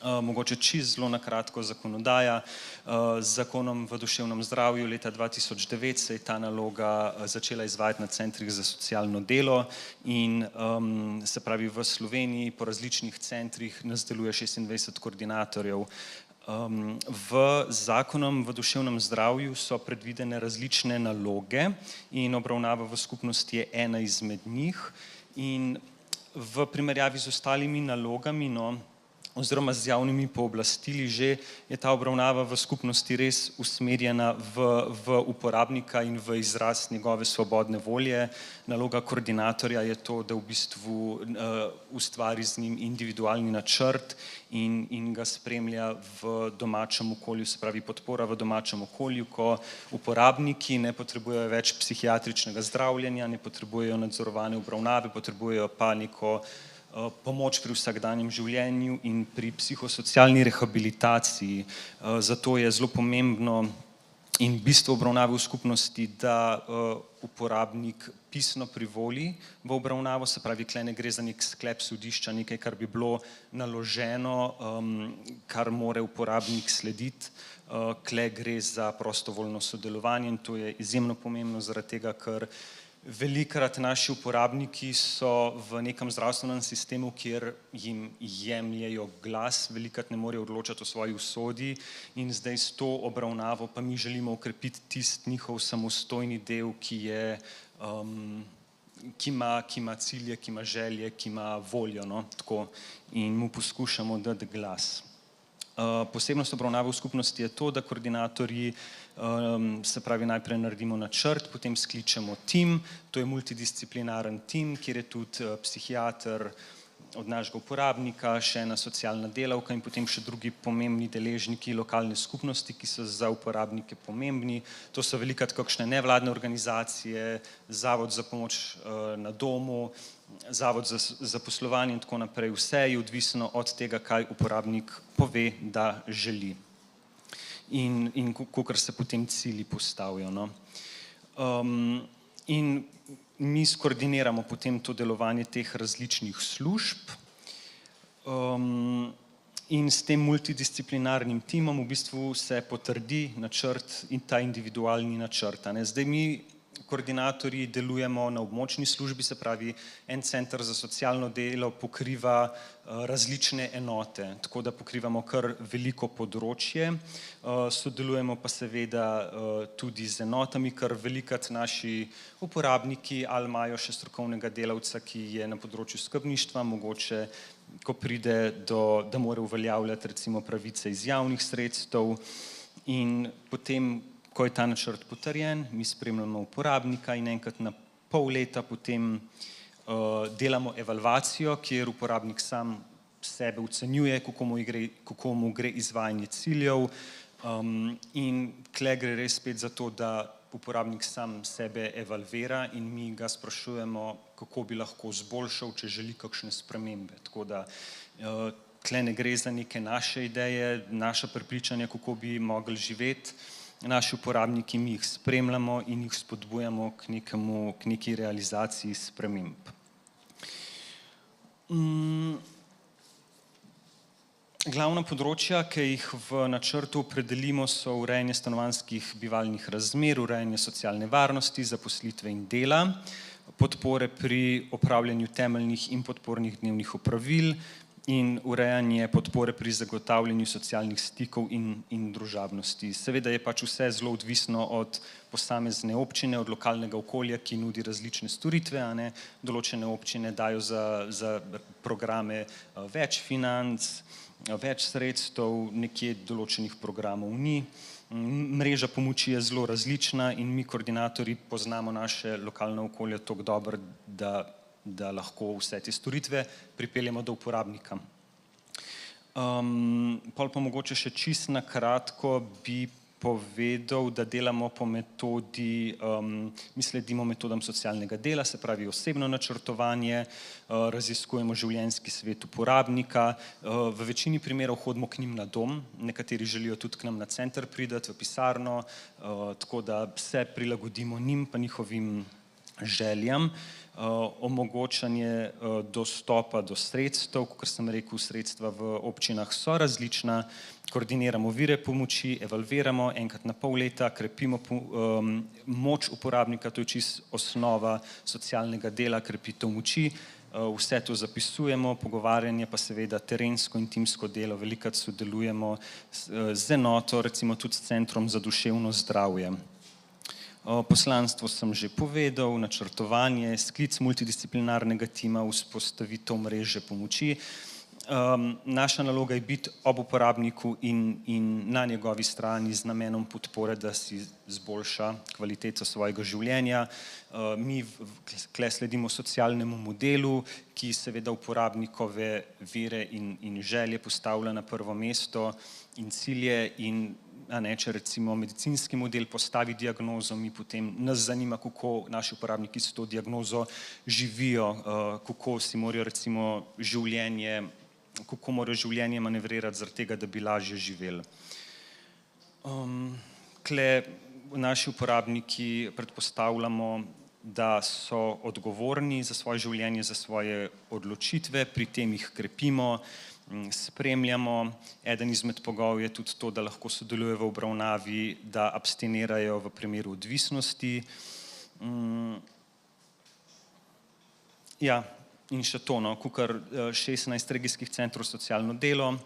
Mogoče čisto zelo na kratko zakonodaja. Z zakonom v duševnem zdravju leta 2009 se je ta naloga začela izvajati na centrih za socialno delo in se pravi v Sloveniji po različnih centrih nas deluje 26 koordinatorjev. V zakonom v duševnem zdravju so predvidene različne naloge in obravnava v skupnosti je ena izmed njih in v primerjavi z ostalimi nalogami, oziroma z javnimi pooblastili že je ta obravnava v skupnosti res usmerjena v uporabnika in v izraz njegove svobodne volje. Naloga koordinatorja je to, da v bistvu ustvari z njim individualni načrt in ga spremlja v domačem okolju, se pravi podpora v domačem okolju, ko uporabniki ne potrebujejo več psihiatričnega zdravljenja, ne potrebujejo nadzorovane obravnave, potrebujejo pa neko pomoč pri vsakdanjem življenju in pri psihosocialni rehabilitaciji. Zato je zelo pomembno in bistvo obravnave v skupnosti, da uporabnik pisno privoli v obravnavo, se pravi, tukaj ne gre za nek sklep sodišča, nekaj, kar bi bilo naloženo, kar mora uporabnik slediti. Tukaj gre za prostovoljno sodelovanje in to je izjemno pomembno zaradi tega, ker velikokrat naši uporabniki so v nekem zdravstvenem sistemu, kjer jim jemljejo glas, velikokrat ne morejo odločati o svoji usodi in zdaj s to obravnavo pa mi želimo okrepiti tisti njihov samostojni del, ki ima cilje, ki ima želje, ki ima voljo, in mu poskušamo dati glas. Posebnost obravnave v skupnosti je to, da koordinatorji, se pravi, najprej naredimo načrt, potem skličemo tim, to je multidisciplinaren tim, kjer je tudi psihiater od našega uporabnika, še ena socialna delavka in potem še drugi pomembni deležniki lokalne skupnosti, ki so za uporabnike pomembni. To so velikokrat kakšne nevladne organizacije, Zavod za pomoč na domu, Zavod za zaposlovanje in tako naprej. Vse je odvisno od tega, kaj uporabnik pove, da želi in kakor se potem cilji postavijo. In mi skoordiniramo potem to delovanje teh različnih služb in s tem multidisciplinarnim timom v bistvu se potrdi načrt in ta individualni načrt. Zdaj mi koordinatorji delujemo na območni službi, se pravi, en center za socialno delo pokriva različne enote, tako da pokrivamo kar veliko področje. Sodelujemo pa seveda tudi z enotami, ker velikokrat naši uporabniki ali imajo še strokovnega delavca, ki je na področju skrbništva, mogoče ko pride da mora uveljavljati recimo pravice iz javnih sredstev, In potem, ko je ta načrt potrjen, mi spremljamo uporabnika in enkrat na pol leta potem delamo evalvacijo, kjer uporabnik sam sebe ocenjuje, kako mu gre izvajanje ciljev, in tle gre res spet za to, da uporabnik sam sebe evalvira in mi ga sprašujemo, kako bi lahko izboljšal, če želi kakšne spremembe. Tako da tle ne gre za neke naše ideje, naša prepričanja, kako bi mogli živeti. Naši uporabniki, mi jih spremljamo in jih spodbujamo k neki realizaciji sprememb. Glavna področja, ki jih v načrtu opredelimo, so urejanje stanovanjskih bivalnih razmer, urejanje socialne varnosti, zaposlitve in dela, podpore pri opravljanju temeljnih in podpornih dnevnih opravil in urejanje podpore pri zagotavljanju socialnih stikov in družabnosti. Seveda je pač vse zelo odvisno od posamezne občine, od lokalnega okolja, ki nudi različne storitve. Določene občine dajo za programe več financ, več sredstev, nekje določenih programov ni. Mreža pomoči je zelo različna in mi koordinatorji poznamo naše lokalno okolje toliko dobro, da lahko vse te storitve pripeljemo do uporabnika. Pol pa mogoče še čisto na kratko bi povedal, da delamo po metodi, mi sledimo metodam socialnega dela, se pravi osebno načrtovanje, raziskujemo življenjski svet uporabnika, v večini primerov hodimo k njim na dom, nekateri želijo tudi k nam na center priti, v pisarno, tako da se prilagodimo njim pa njihovim željam. Omogočanje dostopa do sredstev, kot sem rekel, sredstva v občinah so različna, koordiniramo vire pomoči, evalviramo enkrat na pol leta, krepimo moč uporabnika, to je čisto osnova socialnega dela, krepitev moči, vse to zapisujemo, pogovarjanje pa seveda terensko in timsko delo, velikokrat sodelujemo z enoto, recimo tudi s Centrom za duševno zdravje. Poslanstvo sem že povedal, načrtovanje, sklic multidisciplinarnega tima, vzpostavitev mreže pomoči. Naša naloga je biti ob uporabniku in na njegovi strani z namenom podpore, da si izboljša kvaliteto svojega življenja. Mi tukaj sledimo socialnemu modelu, ki seveda uporabnikove vire in želje postavlja na prvo mesto in cilje in če recimo medicinski model postavi diagnozo, mi potem nas zanima, kako naši uporabniki s to diagnozo živijo, kako si morajo recimo življenje manevrirati zaradi tega, da bi lažje živeli. Tukaj naši uporabniki predpostavljamo, da so odgovorni za svoje življenje, za svoje odločitve, pri tem jih krepimo, spremljamo. Eden izmed pogojev je tudi to, da lahko sodelujejo v obravnavi, da abstinirajo v primeru odvisnosti. Ja, in še to, kakor 16 regijskih centrov socialno delo,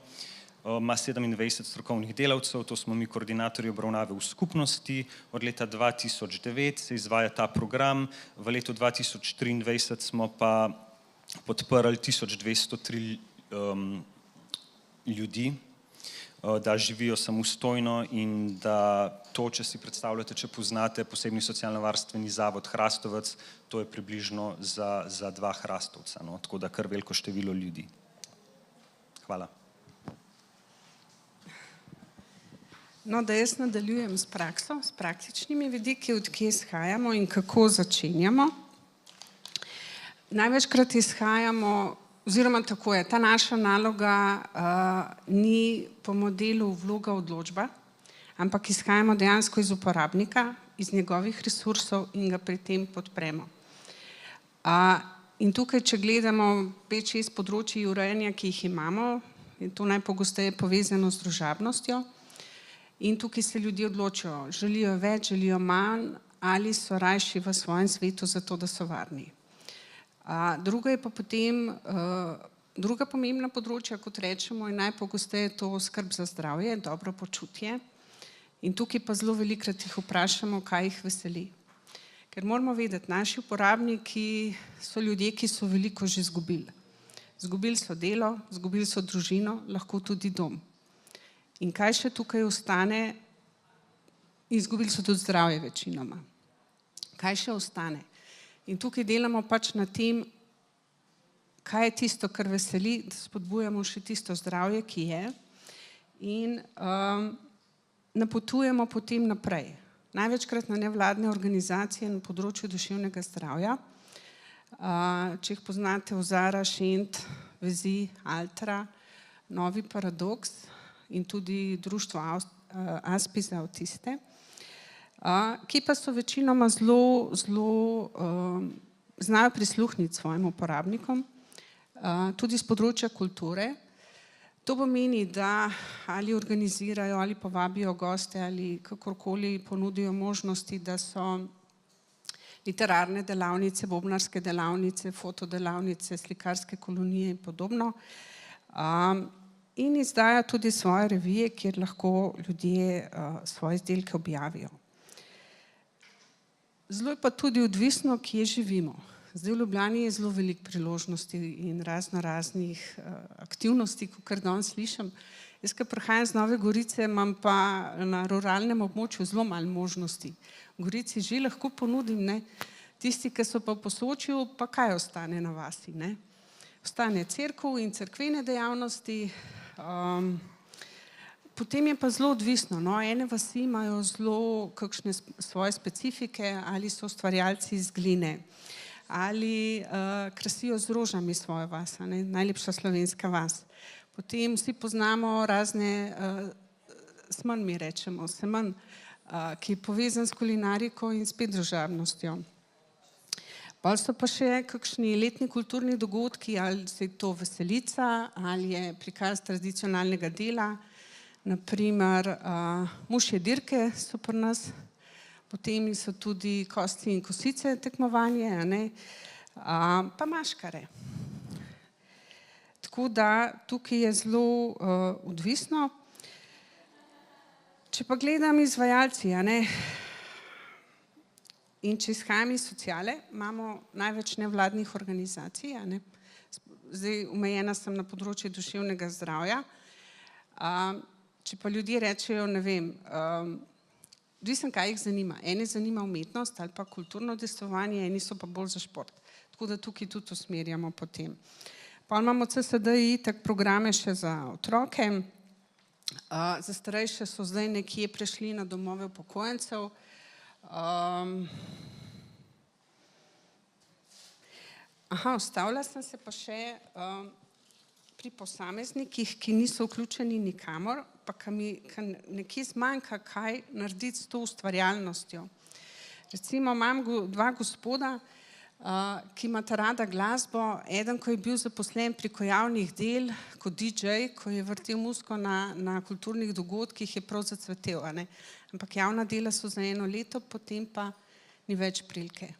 ima 27 strokovnih delavcev, to smo mi koordinatorji obravnave v skupnosti. Od leta 2009 se izvaja ta program, v letu 2023 smo pa podprli 1203 ljudi, da živijo samostojno in da to, če si predstavljate, če poznate posebni socialno-varstveni zavod Hrastovec, to je približno za 2 Hrastovca, tako da kar veliko število ljudi. Hvala. No, da jaz nadaljujem s prakso, s praktičnimi vidiki, od kje izhajamo in kako začenjamo. Največkrat izhajamo, oziroma tako je, ta naša naloga ni po modelu vloga odločba, ampak izhajamo dejansko iz uporabnika, iz njegovih resursov in ga pri tem podpremo. In tukaj, če gledamo 5-6 področij urejanja, ki jih imamo, je to najpogosteje povezano z družabnostjo. In tukaj se ljudje odločijo, želijo več, želijo manj ali so rajši v svojem svetu zato, da so varni. Druga je pa potem, druga pomembna področja, kot rečemo, je najpogosteje to skrb za zdravje, dobro počutje. In tukaj pa zelo velikokrat jih vprašamo, kaj jih veseli. Ker moramo vedeti, naši uporabniki so ljudje, ki so veliko že izgubili. Izgubili so delo, izgubili so družino, lahko tudi dom. In kaj še tukaj ostane, Izgubili so tudi zdravje večinoma. Kaj še ostane? In tukaj delamo pač na tem, kaj je tisto, kar veseli, da spodbujamo še tisto zdravje, ki je, in napotujemo potem naprej. Največkrat na nevladne organizacije na področju duševnega zdravja. Če jih poznate, Ozara, Šent, Vezi, Altra, Novi paradoks in tudi društvo Aspi za avtiste, ki pa so večinoma zelo znajo prisluhniti svojim uporabnikom, tudi z področja kulture. To pomeni, da ali organizirajo, ali povabijo goste, ali kakorkoli ponudijo možnosti, da so literarne delavnice, bobnarske delavnice, fotodelavnice, slikarske kolonije in podobno. In izdajo tudi svoje revije, kjer lahko ljudje svoje izdelke objavijo. Zelo je pa tudi odvisno, kje živimo. Zdaj v Ljubljani je zelo veliko priložnosti in raznih aktivnosti, kakor danes slišim. Jaz, ko prihajam z Nove Gorice, imam pa na ruralnem območju zelo malo možnosti. V Gorici že lahko ponudim, ne. Tisti, ki so pa v Posočju, pa kaj ostane na vasi, ne. Ostane cerkev in cerkvene dejavnosti. Potem je pa zelo odvisno, no. Ene vasi imajo zelo kakšne svoje specifike, ali so ustvarjalci iz gline, ali krasijo z rožami svojo vas, ne, najlepša slovenska vas. Potem vsi poznamo razne, semenj mi rečemo, semenj, ki je povezan s kulinariko in spet družabnostjo. Potem so pa še kakšni letni kulturni dogodki, ali se je to veselica, ali je prikaz tradicionalnega dela, naprimer mušje dirke so pri nas. Potem so tudi kosti in kosice tekmovanje, pa maškare. Tako da tukaj je zelo odvisno. Če pa gledam izvajalci, in če izhajam iz sociale, imamo največ nevladnih organizacij. Zdaj omejena sem na področju duševnega zdravja. Če pa ljudje rečejo, ne vem, odvisno, kaj jih zanima. Ene zanima umetnost ali pa kulturno udejstvovanje, eni so pa bolj za šport. Tako da tukaj tudi usmerjamo potem. Pa imamo CSD-ji itak programe še za otroke. Za starejše so zdaj nekje prešli na domove upokojencev. Ustavila sem se pa še pri posameznikih, ki niso vključeni nikamor, pa ki nekje zmanjka, kaj narediti s to ustvarjalnostjo. Recimo imam dva gospoda, ki imata rada glasbo. Eden, ko je bil zaposlen preko javnih del kot DJ, ko je vrtel muziko na kulturnih dogodkih, je prav zacvetel. Ampak javna dela so za 1 leto, potem pa ni več prilike.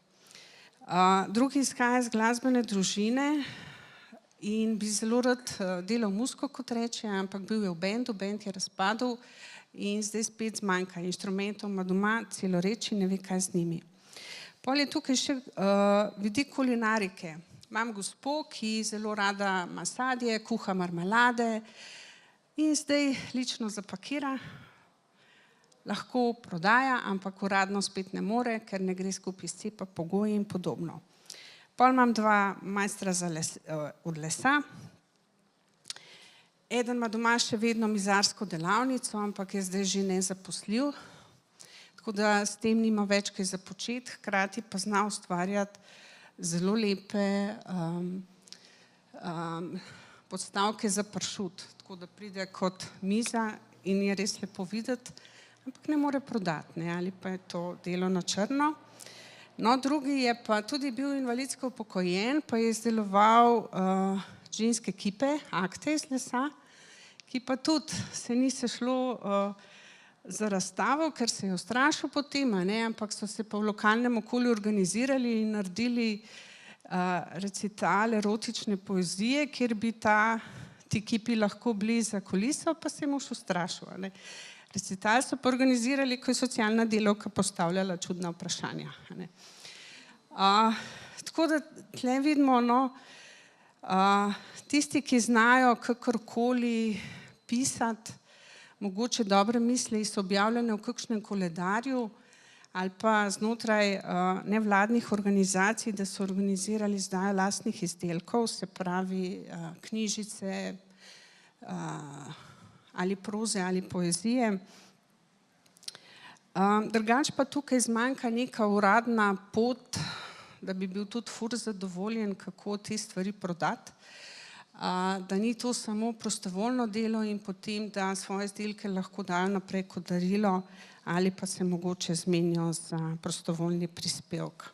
Drugi izhaja iz glasbene družine in bi zelo rad delal muziko, kot reče, ampak bil je v bendu, bend je razpadel in zdaj spet zmanjka inštrumentov, ima doma celo reč in ne ve, kaj z njimi. Pol je tukaj še vidik kulinarike. Imam gospo, ki zelo rada ima sadje, kuha marmelade in zdaj lično zapakira, lahko prodaja, ampak uradno spet ne more, ker ne gre skupaj s cepa, pogoji in podobno. Pol imam 2 majstra od lesa. Eden ima doma še vedno mizarsko delavnico, ampak je zdaj že nezaposljiv, tako da s tem nima več kaj za početi, hkrati pa zna ustvarjati zelo lepe podstavke za pršut, tako da pride kot miza in je res lepo videti, ampak ne more prodati, ali pa je to delo na črno. No, drugi je pa tudi bil invalidsko upokojen, pa je izdeloval džinske kipe, akte iz lesa, ki pa tudi se ni sešlo za razstavo, ker se je ustrašil potem, ampak so se pa v lokalnem okolju organizirali in naredili recital erotične poezije, kjer bi ti kipi lahko bili za kuliso, pa se je mož ustrašil. Recital so pa organizirali, ko je socialna delavka postavljala čudna vprašanja. Tako da tle vidimo, tisti, ki znajo kakorkoli pisati, mogoče dobre misli so objavljene v kakšnem koledarju ali pa znotraj nevladnih organizacij, da so organizirali izdajo lastnih izdelkov, se pravi knjižice ali proze ali poezije. Drugače pa tukaj zmanjka neka uradna pot, da bi bil tudi fur zadovoljen, kako te stvari prodati, da ni to samo prostovoljno delo in potem, da svoje izdelke lahko dajo naprej kot darilo ali pa se mogoče zmenijo za prostovoljni prispevek.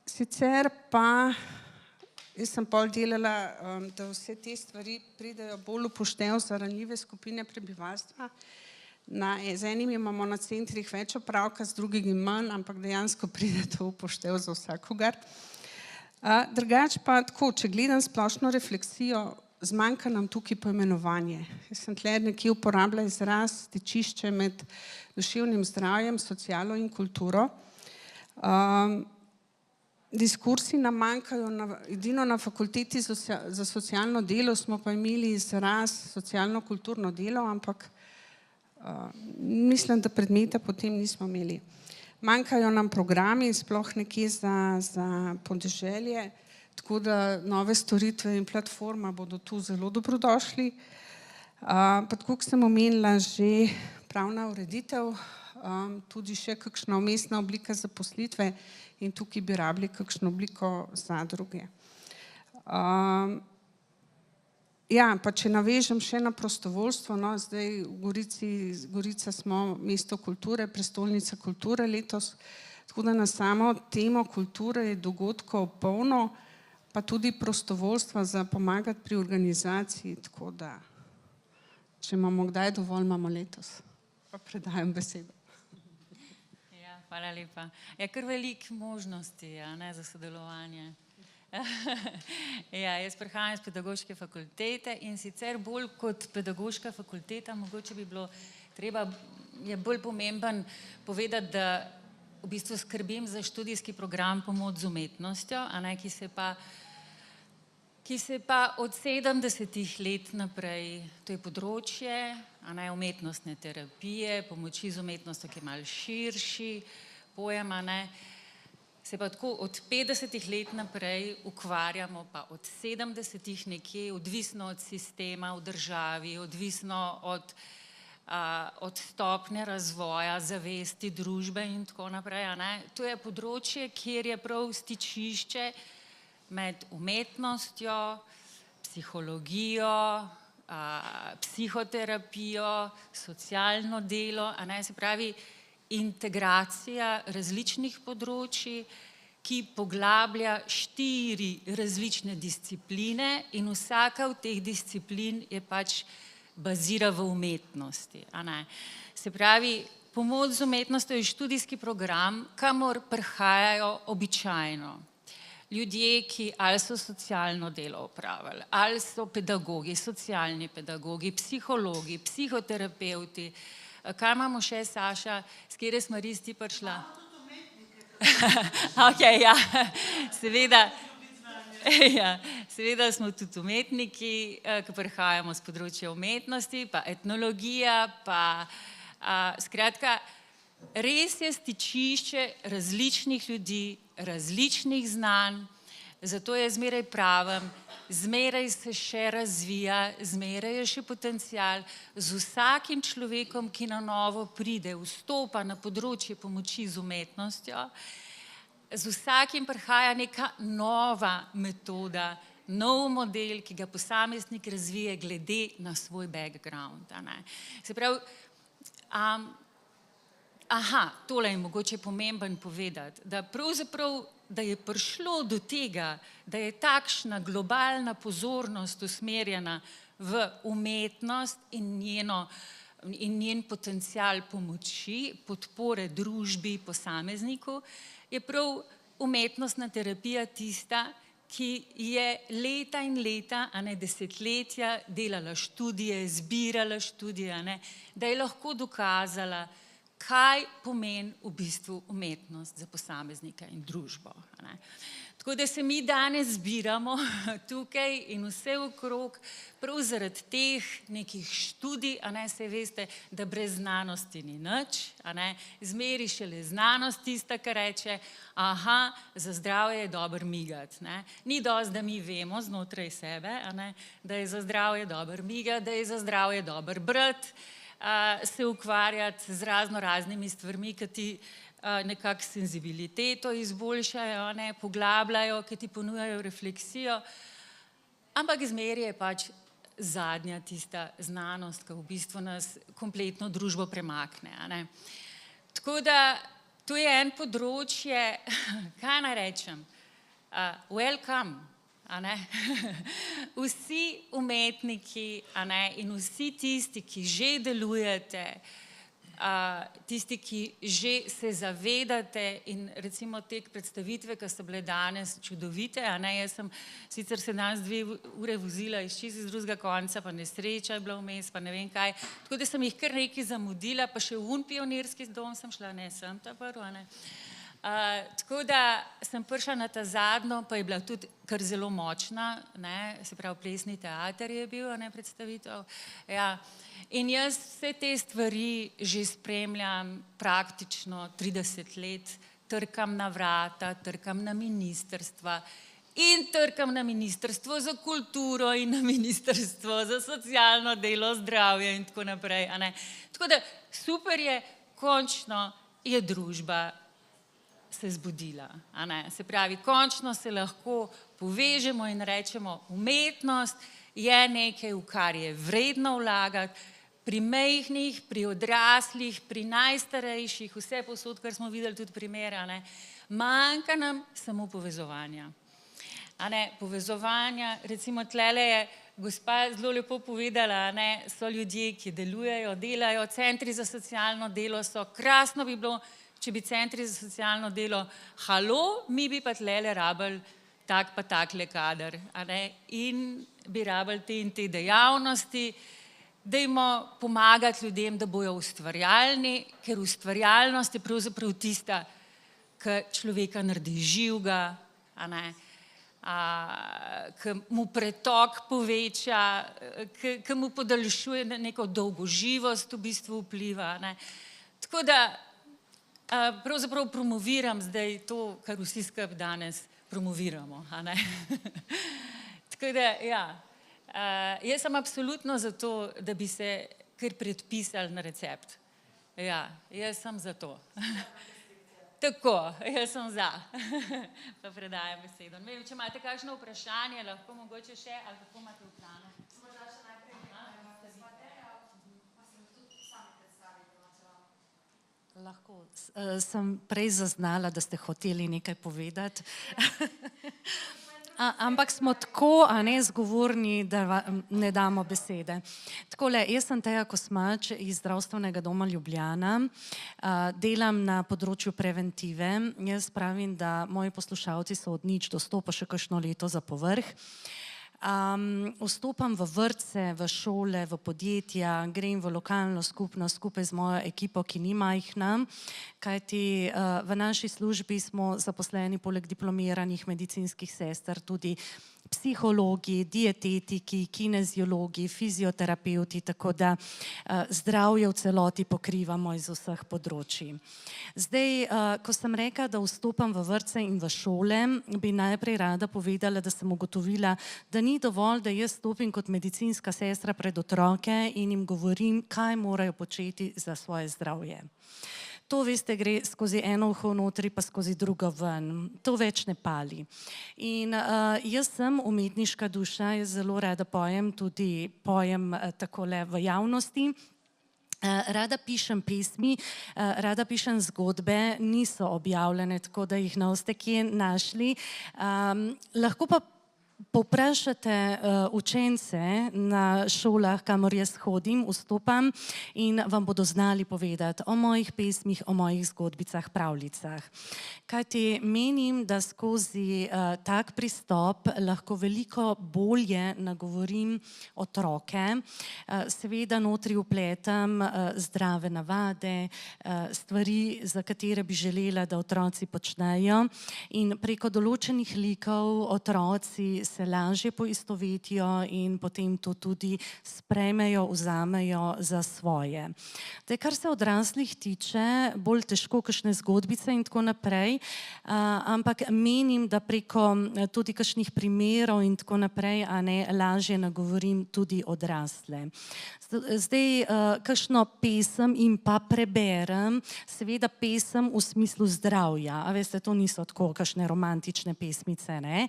Sicer pa, jaz sem pol delala, da vse te stvari pridejo bolj v poštev za ranljive skupine prebivalstva. Z enimi imamo na centrih več opravka, z drugimi manj, ampak dejansko pride to v poštev za vsakogar. Drugače pa tako, če gledam splošno refleksijo, zmanjka nam tukaj poimenovanje. Jaz sem tle nekje uporabila izraz stičišče med duševnim zdravjem, socialo in kulturo. Diskursi nam manjkajo, edino na fakulteti za socialno delo smo pa imeli izraz socialno-kulturno delo, ampak mislim, da predmeta potem nismo imeli. Manjkajo nam programi, sploh nekje za podeželje, tako da nove storitve in platforma bodo tu zelo dobrodošli. Pa tako, kot sem omenila, že pravna ureditev, tudi še kakšna vmesna oblika zaposlitve in tukaj bi rabili kakšno obliko zadruge. Ja, pa če navežem še na prostovoljstvo, no, zdaj v Gorica smo mesto kulture, prestolnica kulture letos, tako da na samo temo kulture je dogodkov polno, pa tudi prostovoljstva za pomagati pri organizaciji, tako da, če imamo kdaj dovolj, imamo letos. Pa predajam besedo. Ja, hvala lepa. Je kar veliko možnosti, za sodelovanje. Ja, jaz prihajam iz pedagoške fakultete in sicer bolj kot pedagoška fakulteta, mogoče bi bilo treba, je bolj pomemben povedati, da v bistvu skrbim za študijski program Pomoč z umetnostjo, ki se pa od 70 let naprej, to je področje umetnostne terapije, pomoči z umetnostjo, ki je malo širši pojem, se pa tako od 50 let naprej ukvarjamo pa od 70 nekje, odvisno od sistema v državi, odvisno od stopnje razvoja, zavesti družbe in tako naprej. To je področje, kjer je prav stičišče med umetnostjo, psihologijo, psihoterapijo, socialno delo, se pravi, integracija različnih področji, ki poglablja 4 različne discipline in vsaka od teh disciplin je pač bazira v umetnosti. Se pravi, pomoč z umetnostjo je študijski program, kamor prihajajo običajno ljudje, ki ali so socialno delo opravili, ali so pedagogi, socialni pedagogi, psihologi, psihoterapeuti. Kaj imamo še, Saša, s kere smeri si ti prišla? Ok, ja, seveda smo tudi umetniki, ki prihajamo z področja umetnosti, pa etnologija, pa skratka, res je stičišče različnih ljudi, različnih znanj, zato je zmeraj pravim, zmeraj se še razvija, zmeraj je še potencial, z vsakim človekom, ki na novo pride, vstopa na področje pomoči z umetnostjo, z vsakim prihaja neka nova metoda, nov model, ki ga posameznik razvije glede na svoj background. Se pravi, tole je mogoče pomemben povedati, da pravzaprav, da je prišlo do tega, da je takšna globalna pozornost usmerjena v umetnost in njen potencial pomoči, podpore družbi, posamezniku, je prav umetnostna terapija tista, ki je leta in leta, desetletja delala študije, zbirala študije, da je lahko dokazala, kaj pomeni v bistvu umetnost za posameznika in družbo. Tako da se mi danes zbiramo tukaj in vse okrog, prav zaradi teh nekih študij, a ne, saj veste, da brez znanosti ni nič, a ne, zmeri šele znanost tista, ki reče, aha, za zdravje je dobro migati, ne. Ni dosti, da mi vemo znotraj sebe, a ne, da je za zdravje dobro migati, da je za zdravje dobro brati, se ukvarjati z raznimi stvarmi, ki ti nekako senzibiliteto izboljšajo, ne, poglabljajo, ki ti ponujajo refleksijo, ampak zmeraj je pač zadnja tista znanost, ki v bistvu nas kompletno družbo premakne, a ne. Tako da to je en področje, kaj naj rečem, welcome, a ne. Vsi umetniki, a ne, in vsi tisti, ki že delujete, tisti, ki že se zavedate in recimo te predstavitve, ki so bile danes čudovite, a ne, jaz sem sicer se danes 2 ure vozila iz čisto drugega konca, pa nesreča je bila vmes, pa ne vem kaj, tako da sem jih kar nekaj zamudila, pa še v pionirski dom sem šla, ne, sem ta prva, ne. Tako da sem prišla na ta zadnjo, pa je bila tudi kar zelo močna, ne, se pravi plesni teater je bil, ne, predstavitev, ja. In jaz vse te stvari že spremljam praktično 30 let, trkam na vrata, trkam na ministrstva in trkam na ministrstvo za kulturo in na ministrstvo za socialno delo, zdravje in tako naprej, a ne. Tako da super je, končno je družba se zbudila, a ne. Se pravi, končno se lahko povežemo in rečemo, umetnost je nekaj, v kar je vredno vlagati, pri majhnih, pri odraslih, pri najstarejših, vse povsod, kar smo videli tudi primere, a ne. Manjka nam samo povezovanja. A ne, povezovanja, recimo tlele je gospa zelo lepo povedala, a ne, so ljudje, ki delujejo, delajo, centri za socialno delo so, krasno bi bilo, če bi centri za socialno delo, halo, mi bi pa tlele rabili tak pa takle kader, a ne, in bi rabili te in te dejavnosti, dajmo pomagati ljudem, da bojo ustvarjalni, ker ustvarjalnost je pravzaprav tista, ki človeka naredi živega, a ne, ki mu pretok poveča, ki mu podaljšuje neko dolgoživost v bistvu vpliva, a ne. Tako da pravzaprav promoviram zdaj to, kar vsi skupaj danes promoviramo, a ne. Tako da, ja, jaz sem absolutno za to, da bi se kar predpisali na recept. Ja, jaz sem za to. Tako, jaz sem za. Pa predajam besedo. Ne vem, če imate kakšno vprašanje, lahko mogoče še, ali kako imate v planu? Lahko. Sem prej zaznala, da ste hoteli nekaj povedati. Ampak smo tako, a ne, zgovorni, da vam ne damo besede. Takole, jaz sem Teja Kosmač iz Zdravstvenega doma Ljubljana, delam na področju preventive. Jaz pravim, da moji poslušalci so od 0 do 100, pa še kakšno leto za povrh. Vstopam v vrtce, v šole, v podjetja, grem v lokalno skupnost skupaj z mojo ekipo, ki ni majhna, kajti v naši službi smo zaposleni poleg diplomiranih medicinskih sester tudi psihologi, dietetiki, kineziologi, fizioterapeuti, tako da zdravje v celoti pokrivamo iz vseh področij. Zdaj, ko sem rekla, da vstopam v vrtce in v šole, bi najprej rada povedala, da sem ugotovila, da ni dovolj, da jaz stopim kot medicinska sestra pred otroke in jim govorim, kaj morajo početi za svoje zdravje. To, veste, gre skozi eno uho notri, pa skozi drugo ven. To več ne pali. In jaz sem umetniška duša, jaz zelo rada pojem, tudi pojem takole v javnosti. Rada pišem pesmi, rada pišem zgodbe, niso objavljene, tako da jih ne boste kje našli. Lahko pa povprašate učence na šolah, kamor jaz hodim, vstopam in vam bodo znali povedati o mojih pesmih, o mojih zgodbicah, pravljicah. Kajti menim, da skozi tak pristop lahko veliko bolje nagovorim otroke, seveda notri vpletam zdrave navade, stvari, za katere bi želela, da otroci počnejo, in preko določenih likov otroci se lažje poistovetijo in potem to tudi sprejmejo, vzamejo za svoje. Zdaj, kar se odraslih tiče, bolj težko kakšne zgodbice in tako naprej, ampak menim, da preko tudi kakšnih primerov in tako naprej, a ne, lažje nagovorim tudi odrasle. Zdaj, kakšno pesem in pa preberem, seveda pesem v smislu zdravja, a veste, to niso tako kakšne romantične pesmice, ne.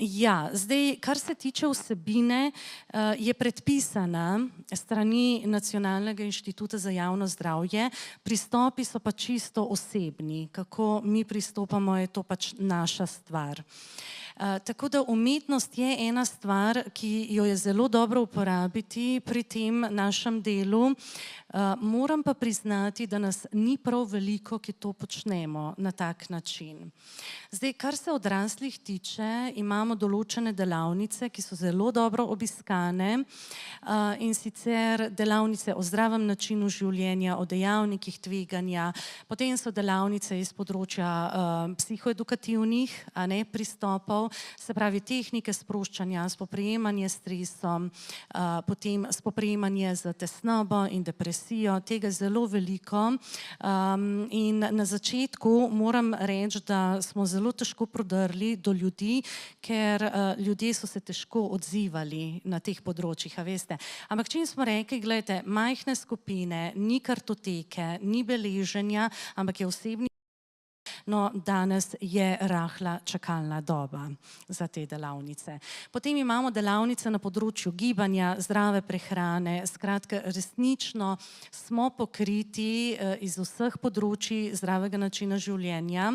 Ja, zdaj, kar se tiče vsebine, je predpisana strani Nacionalnega inštituta za javno zdravje, pristopi so pa čisto osebni, kako mi pristopamo, je to pač naša stvar. Tako da umetnost je ena stvar, ki jo je zelo dobro uporabiti pri tem našem delu, moram pa priznati, da nas ni prav veliko, ki to počnemo na tak način. Zdaj, kar se odraslih tiče, imamo določene delavnice, ki so zelo dobro obiskane, in sicer delavnice o zdravem načinu življenja, o dejavnikih tveganja, potem so delavnice iz področja psihoedukativnih, a ne, pristopov, se pravi tehnike sproščanja, spoprijemanje s stresom, potem spoprijemanje z tesnobo in depresijo, tega je zelo veliko, in na začetku moram reči, da smo zelo težko prodrli do ljudi, ker ljudje so se težko odzivali na teh področjih, a veste. Ampak čim smo rekli, gledajte, majhne skupine, ni kartoteke, ni beleženja, ampak je osebni. No, danes je rahla čakalna doba za te delavnice. Potem imamo delavnice na področju gibanja, zdrave prehrane, skratka, resnično smo pokriti iz vseh področji zdravega načina življenja.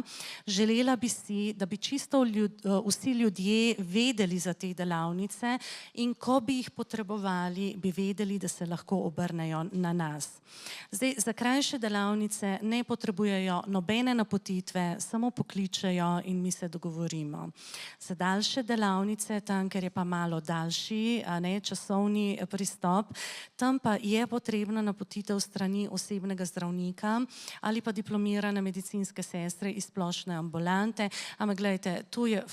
Želela bi si, da bi čisto vsi ljudje vedeli za te delavnice in ko bi jih potrebovali, bi vedeli, da se lahko obrnejo na nas. Zdaj, za krajše delavnice ne potrebujejo nobene napotitve, samo pokličejo in mi se dogovorimo. Za daljše delavnice, tam, ker je pa malo daljši, a ne, časovni pristop, tam pa je potrebna napotitev strani osebnega zdravnika ali pa diplomirane medicinske sestre iz splošne ambulante, ampak gledajte, to je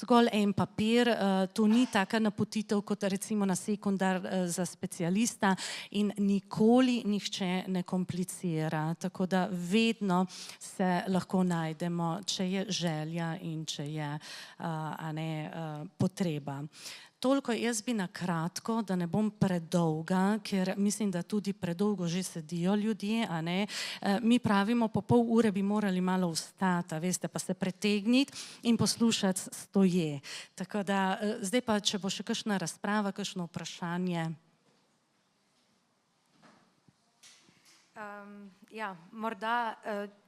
zgolj en papir, to ni taka napotitev kot recimo na sekundar za specialista in nikoli nihče ne komplicira, tako da vedno se lahko najdemo, če je želja in če je potreba. Toliko jaz bi na kratko, da ne bom predolga, ker mislim, da tudi predolgo že sedijo ljudje, a ne. Mi pravimo, po pol ure bi morali malo vstati, a veste, pa se pretegniti in poslušati stoje. Tako da, zdaj pa, če bo še kakšna razprava, kakšno vprašanje. Ja, morda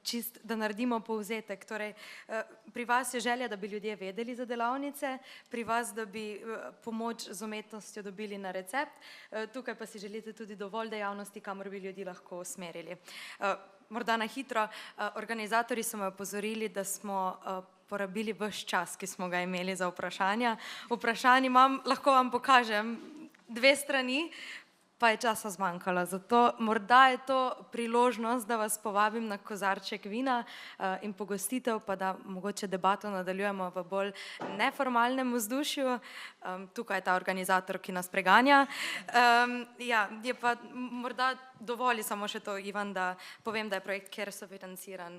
čist, da naredimo povzetek. Torej, pri vas je želja, da bi ljudje vedeli za delavnice, pri vas, da bi pomoč z umetnostjo dobili na recept, tukaj pa si želite tudi dovolj dejavnosti, kamor bi ljudi lahko usmerili. Morda na hitro, organizatorji so me opozorili, da smo porabili ves čas, ki smo ga imeli za vprašanja. Vprašanj imam, lahko vam pokažem 2 strani, pa je časa zmanjkalo. Zato morda je to priložnost, da vas povabim na kozarček vina in pogostitev, pa da mogoče debato nadaljujemo v bolj neformalnem vzdušju. Tukaj je ta organizator, ki nas preganja. Ja, je pa morda dovolj samo še to, Ivan, da povem, da je projekt CARE sofinanciran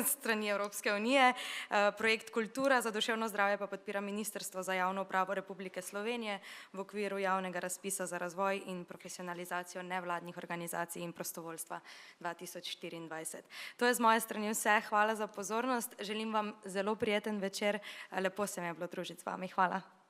strani Evropske unije. Projekt Kultura za duševno zdravje pa podpira Ministrstvo za javno upravo Republike Slovenije v okviru javnega razpisa za razvoj in profesionalizacijo nevladnih organizacij in prostovoljstva 2024. To je z moje strani vse. Hvala za pozornost. Želim vam zelo prijeten večer. Lepo se mi je bilo družiti z vami. Hvala.